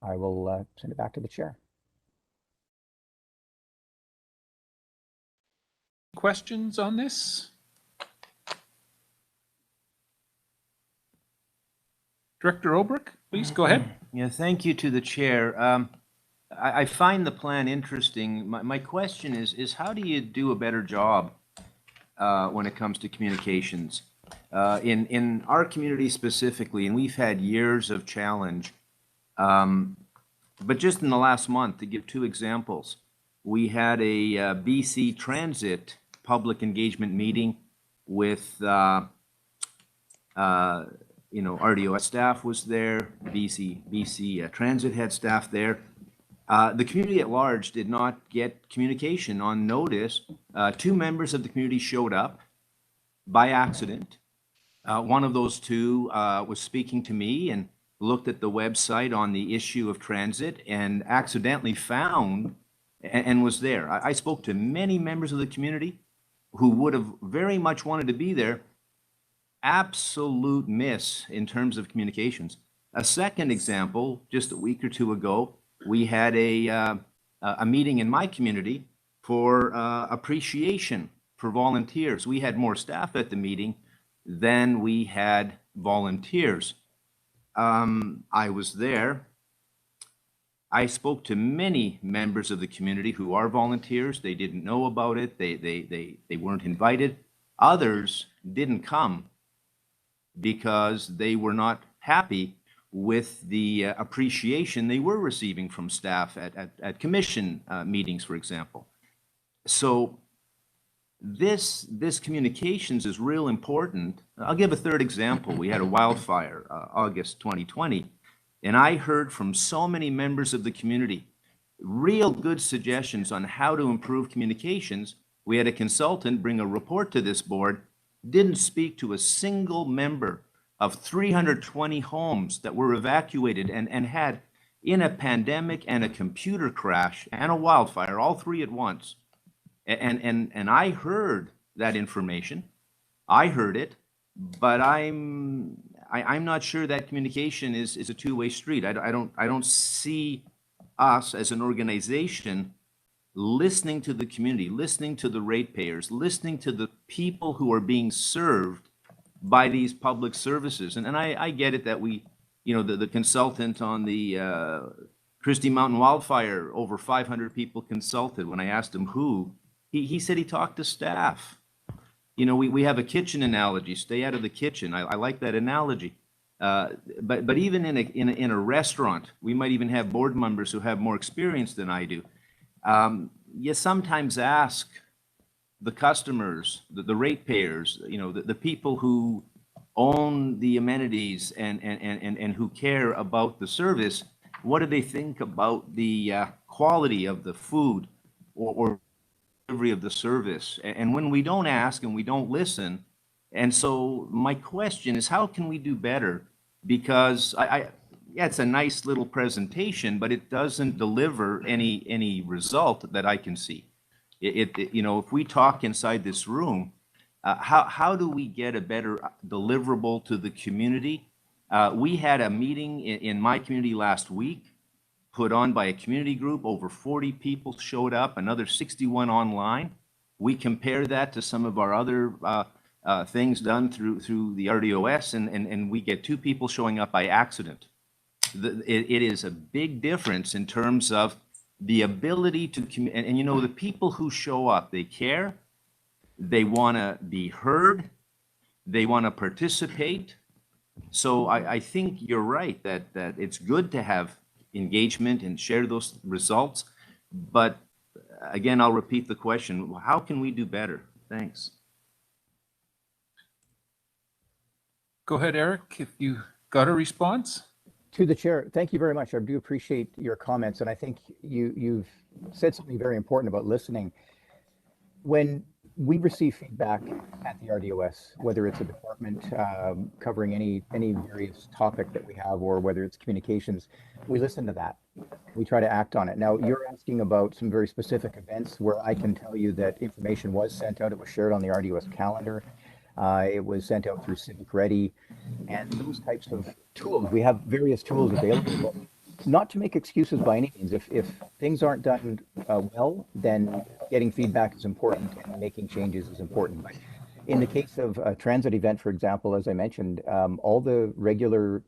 I will send it back to the chair. Questions on this? Director Olbrich, please go ahead. Yeah, thank you to the chair. I find the plan interesting. My question is how do you do a better job when it comes to communications? In our community specifically, and we've had years of challenge, but just in the last month, to give two examples, we had a BC Transit public engagement meeting with RDOS staff was there, BC Transit had staff there. The community at large did not get communication on notice. Two members of the community showed up by accident. One of those two was speaking to me and looked at the website on the issue of transit and accidentally found and was there. I spoke to many members of the community who would have very much wanted to be there. Absolute miss in terms of communications. A second example, just a week or two ago, we had a meeting in my community for appreciation for volunteers. We had more staff at the meeting than we had volunteers. I was there. I spoke to many members of the community who are volunteers. They didn't know about it. They weren't invited. Others didn't come because they were not happy with the appreciation they were receiving from staff at commission meetings, for example. So this communications is real important. I'll give a third example. We had a wildfire, August 2020, and I heard from so many members of the community real good suggestions on how to improve communications. We had a consultant bring a report to this board, didn't speak to a single member of 320 homes that were evacuated and had, in a pandemic and a computer crash and a wildfire, all three at once. And I heard that information. I heard it, but I'm not sure that communication is a two-way street. I don't see us as an organization listening to the community, listening to the ratepayers, listening to the people who are being served by these public services. And I get it that we, the consultant on the Christie Mountain wildfire, over 500 people consulted. When I asked him who, he said he talked to staff. We have a kitchen analogy, stay out of the kitchen. I like that analogy. But even in a restaurant, we might even have board members who have more experience than I do. You sometimes ask the customers, the ratepayers, the people who own the amenities and who care about the service, what do they think about the quality of the food or delivery of the service? And when we don't ask and we don't listen, and so my question is, how can we do better? Because yeah, it's a nice little presentation, but it doesn't deliver any result that I can see. If we talk inside this room, how do we get a better deliverable to the community? We had a meeting in my community last week, put on by a community group. Over 40 people showed up, another 61 online. We compare that to some of our other things done through the RDOS, and we get 2 people showing up by accident. It is a big difference in terms of the ability to and the people who show up, they care, they want to be heard, they want to participate. So I think you're right that it's good to have engagement and share those results. But again, I'll repeat the question, how can we do better? Thanks. Go ahead, Eric, if you got a response. To the chair, thank you very much. I do appreciate your comments, and I think you've said something very important about listening. When we receive feedback at the RDOS, whether it's a department covering any various topic that we have, or whether it's communications. We listen to that. We try to act on it. Now, you're asking about some very specific events where I can tell you that information was sent out. It was shared on the RDOS calendar. It was sent out through Civic Ready, and those types of tools. We have various tools available. Not to make excuses by any means. If things aren't done well, then getting feedback is important and making changes is important. But in the case of a transit event, for example, as I mentioned, all the regular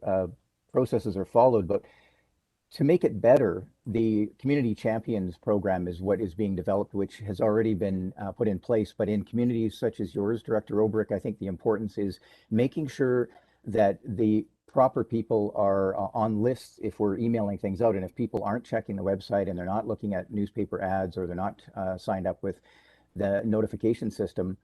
processes are followed. But to make it better, the Community Champions program is what is being developed, which has already been put in place. But in communities such as yours, Director Obrick, I think the importance is making sure that the proper people are on lists if we're emailing things out. And if people aren't checking the website and they're not looking at newspaper ads, or they're not signed up with the notification system,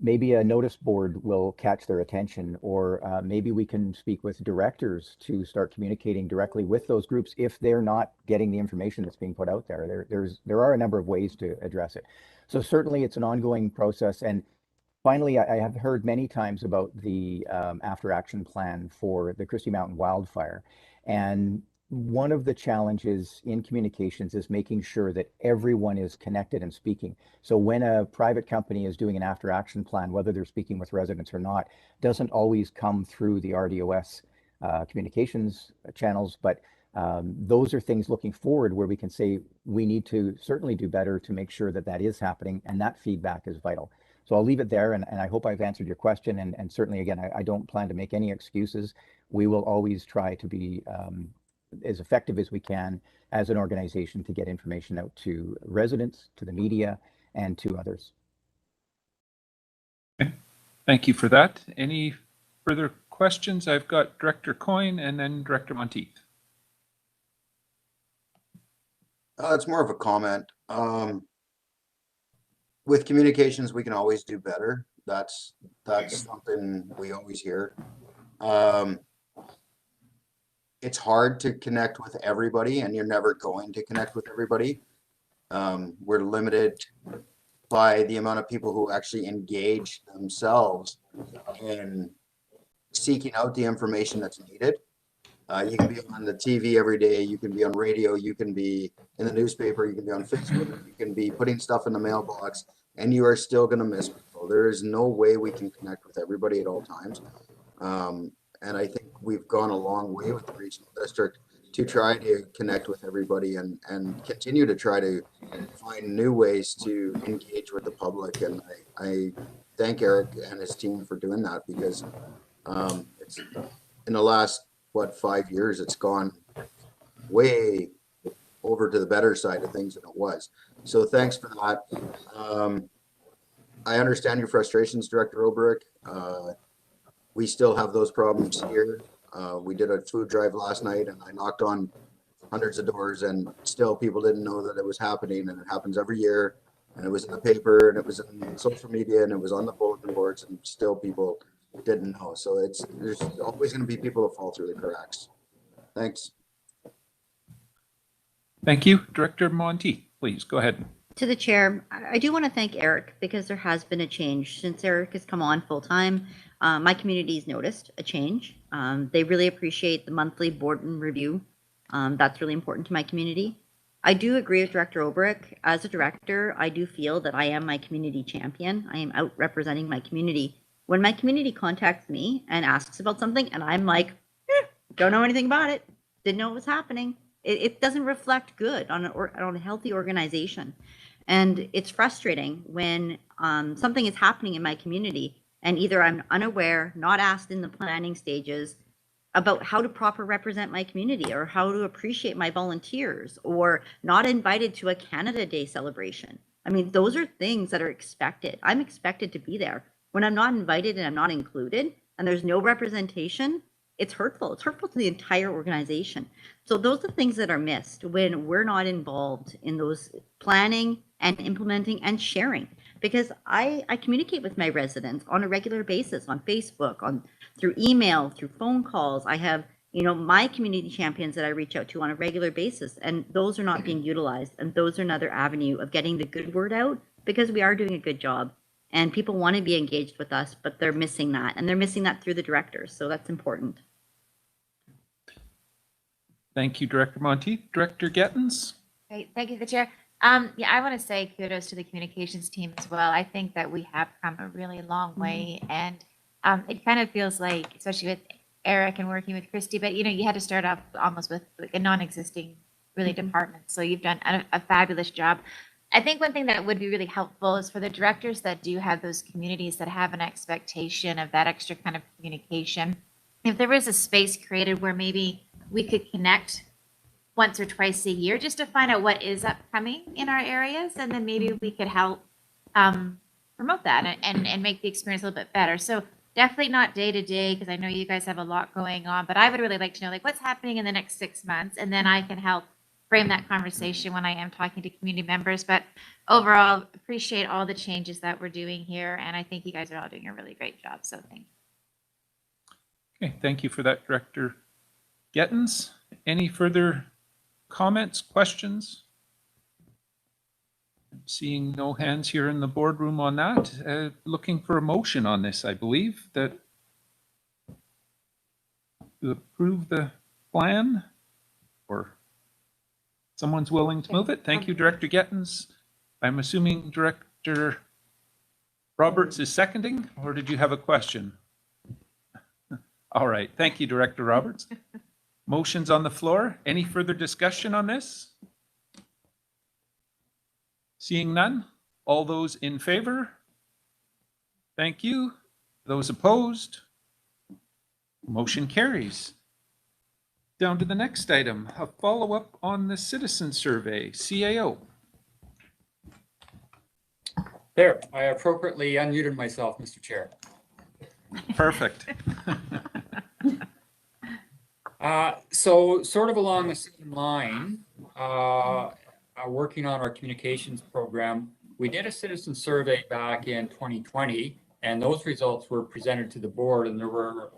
maybe a notice board will catch their attention, or maybe we can speak with directors to start communicating directly with those groups if they're not getting the information that's being put out there. There are a number of ways to address it. So certainly it's an ongoing process. And finally, I have heard many times about the after action plan for the Christie Mountain wildfire. And one of the challenges in communications is making sure that everyone is connected and speaking. So when a private company is doing an after action plan, whether they're speaking with residents or not, doesn't always come through the RDOS communications channels. But those are things looking forward where we can say we need to certainly do better to make sure that that is happening, and that feedback is vital. So I'll leave it there, and I hope I've answered your question. And certainly, again, I don't plan to make any excuses. We will always try to be as effective as we can as an organization to get information out to residents, to the media, and to others. Okay. Thank you for that. Any further questions? I've got Director Coyne and then Director Monteith. It's more of a comment. With communications, we can always do better. That's something we always hear. It's hard to connect with everybody, and you're never going to connect with everybody. We're limited by the amount of people who actually engage themselves in seeking out the information that's needed. You can be on the TV every day, you can be on radio, you can be in the newspaper, you can be on Facebook, you can be putting stuff in the mailbox, and you are still going to miss people. There is no way we can connect with everybody at all times. And I think we've gone a long way with the regional district to try to connect with everybody and continue to try to find new ways to engage with the public. And I thank Eric and his team for doing that, because it's in the last, 5 years, it's gone way over to the better side of things than it was. So thanks for that. I understand your frustrations, Director Obrick. We still have those problems here. We did a food drive last night, and I knocked on hundreds of doors, and still people didn't know that it was happening. And it happens every year, and it was in the paper, and it was in social media, and it was on the bulletin boards, and still people didn't know. So there's always going to be people that fall through the cracks. Thanks. Thank you. Director Monteith, please go ahead. To the chair, I do want to thank Eric, because there has been a change since Eric has come on full time. My community's noticed a change. They really appreciate the monthly board and review. That's really important to my community. I do agree with Director Obrick. As a director, I do feel that I am my community champion. I am out representing my community. When my community contacts me and asks about something, and I'm like, don't know anything about it, didn't know it was happening, it doesn't reflect good on a healthy organization. And it's frustrating when something is happening in my community, and either I'm unaware, not asked in the planning stages about how to proper represent my community, or how to appreciate my volunteers, or not invited to a Canada Day celebration. I mean, those are things that are expected. I'm expected to be there. When I'm not invited and I'm not included, and there's no representation, it's hurtful. It's hurtful to the entire organization. So those are things that are missed when we're not involved in those planning and implementing and sharing. Because I communicate with my residents on a regular basis, on Facebook, through email, through phone calls. I have, my community champions that I reach out to on a regular basis, and those are not being utilized. And those are another avenue of getting the good word out because we are doing a good job and people want to be engaged with us, but they're missing that, and they're missing that through the directors. So that's important. Thank you, Director Monteith. Director Gettens? Great, thank you, the chair. Yeah, I want to say kudos to the communications team as well. I think that we have come a really long way, and it kind of feels like, especially with Eric and working with Christy, but you had to start off almost with like a non-existing really department. So you've done a fabulous job. I think one thing that would be really helpful is for the directors that do have those communities that have an expectation of that extra kind of communication. If there was a space created where maybe we could connect once or twice a year just to find out what is upcoming in our areas, and then maybe we could help promote that and make the experience a little bit better. So definitely not day to day, because I know you guys have a lot going on, but I would really like to know like what's happening in the next 6 months, and then I can help frame that conversation when I am talking to community members. But overall, appreciate all the changes that we're doing here, and I think you guys are all doing a really great job. So thank you. Okay, thank you for that, Director Gettens. Any further comments, questions? Seeing no hands here in the boardroom on that. Looking for a motion on this, I believe, that to approve the plan, or someone's willing to move it. Thank you, Director Gettens. I'm assuming Director Roberts is seconding, or did you have a question? All right, thank you, Director Roberts. Motion's on the floor. Any further discussion on this? Seeing none, all those in favor? Thank you. Those opposed? Motion carries. Down to the next item, a follow-up on the citizen survey, CAO. There, I appropriately unmuted myself, Mr. Chair. Perfect. So sort of along the same line, working on our communications program, we did a citizen survey back in 2020, and those results were presented to the board, and there were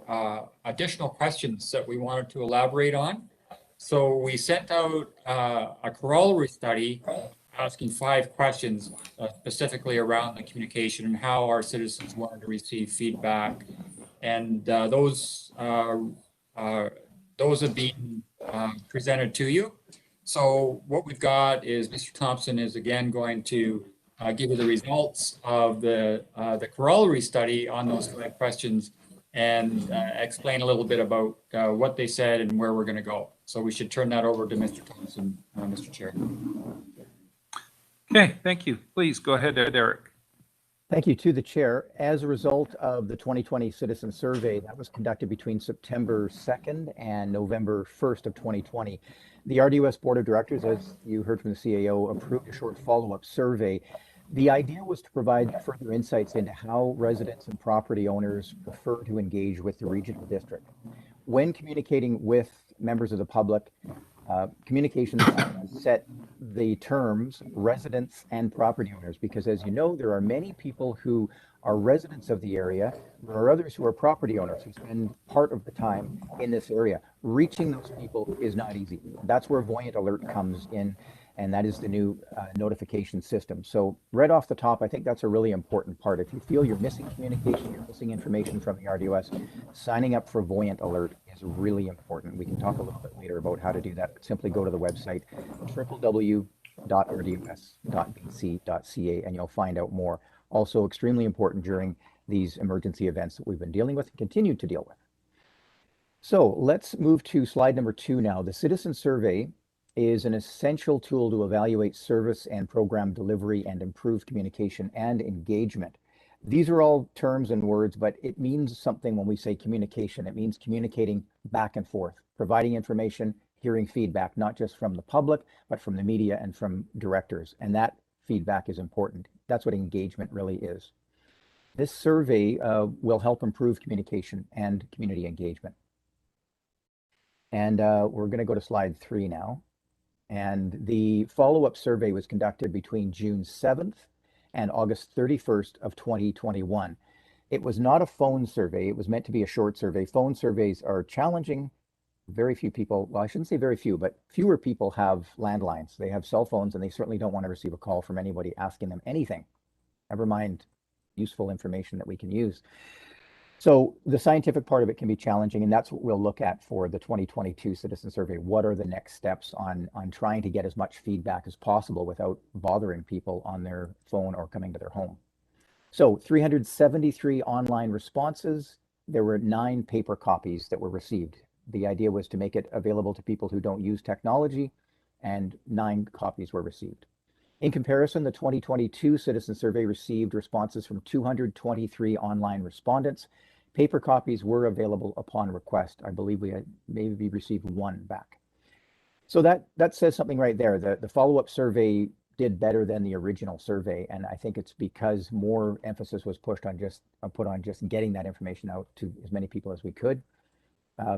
additional questions that we wanted to elaborate on. So we sent out a corollary study asking 5 questions specifically around the communication and how our citizens wanted to receive feedback. And those have been presented to you. So what we've got is Mr. Thompson is again going to give you the results of the corollary study on those 5 questions and explain a little bit about what they said and where we're going to go. So we should turn that over to Mr. Thompson, Mr. Chair. Okay, thank you. Please go ahead, Eric. Thank you to the chair. As a result of the 2020 citizen survey that was conducted between September 2nd and November 1st of 2020, the RDOS Board of Directors, as you heard from the CAO, approved a short follow-up survey. The idea was to provide further insights into how residents and property owners prefer to engage with the regional district. When communicating with members of the public, communications set the terms residents and property owners, because as you know, there are many people who are residents of the area. There are others who are property owners who spend part of the time in this area. Reaching those people is not easy. That's where Voyant Alert comes in, and that is the new notification system. So right off the top, I think that's a really important part. If you feel you're missing communication, you're missing information from the RDOS, signing up for Voyant Alert is really important. We can talk a little bit later about how to do that, but simply go to the website www.rdos.bc.ca and you'll find out more. Also extremely important during these emergency events that we've been dealing with and continue to deal with. So let's move to slide number 2 now. The citizen survey is an essential tool to evaluate service and program delivery and improve communication and engagement. These are all terms and words, but it means something when we say communication. It means communicating back and forth, providing information, hearing feedback, not just from the public, but from the media and from directors. And that feedback is important. That's what engagement really is. This survey will help improve communication and community engagement. And we're going to go to slide 3 now. And the follow-up survey was conducted between June 7th and August 31st of 2021. It was not a phone survey. It was meant to be a short survey. Phone surveys are challenging. Very few people, well, I shouldn't say very few, but fewer people have landlines. They have cell phones, and they certainly don't want to receive a call from anybody asking them anything never mind useful information that we can use. So the scientific part of it can be challenging, and that's what we'll look at for the 2022 citizen survey. What are the next steps on trying to get as much feedback as possible without bothering people on their phone or coming to their home? So 373 online responses. There were 9 paper copies that were received. The idea was to make it available to people who don't use technology, and 9 copies were received. In comparison, the 2022 citizen survey received responses from 223 online respondents. Paper copies were available upon request. I believe we had maybe received 1 back. So that says something right there. The follow-up survey did better than the original survey, and I think it's because more emphasis was put on just getting that information out to as many people as we could.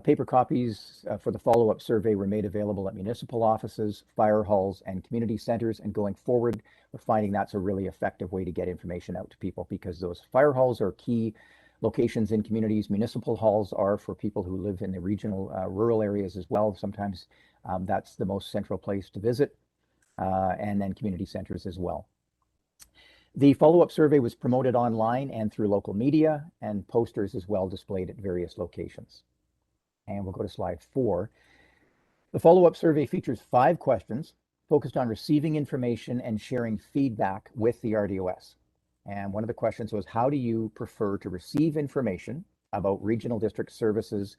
Paper copies for the follow-up survey were made available at municipal offices, fire halls, and community centers. And going forward, we're finding that's a really effective way to get information out to people, because those fire halls are key locations in communities. Municipal halls are for people who live in the regional rural areas as well. Sometimes that's the most central place to visit, and then community centers as well. The follow-up survey was promoted online and through local media, and posters as well displayed at various locations. And we'll go to slide 4. The follow-up survey features 5 questions focused on receiving information and sharing feedback with the RDOS. And one of the questions was, how do you prefer to receive information about regional district services,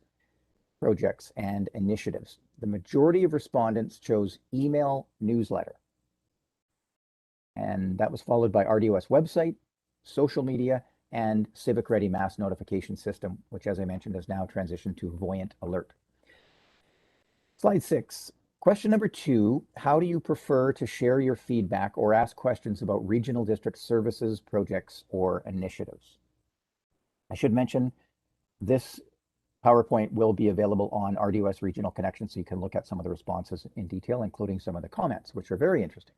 projects, and initiatives? The majority of respondents chose email newsletter. And that was followed by RDOS website, social media, and Civic Ready mass notification system, which, as I mentioned, has now transitioned to Voyant Alert. Slide 6. Question number 2, how do you prefer to share your feedback or ask questions about regional district services, projects, or initiatives? I should mention this PowerPoint will be available on RDOS Regional Connection, so you can look at some of the responses in detail, including some of the comments, which are very interesting.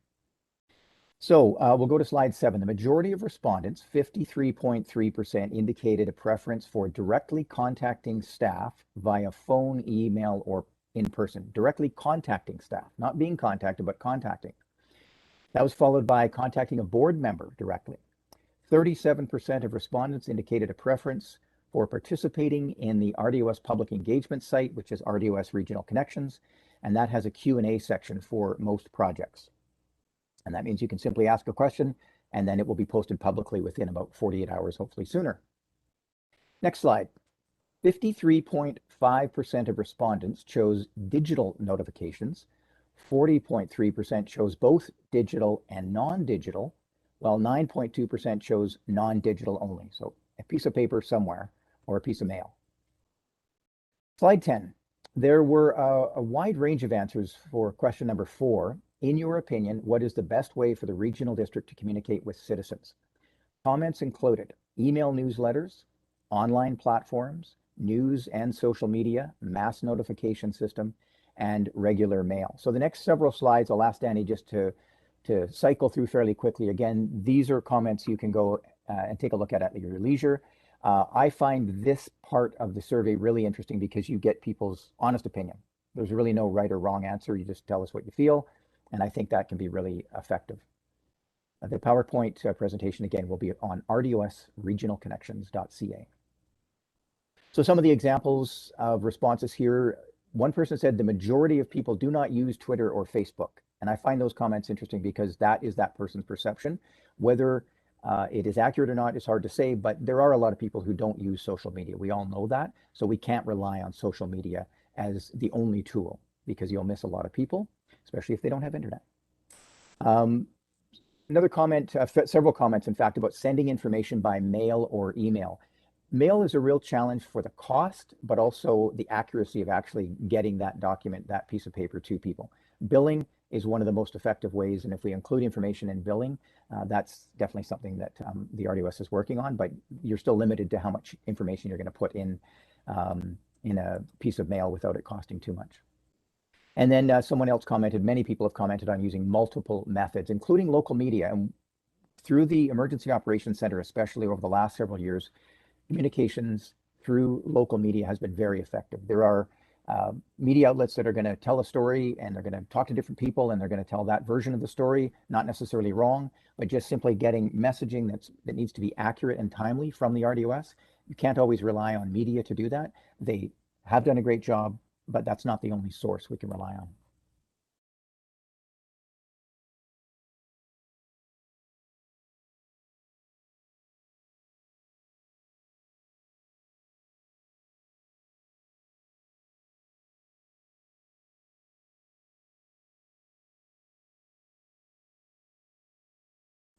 So we'll go to slide 7. The majority of respondents, 53.3%, indicated a preference for directly contacting staff via phone, email, or in person. Directly contacting staff, not being contacted, but contacting. That was followed by contacting a board member directly. 37% of respondents indicated a preference for participating in the RDOS public engagement site, which is RDOS Regional Connections, and that has a Q&A section for most projects. And that means you can simply ask a question, and then it will be posted publicly within about 48 hours, hopefully sooner. Next slide. 53.5% of respondents chose digital notifications. 40.3% chose both digital and non-digital, while 9.2% chose non-digital only. So a piece of paper somewhere or a piece of mail. Slide 10. There were a wide range of answers for question number 4. In your opinion, what is the best way for the regional district to communicate with citizens? Comments included email newsletters, online platforms, news and social media, mass notification system, and regular mail. So the next several slides, I'll ask Danny just to cycle through fairly quickly. Again, these are comments you can go and take a look at your leisure. I find this part of the survey really interesting because you get people's honest opinion. There's really no right or wrong answer. You just tell us what you feel. And I think that can be really effective. The PowerPoint presentation, again, will be on rdosregionalconnections.ca. So some of the examples of responses here, one person said the majority of people do not use Twitter or Facebook. And I find those comments interesting because that is that person's perception. Whether it is accurate or not is hard to say, but there are a lot of people who don't use social media. We all know that. So we can't rely on social media as the only tool, because you'll miss a lot of people, especially if they don't have internet. Another comment, several comments, in fact, about sending information by mail or email. Mail is a real challenge for the cost, but also the accuracy of actually getting that document, that piece of paper to people. Billing is one of the most effective ways, and if we include information in billing, that's definitely something that the RDOS is working on, but you're still limited to how much information you're going to put in a piece of mail without it costing too much. And then someone else commented, many people have commented on using multiple methods, including local media. And through the Emergency Operations Center, especially over the last several years, communications through local media has been very effective. There are Media outlets that are going to tell a story and they're going to talk to different people and they're going to tell that version of the story, not necessarily wrong, but just simply getting messaging that needs to be accurate and timely from the RDOS. You can't always rely on media to do that. They have done a great job, but that's not the only source we can rely on.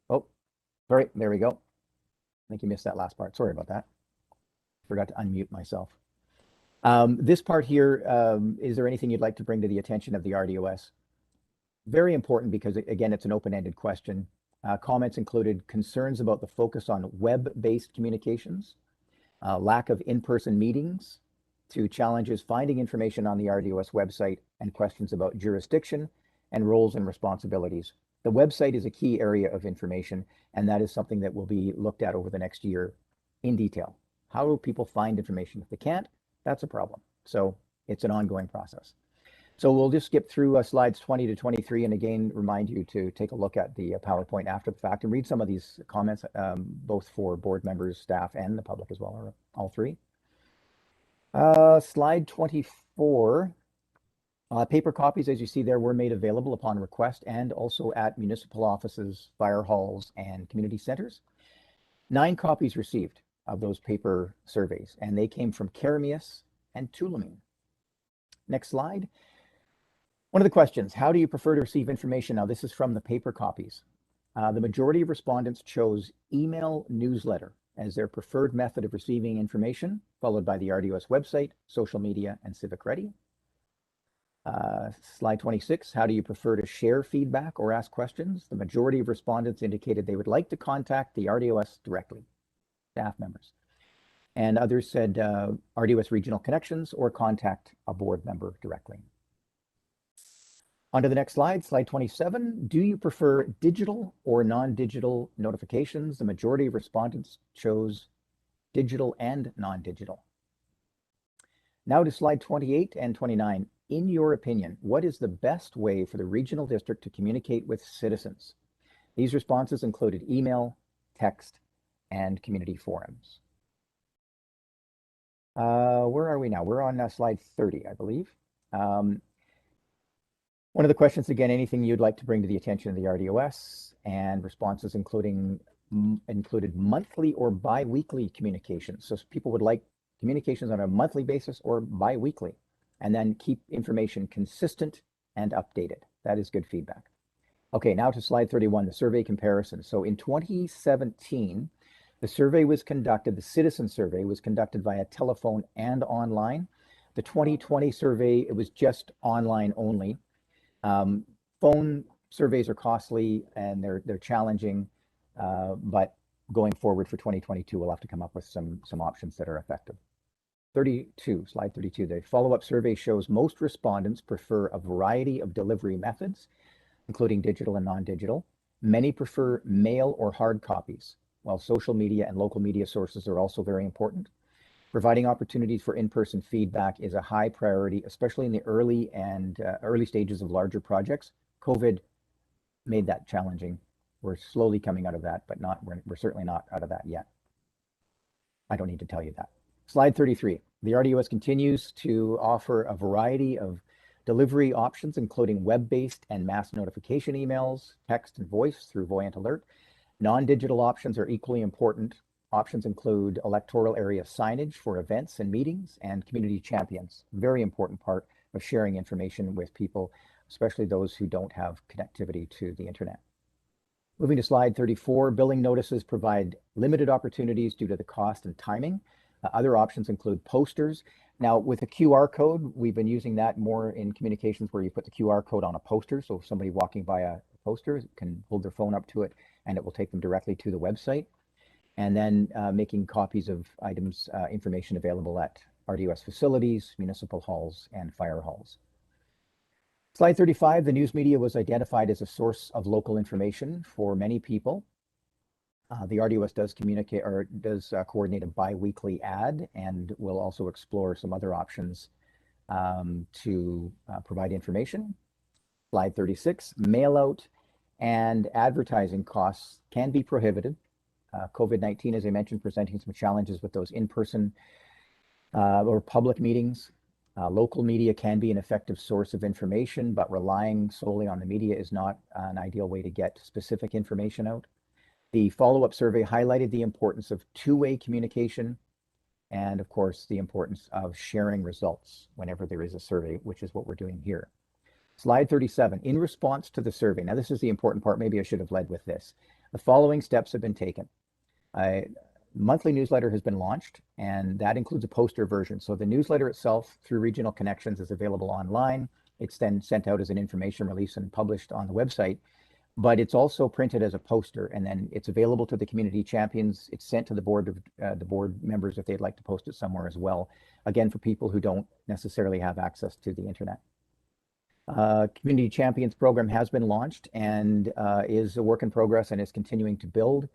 Oh, sorry, there we go. I think you missed that last part. Sorry about that. Forgot to unmute myself. This part here, is there anything you'd like to bring to the attention of the RDOS? Very important because, again, it's an open-ended question. Comments included concerns about the focus on web-based communications, lack of in-person meetings, to challenges finding information on the RDOS website, and questions about jurisdiction and roles and responsibilities. The website is a key area of information, and that is something that will be looked at over the next year in detail. How do people find information? If they can't, that's a problem. So it's an ongoing process. So we'll just skip through slides 20 to 23, and again, remind you to take a look at the PowerPoint after the fact and read some of these comments, both for board members, staff, and the public as well, or all three. Slide 24. Paper copies, as you see there, were made available upon request and also at municipal offices, fire halls, and community centers. 9 copies received of those paper surveys, and they came from Kermias and Tulameen. Next slide. One of the questions, how do you prefer to receive information? Now, this is from the paper copies. The majority of respondents chose email newsletter as their preferred method of receiving information, followed by the RDOS website, social media, and Civic Ready. Slide 26, how do you prefer to share feedback or ask questions? The majority of respondents indicated they would like to contact the RDOS directly, staff members. And others said RDOS regional connections or contact a board member directly. On to the next slide, slide 27. Do you prefer digital or non-digital notifications? The majority of respondents chose digital and non-digital. Now to slide 28 and 29. In your opinion, what is the best way for the regional district to communicate with citizens? These responses included email, text, and community forums. Where are we now? We're on slide 30, I believe. One of the questions, again, anything you'd like to bring to the attention of the RDOS, and responses included monthly or bi-weekly communications. So people would like communications on a monthly basis or bi-weekly, and then keep information consistent and updated. That is good feedback. Okay, now to slide 31, the survey comparison. So in 2017, the survey was conducted, the citizen survey was conducted via telephone and online. The 2020 survey, it was just online only. Phone surveys are costly and they're challenging, but going forward for 2022, we'll have to come up with some options that are effective. 32, slide 32, the follow-up survey shows most respondents prefer a variety of delivery methods, including digital and non-digital. Many prefer mail or hard copies, while social media and local media sources are also very important. Providing opportunities for in-person feedback is a high priority, especially in the early stages of larger projects. COVID made that challenging. We're slowly coming out of that, but we're certainly not out of that yet. I don't need to tell you that. Slide 33. The RDOS continues to offer a variety of delivery options, including web-based and mass notification emails, text and voice through Voyant Alert. Non-digital options are equally important. Options include electoral area signage for events and meetings and community champions. Very important part of sharing information with people, especially those who don't have connectivity to the internet. Moving to slide 34, billing notices provide limited opportunities due to the cost and timing. Other options include posters. Now with a QR code, we've been using that more in communications where you put the QR code on a poster. So if somebody walking by a poster can hold their phone up to it and it will take them directly to the website. And then making copies of items, information available at RDOS facilities, municipal halls, and fire halls. Slide 35, the news media was identified as a source of local information for many people. The RDOS does communicate or does coordinate a bi-weekly ad, and will also explore some other options to provide information. Slide 36, mail out and advertising costs can be prohibited. COVID-19, as I mentioned, presenting some challenges with those in-person or public meetings. Local media can be an effective source of information, but relying solely on the media is not an ideal way to get specific information out. The follow-up survey highlighted the importance of two-way communication and, of course, the importance of sharing results whenever there is a survey, which is what we're doing here. Slide 37, in response to the survey. Now, this is the important part. Maybe I should have led with this. The following steps have been taken. A monthly newsletter has been launched, and that includes a poster version. So the newsletter itself, through Regional Connections, is available online. It's then sent out as an information release and published on the website, but it's also printed as a poster, and then it's available to the community champions. It's sent to the board members if they'd like to post it somewhere as well. Again, for people who don't necessarily have access to the internet. Community Champions program has been launched and is a work in progress and is continuing to build.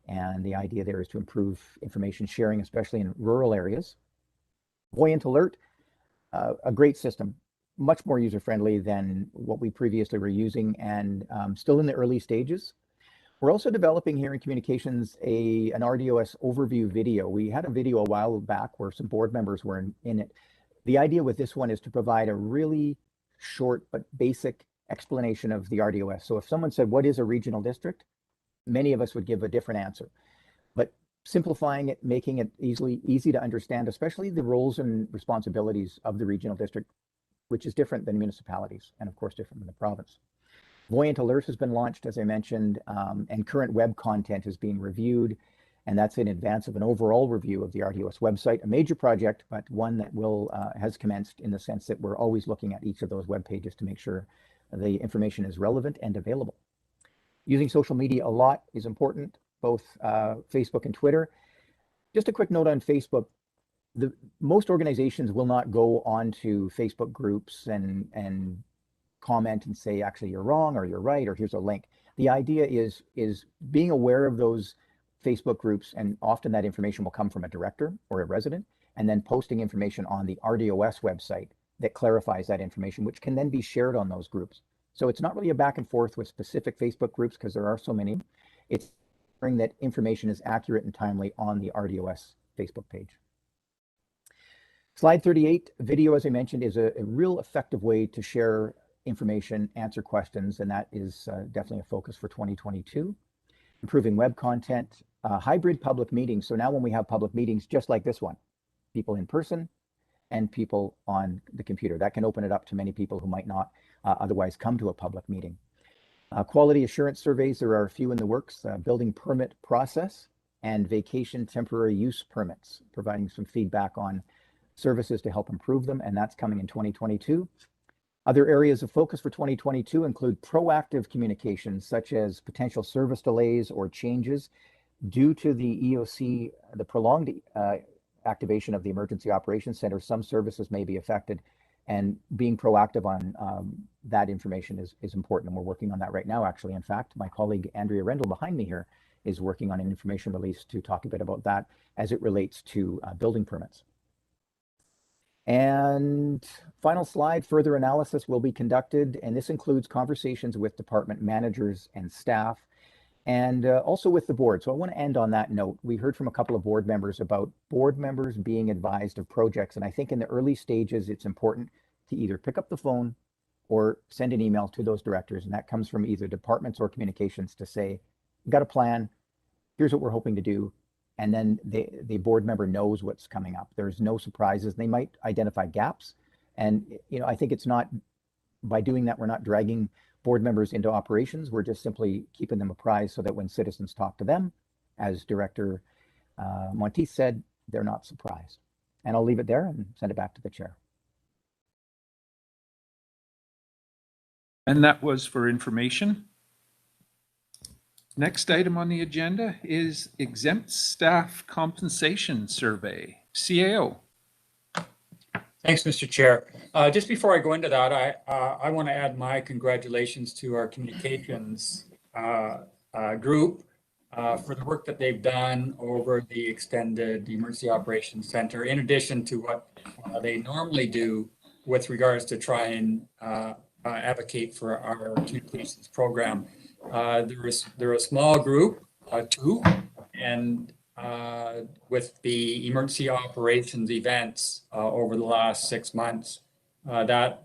And the idea there is to improve information sharing, especially in rural areas. Voyant Alert, a great system, much more user-friendly than what we previously were using, and still in the early stages. We're also developing here in communications an RDOS overview video. We had a video a while back where some board members were in it. The idea with this one is to provide a really short but basic explanation of the RDOS. So if someone said, what is a regional district? Many of us would give a different answer. But simplifying it, making it easy to understand, especially the roles and responsibilities of the regional district, which is different than municipalities and of course different than the province. Voyant Alert has been launched, as I mentioned, and current web content is being reviewed, and that's in advance of an overall review of the RDOS website, a major project, but one that has commenced in the sense that we're always looking at each of those web pages to make sure the information is relevant and available. Using social media a lot is important, both Facebook and Twitter. Just a quick note on Facebook. Most organizations will not go onto Facebook groups and comment and say, actually, you're wrong, or you're right, or here's a link. The idea is being aware of those Facebook groups, and often that information will come from a director or a resident, and then posting information on the RDOS website that clarifies that information, which can then be shared on those groups. So it's not really a back and forth with specific Facebook groups because there are so many. It's ensuring that information is accurate and timely on the RDOS Facebook page. Slide 38, video, as I mentioned, is a real effective way to share information, answer questions, and that is definitely a focus for 2022. Improving web content, hybrid public meetings. So now when we have public meetings just like this one, people in person and people on the computer, that can open it up to many people who might not otherwise come to a public meeting. Quality assurance surveys, there are a few in the works, building permit process and vacation temporary use permits, providing some feedback on services to help improve them, and that's coming in 2022. Other areas of focus for 2022 include proactive communications, such as potential service delays or changes due to the EOC, the prolonged activation of the Emergency Operations Center. Some services may be affected, and being proactive on that information is important, and we're working on that right now, actually. In fact, my colleague Andrea Rendell behind me here is working on an information release to talk a bit about that as it relates to building permits. And final slide, further analysis will be conducted, and this includes conversations with department managers and staff, and also with the board. So I want to end on that note. We heard from a couple of board members about board members being advised of projects, and I think in the early stages, it's important to either pick up the phone or send an email to those directors, and that comes from either departments or communications to say, we've got a plan, here's what we're hoping to do. And then the board member knows what's coming up. There's no surprises. They might identify gaps. And I think it's not, by doing that, we're not dragging board members into operations. We're just simply keeping them apprised so that when citizens talk to them, as Director Monteith said, they're not surprised. And I'll leave it there and send it back to the chair. And that was for information. Next item on the agenda is exempt staff compensation survey, CAO. Thanks, Mr. Chair. Just before I go into that, I want to add my congratulations to our communications group for the work that they've done over the extended Emergency Operations Center, in addition to what they normally do with regards to try and advocate for our communications program. They're a small group, two, and with the emergency operations events over the last 6 months, that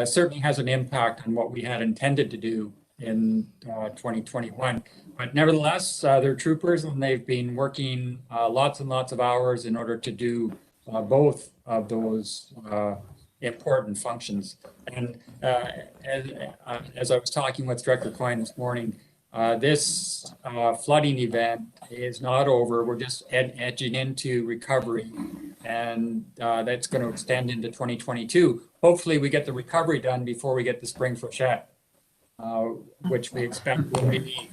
certainly has an impact on what we had intended to do in 2021. But nevertheless, they're troopers, and they've been working lots and lots of hours in order to do both of those important functions. And as I was talking with Director Coyne this morning, this flooding event is not over. We're just edging into recovery, and that's going to extend into 2022. Hopefully we get the recovery done before we get the spring freshet, which we expect will be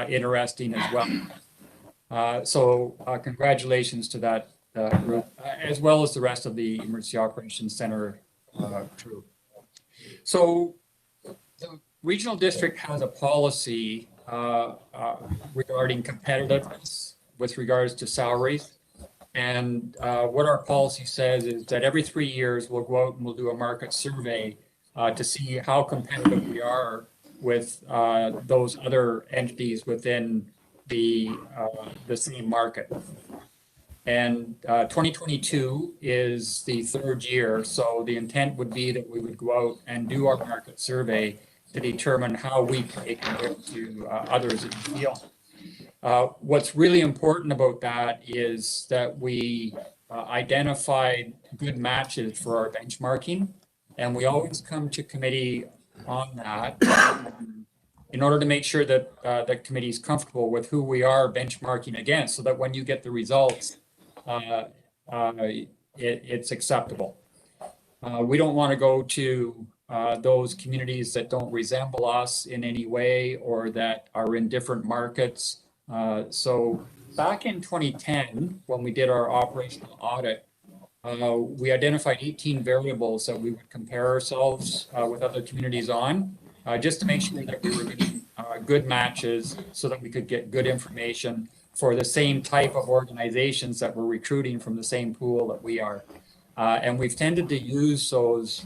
interesting as well. So congratulations to that group, as well as the rest of the Emergency Operations Center troop. So the regional district has a policy regarding competitiveness with regards to salaries. And what our policy says is that every 3 years we'll go out and we'll do a market survey to see how competitive we are with those other entities within the same market. And 2022 is the third year, so the intent would be that we would go out and do our market survey to determine how we pay compared to others in the field. What's really important about that is that we identified good matches for our benchmarking, and we always come to committee on that in order to make sure that the committee is comfortable with who we are benchmarking against, so that when you get the results, it's acceptable. We don't want to go to those communities that don't resemble us in any way or that are in different markets. So back in 2010, when we did our operational audit, we identified 18 variables that we would compare ourselves with other communities on, just to make sure that we were getting good matches so that we could get good information for the same type of organizations that were recruiting from the same pool that we are. And we've tended to use those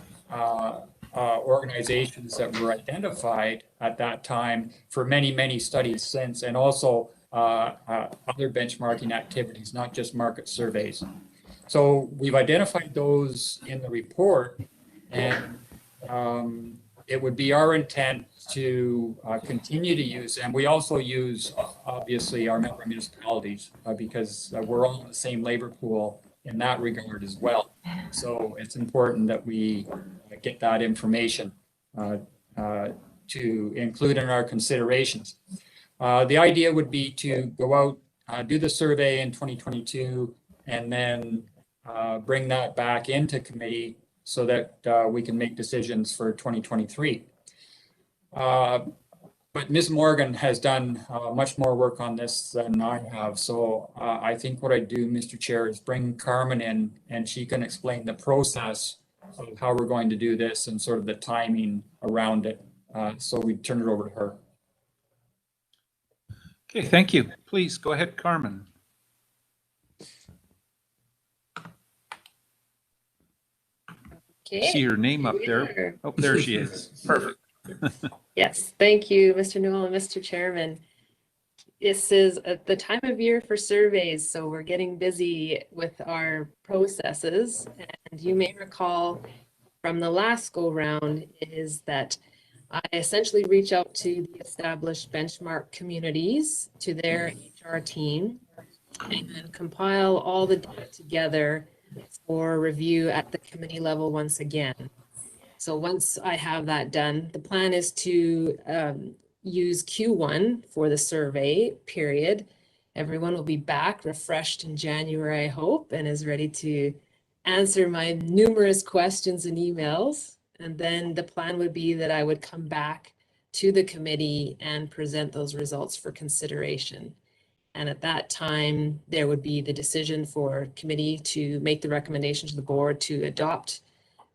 organizations that were identified at that time for many, many studies since, and also other benchmarking activities, not just market surveys. So we've identified those in the report, and it would be our intent to continue to use, and we also use, obviously, our member municipalities because we're all in the same labor pool in that regard as well. So it's important that we get that information to include in our considerations. The idea would be to go out, do the survey in 2022, and then bring that back into committee so that we can make decisions for 2023. But Ms. Morgan has done much more work on this than I have. So I think what I do, Mr. Chair, is bring Carmen in, and she can explain the process of how we're going to do this and sort of the timing around it. So we turn it over to her. Okay, thank you. Please go ahead, Carmen. Okay. See her name up there. Oh, there she is. Perfect. Yes, thank you, Mr. Newell and Mr. Chairman. This is the time of year for surveys, so we're getting busy with our processes. And you may recall from the last go round is that I essentially reach out to the established benchmark communities, to their HR team, and then compile all the data together for review at the committee level once again. So once I have that done, the plan is to use Q1 for the survey period. Everyone will be back refreshed in January, I hope, and is ready to answer my numerous questions and emails. And then the plan would be that I would come back to the committee and present those results for consideration. And at that time, there would be the decision for committee to make the recommendation to the board to adopt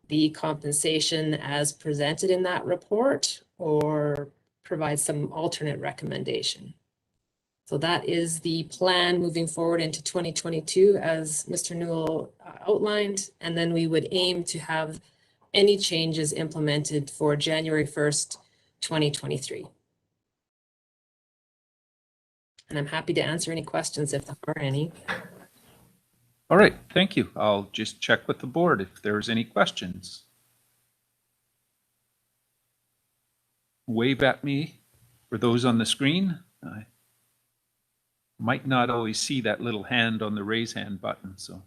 the compensation as presented in that report or provide some alternate recommendation. So that is the plan moving forward into 2022, as Mr. Newell outlined, and then we would aim to have any changes implemented for January 1st, 2023. And I'm happy to answer any questions if there are any. All right, thank you. I'll just check with the board if there's any questions. Wave at me for those on the screen. I might not always see that little hand on the raise hand button, so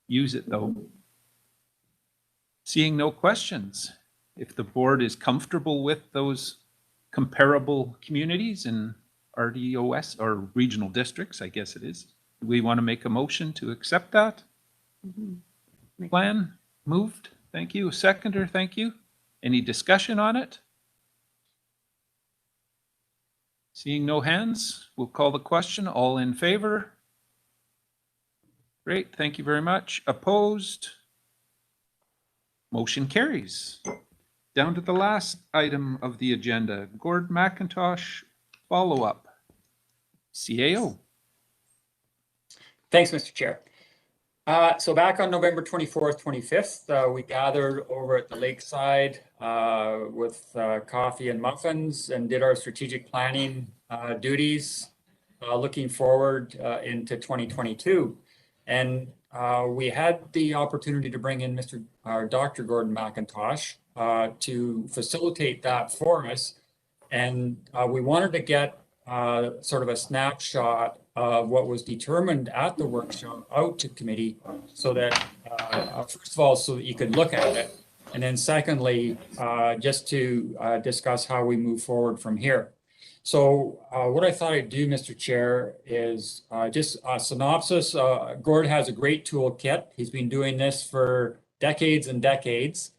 use it though. Seeing no questions, if the board is comfortable with those comparable communities in RDOS or regional districts, I guess it is, do we want to make a motion to accept that plan? Moved. Thank you. Seconder, thank you. Any discussion on it? Seeing no hands, we'll call the question. All in favor? Great, thank you very much. Opposed? Motion carries. Down to the last item of the agenda, Gord McIntosh follow-up. CAO. Thanks, Mr. Chair. So back on November 24th, 25th, we gathered over at the lakeside with coffee and muffins and did our strategic planning duties, looking forward into 2022. And we had the opportunity to bring in Dr. Gordon McIntosh to facilitate that for us. And we wanted to get sort of a snapshot of what was determined at the workshop out to committee, so that first of all, so that you could look at it, and then secondly, just to discuss how we move forward from here. So what I thought I'd do, Mr. Chair, is just a synopsis. Gord has a great toolkit. He's been doing this for decades and decades.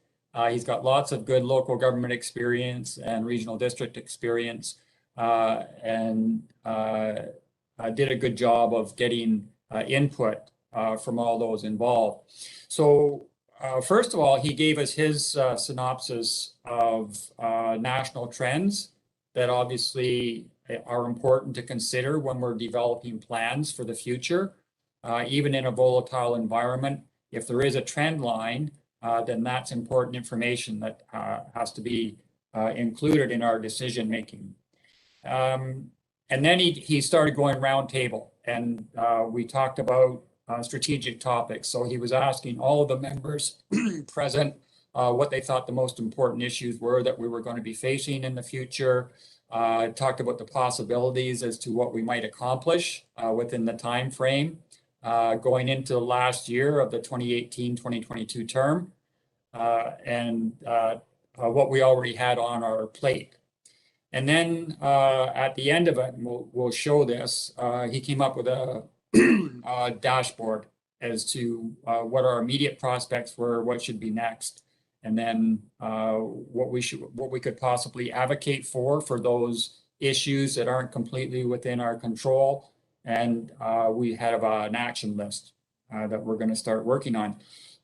He's got lots of good local government experience and regional district experience, and did a good job of getting input from all those involved. So first of all, he gave us his synopsis of national trends that obviously are important to consider when we're developing plans for the future. Even in a volatile environment, if there is a trend line, then that's important information that has to be included in our decision making. And then he started going round table, and we talked about strategic topics. So he was asking all of the members present what they thought the most important issues were that we were going to be facing in the future. Talked about the possibilities as to what we might accomplish within the time frame going into the last year of the 2018-2022 term, and what we already had on our plate. And then at the end of it, and we'll show this, he came up with a dashboard as to what our immediate prospects were, what should be next, and then what we could possibly advocate for those issues that aren't completely within our control. And we have an action list that we're going to start working on.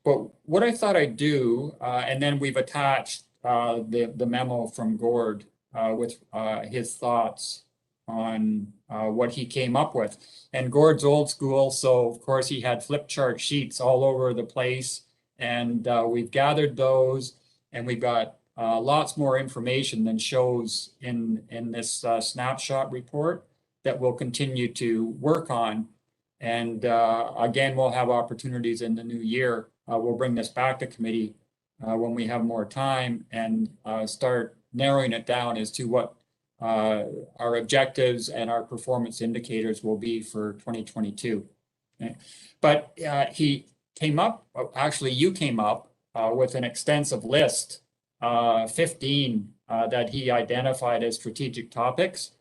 But what I thought I'd do, and then we've attached the memo from Gord with his thoughts on what he came up with. And Gord's old school, so of course he had flip chart sheets all over the place, and we've gathered those, and we've got lots more information than shows in this snapshot report that we'll continue to work on. And again, we'll have opportunities in the new year. We'll bring this back to committee when we have more time and start narrowing it down as to what our objectives and our performance indicators will be for 2022. Okay. But he came up, actually you came up with an extensive list, 15 that he identified as strategic topics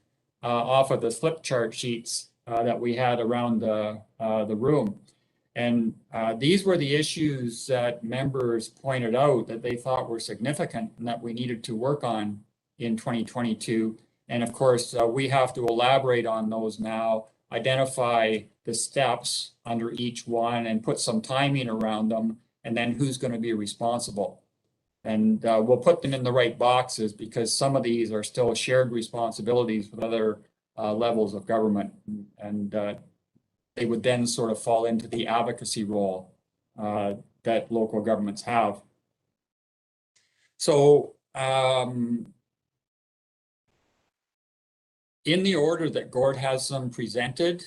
off of the flip chart sheets that we had around the room. And these were the issues that members pointed out that they thought were significant and that we needed to work on in 2022. And of course, we have to elaborate on those now, identify the steps under each one and put some timing around them, and then who's going to be responsible. And we'll put them in the right boxes because some of these are still shared responsibilities with other levels of government, and they would then sort of fall into the advocacy role that local governments have. So in the order that Gord has them presented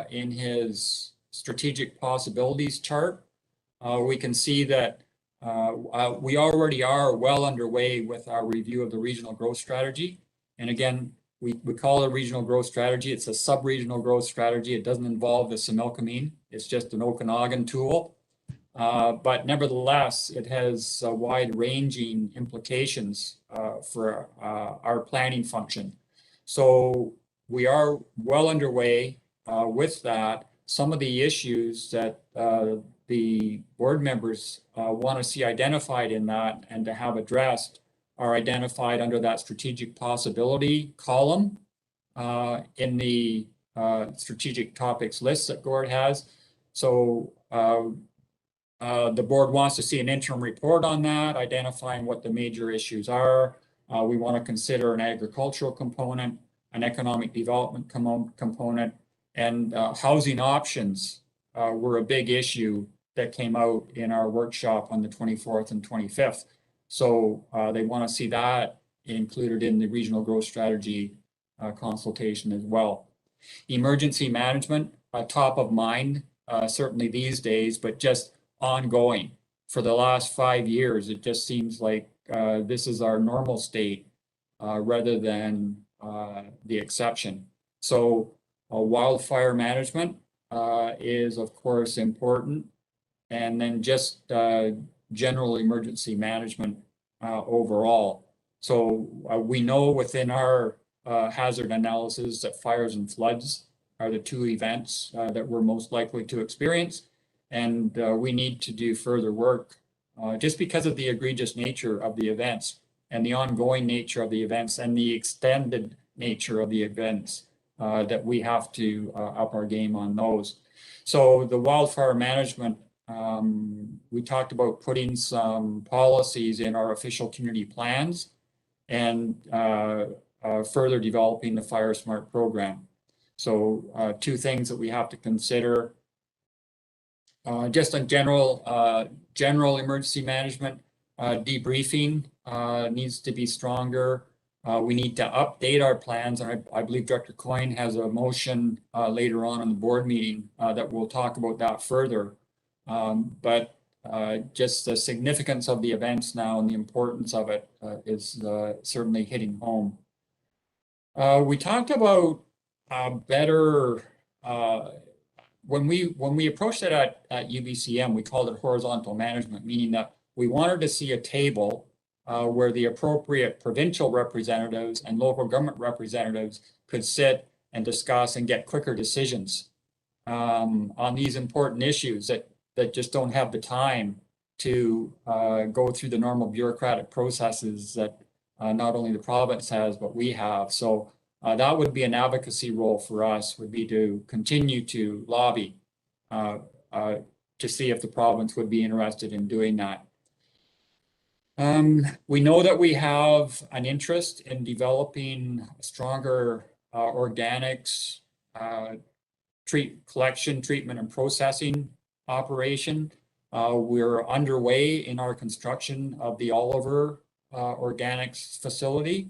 in his strategic possibilities chart, we can see that we already are well underway with our review of the regional growth strategy. And again, we call it a regional growth strategy. It's a sub-regional growth strategy. It doesn't involve the Similkameen. It's just an Okanagan tool. But nevertheless, it has wide-ranging implications for our planning function. So we are well underway with that. Some of the issues that the board members want to see identified in that and to have addressed are identified under that strategic possibility column in the strategic topics list that Gord has. So the board wants to see an interim report on that, identifying what the major issues are. We want to consider an agricultural component, an economic development component, and housing options were a big issue that came out in our workshop on the 24th and 25th. So they want to see that included in the regional growth strategy consultation as well. Emergency management, top of mind, certainly these days, but just ongoing. For the last 5 years, it just seems like this is our normal state rather than the exception. So wildfire management is of course important, and then just general emergency management overall. So we know within our hazard analysis that fires and floods are the two events that we're most likely to experience, and we need to do further work just because of the egregious nature of the events and the ongoing nature of the events and the extended nature of the events that we have to up our game on those. So the wildfire management, we talked about putting some policies in our official community plans and further developing the Fire Smart program. So two things that we have to consider. Just on general emergency management, debriefing needs to be stronger. We need to update our plans, and I believe Director Coyne has a motion later on in the board meeting that will talk about that further. But just the significance of the events now and the importance of it is certainly hitting home. We talked about better, when we approached it at UBCM, we called it horizontal management, meaning that we wanted to see a table where the appropriate provincial representatives and local government representatives could sit and discuss and get quicker decisions on these important issues that just don't have the time to go through the normal bureaucratic processes that not only the province has, but we have. So that would be an advocacy role for us, would be to continue to lobby to see if the province would be interested in doing that. We know that we have an interest in developing a stronger organics collection, treatment, and processing operation. We're underway in our construction of the Oliver organics facility,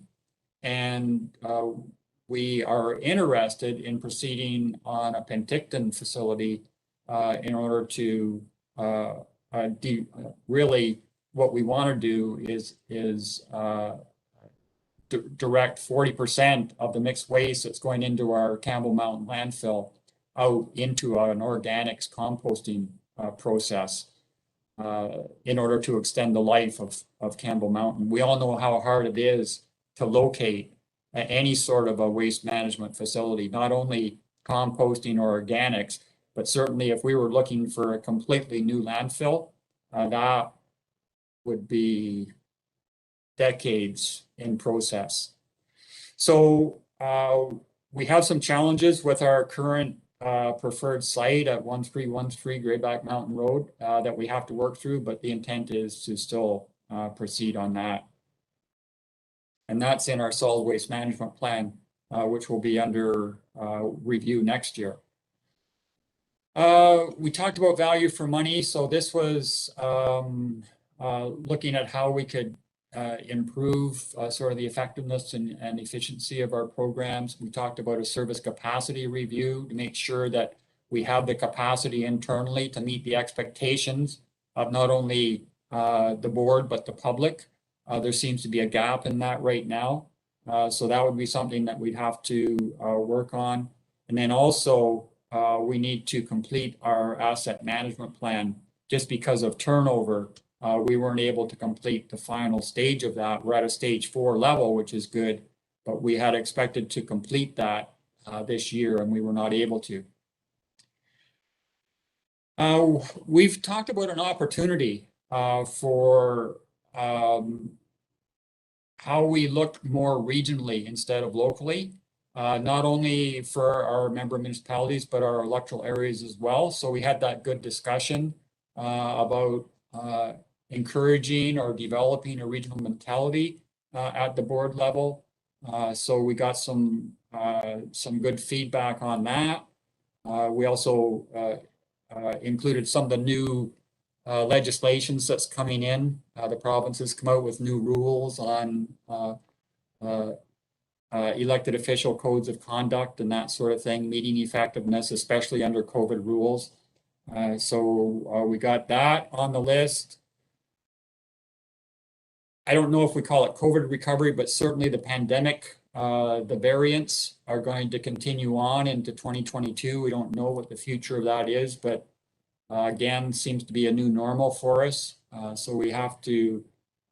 and we are interested in proceeding on a Penticton facility in order to really what we want to do is direct 40% of the mixed waste that's going into our Campbell Mountain landfill out into an organics composting process in order to extend the life of Campbell Mountain. We all know how hard it is to locate any sort of a waste management facility, not only composting or organics, but certainly if we were looking for a completely new landfill, that would be decades in process. So we have some challenges with our current preferred site at 1313 Greyback Mountain Road that we have to work through, but the intent is to still proceed on that. And that's in our solid waste management plan which will be under review next year. We talked about value for money. So this was looking at how we could improve sort of the effectiveness and efficiency of our programs. We talked about a service capacity review to make sure that we have the capacity internally to meet the expectations of not only the board, but the public. There seems to be a gap in that right now. So that would be something that we'd have to work on. And then also, we need to complete our asset management plan. Just because of turnover, we weren't able to complete the final stage of that. We're at a stage 4 level, which is good, but we had expected to complete that this year and we were not able to. We've talked about an opportunity for how we look more regionally instead of locally, not only for our member municipalities, but our electoral areas as well. So we had that good discussion about encouraging or developing a regional mentality at the board level. So we got some good feedback on that. We also included some of the new legislations that's coming in. The provinces come out with new rules on elected official codes of conduct and that sort of thing, meeting effectiveness, especially under COVID rules. So we got that on the list. I don't know if we call it COVID recovery, but certainly the pandemic, the variants are going to continue on into 2022. We don't know what the future of that is, but again, seems to be a new normal for us. So we have to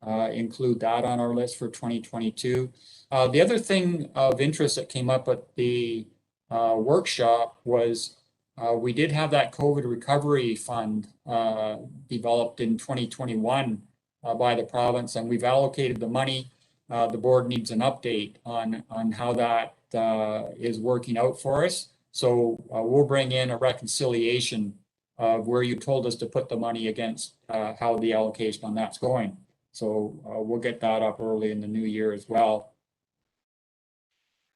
include that on our list for 2022. The other thing of interest that came up at the workshop was we did have that COVID recovery fund developed in 2021 by the province, and we've allocated the money. The board needs an update on how that is working out for us. So we'll bring in a reconciliation of where you told us to put the money against how the allocation on that's going. So we'll get that up early in the new year as well.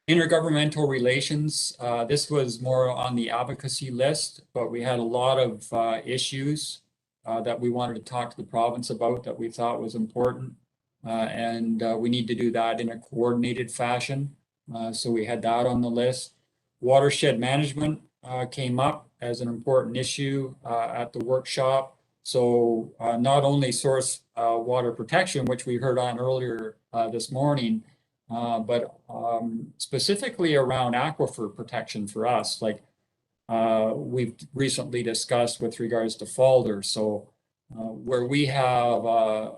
Intergovernmental relations, this was more on the advocacy list, but we had a lot of issues that we wanted to talk to the province about that we thought was important. And we need to do that in a coordinated fashion. So we had that on the list. Watershed management came up as an important issue at the workshop. So not only source water protection, which we heard on earlier this morning, but specifically around aquifer protection for us, like we've recently discussed with regards to Falder. So where we have a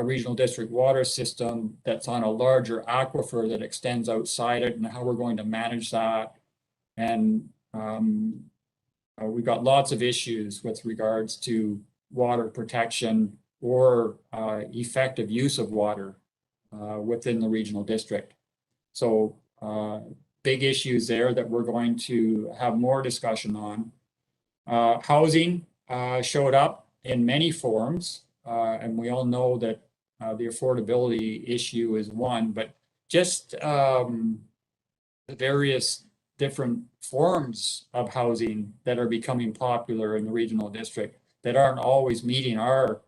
regional district water system that's on a larger aquifer that extends outside it, and how we're going to manage that. And we've got lots of issues with regards to water protection or effective use of water within the regional district. So big issues there that we're going to have more discussion on. Housing showed up in many forms, and we all know that the affordability issue is one, but just the various different forms of housing that are becoming popular in the regional district that aren't always meeting our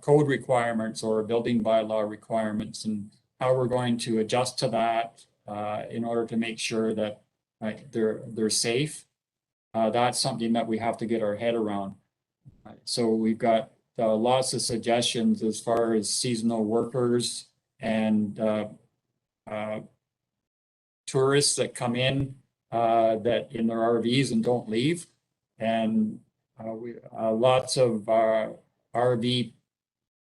code requirements or building bylaw requirements, and how we're going to adjust to that in order to make sure that they're safe. That's something that we have to get our head around. So we've got lots of suggestions as far as seasonal workers and tourists that come in that in their RVs and don't leave, and lots of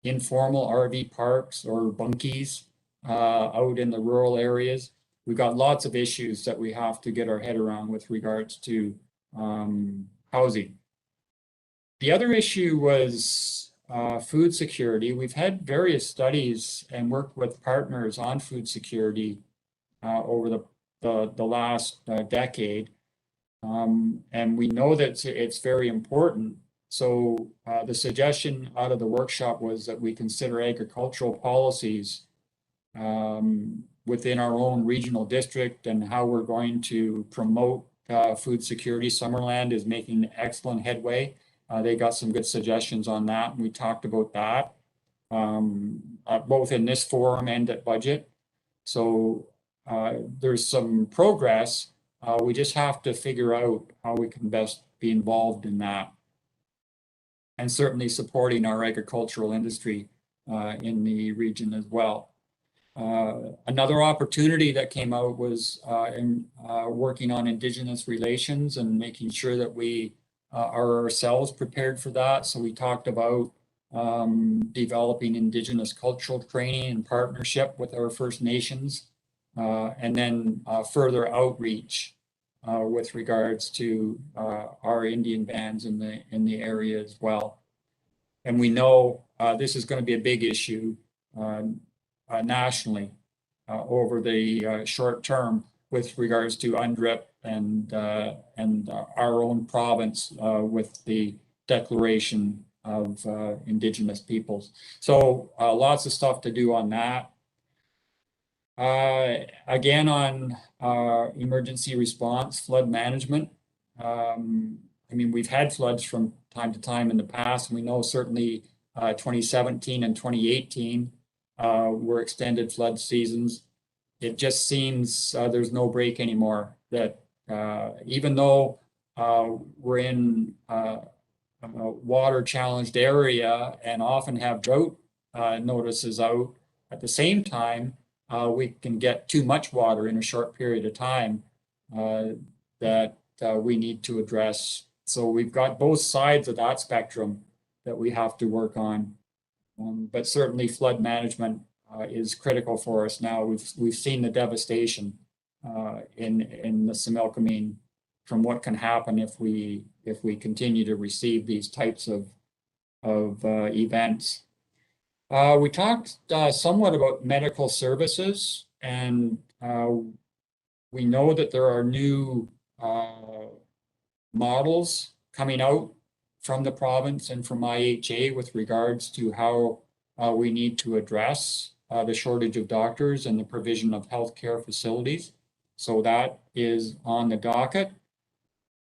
informal RV parks or bunkies out in the rural areas. We've got lots of issues that we have to get our head around with regards to housing. The other issue was food security. We've had various studies and worked with partners on food security over the last decade. And we know that it's very important. So the suggestion out of the workshop was that we consider agricultural policies within our own regional district and how we're going to promote food security. Summerland is making excellent headway. They got some good suggestions on that, and we talked about that both in this forum and at budget. So there's some progress. We just have to figure out how we can best be involved in that. And certainly supporting our agricultural industry in the region as well. Another opportunity that came out was in working on Indigenous relations and making sure that we are ourselves prepared for that. So we talked about developing Indigenous cultural training in partnership with our First Nations, and then further outreach with regards to our Indian bands in the area as well. And we know this is going to be a big issue nationally over the short term with regards to UNDRIP and our own province with the Declaration of Indigenous Peoples. So lots of stuff to do on that. Again, on emergency response, flood management. I mean, we've had floods from time to time in the past. We know certainly 2017 and 2018 were extended flood seasons. It just seems there's no break anymore. That even though we're in a water challenged area and often have drought notices out, at the same time, we can get too much water in a short period of time that we need to address. So we've got both sides of that spectrum that we have to work on. But certainly flood management is critical for us now. We've seen the devastation in the Similkameen from what can happen if we continue to receive these types of events. We talked somewhat about medical services, and we know that there are new models coming out from the province and from IHA with regards to how we need to address the shortage of doctors and the provision of healthcare facilities. So that is on the docket.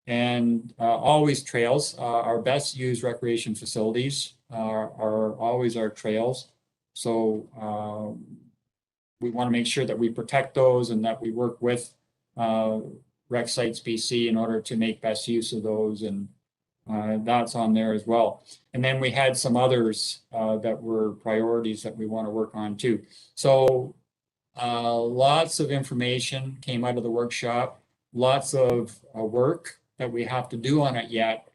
And always trails, our best used recreation facilities are always our trails. So we want to make sure that we protect those and that we work with Rec Sites BC in order to make best use of those, and that's on there as well. And then we had some others that were priorities that we want to work on too. So lots of information came out of the workshop, lots of work that we have to do on it yet.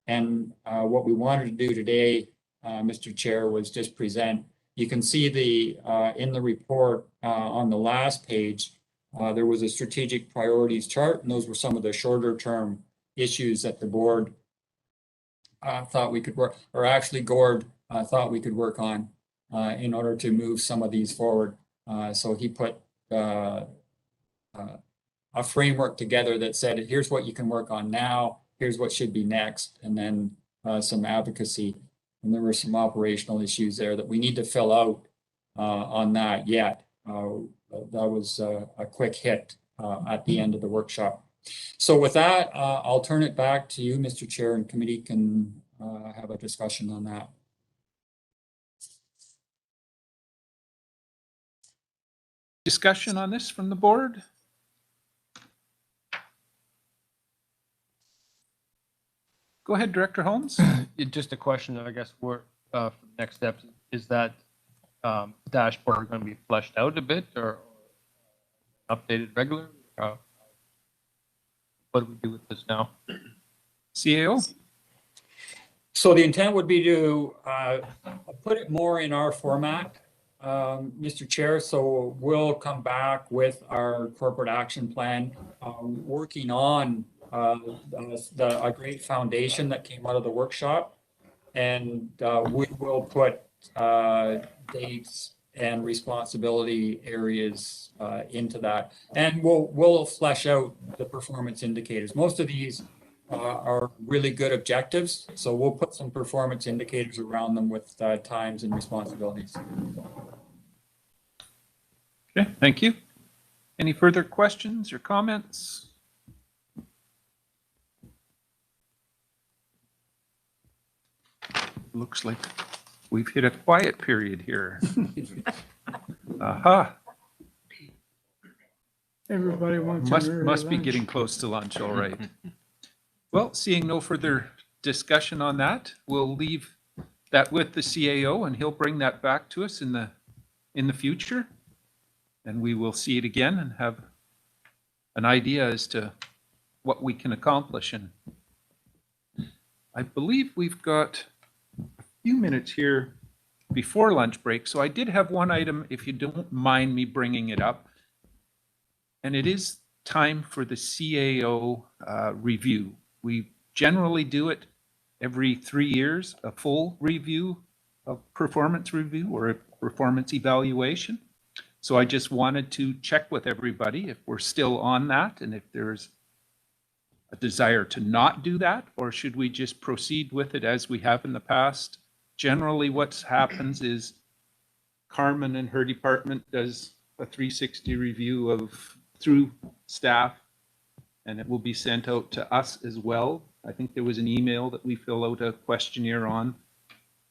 And what we wanted to do today, Mr. Chair, was just present. You can see the in the report on the last page, there was a strategic priorities chart, and those were some of the shorter term issues that the board thought we could work, or actually Gord thought we could work on in order to move some of these forward. So he put a framework together that said, here's what you can work on now, here's what should be next, and then some advocacy. And there were some operational issues there that we need to fill out on that yet. That was a quick hit at the end of the workshop. So with that, I'll turn it back to you, Mr. Chair, and committee can have a discussion on that. Discussion on this from the board? Go ahead, Director Holmes. Just a question, I guess, for next steps. Is that dashboard going to be fleshed out a bit or updated regularly? What do we do with this now? CAO? So the intent would be to put it more in our format, Mr. Chair. So we'll come back with our corporate action plan, working on a great foundation that came out of the workshop. And we will put dates and responsibility areas into that. And we'll flesh out the performance indicators. Most of these are really good objectives. So we'll put some performance indicators around them with times and responsibilities. Okay, thank you. Any further questions or comments? Looks like we've hit a quiet period here. Aha. Everybody wants a Must Murray be lunch. getting close to lunch, all right. Well, seeing no further discussion on that, we'll leave that with the CAO and he'll bring that back to us in the future. And we will see it again and have an idea as to what we can accomplish. And I believe we've got a few minutes here before lunch break. So I did have one item, if you don't mind me bringing it up. And it is time for the CAO review. We generally do it every 3 years, a full review of performance review or a performance evaluation. So I just wanted to check with everybody if we're still on that and if there's a desire to not do that, or should we just proceed with it as we have in the past? Generally, what happens is Carmen and her department does a 360 review of through staff, and it will be sent out to us as well. I think there was an email that we fill out a questionnaire on,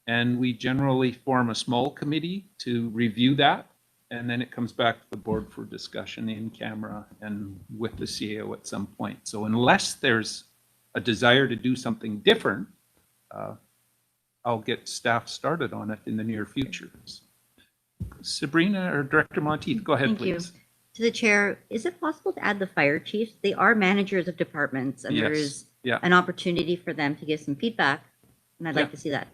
and we generally form a small committee to review that, and then it comes back to the board for discussion in camera and with the CAO at some point. So unless there's a desire to do something different, I'll get staff started on it in the near future. Sabrina or Director Monteith, go ahead, Thank please. you. To the chair, is it possible to add the fire chiefs? They are managers of departments, and there Yes. is Yeah. an opportunity for them to give some feedback, and I'd like to see that.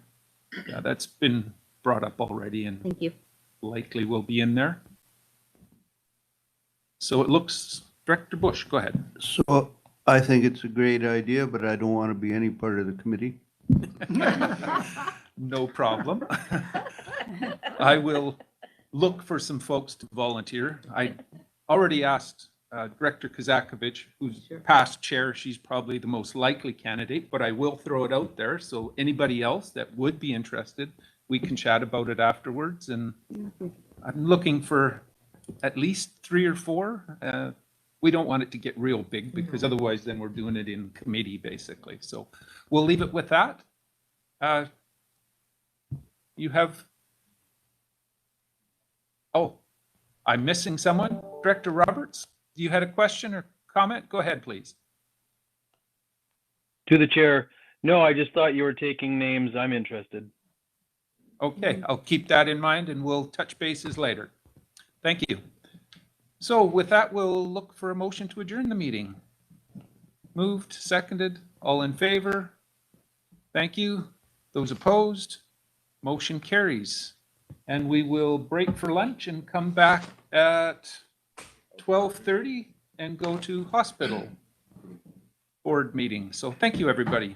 Yeah, that's been brought up already and Thank you. likely will be in there. So it looks, Director Bush, go ahead. So I think it's a great idea, but I don't want to be any part of the committee. No problem. I will look for some folks to volunteer. I already asked Director Kazakovich, who's past chair, she's probably the most likely candidate, but I will throw it out there. So anybody else that would be interested, we can chat about it afterwards. And I'm looking for at least 3 or 4. We don't want it to get real big because otherwise then we're doing it in committee basically. So we'll leave it with that. You have, oh, I'm missing someone. Director Roberts, you had a question or comment? Go ahead, please. To the chair. No, I just thought you were taking names. I'm interested. Okay, I'll keep that in mind and we'll touch bases later. Thank you. So with that, we'll look for a motion to adjourn the meeting. Moved, seconded, all in favor? Thank you. Those opposed? Motion carries. And we will break for lunch and come back at 12:30 and go to hospital board meeting. So thank you, everybody.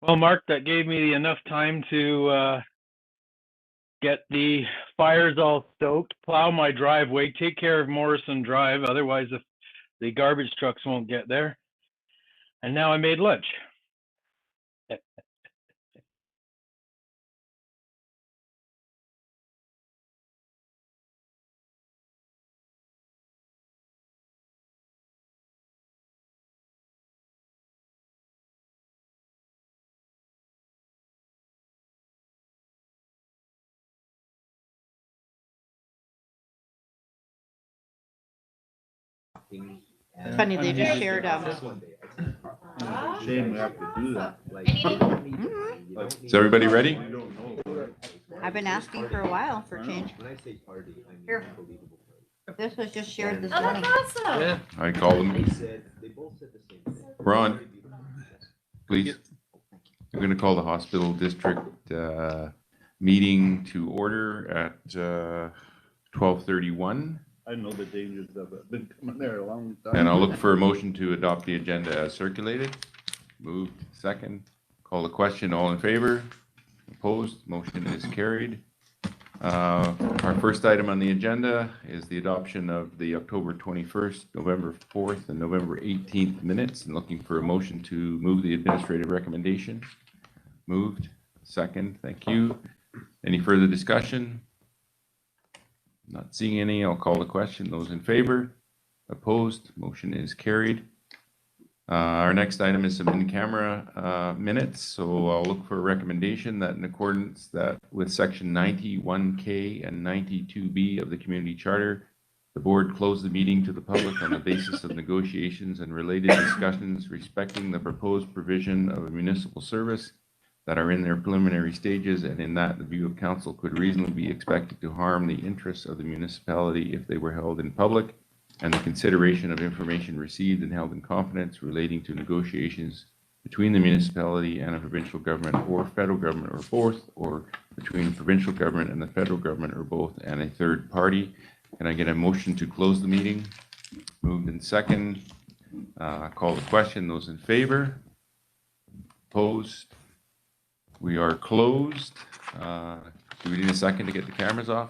Well, Mark, that gave me enough time to get the fires all stoked, plow my driveway, take care of Morrison Drive. Otherwise, if the garbage trucks won't get there. And now I made lunch. It's funny, they just shared, Shame we have to do that. Is everybody ready? I've been asking for a while for change. Here. This was just shared this morning. Yeah. I call them. Ron, please. We're going to call the hospital district meeting to order at 12:31. I know the dangers of it. Been coming there a long time. And I'll look for a motion to adopt the agenda as circulated. Moved, second. Call the question. All in favor? Opposed? Motion is carried. Our first item on the agenda is the adoption of the October 21st, November 4th, and November 18th minutes, and looking for a motion to move the administrative recommendation. Moved, second. Thank you. Any further discussion? Not seeing any. I'll call the question. Those in favor? Opposed? Motion is carried. Our next item is some in-camera minutes. So I'll look for a recommendation that in accordance with section 91K and 92B of the community charter, the board close the meeting to the public on the basis of negotiations and related discussions respecting the proposed provision of a municipal service that are in their preliminary stages, and in that the view of council could reasonably be expected to harm the interests of the municipality if they were held in public, and the consideration of information received and held in confidence relating to negotiations between the municipality and a provincial government or federal government or both, or between provincial government and the federal government or both, and a third party. Can I get a motion to close the meeting? Moved in second. Call the question. Those in favor? Opposed? We are closed. Do we need a second to get the cameras off?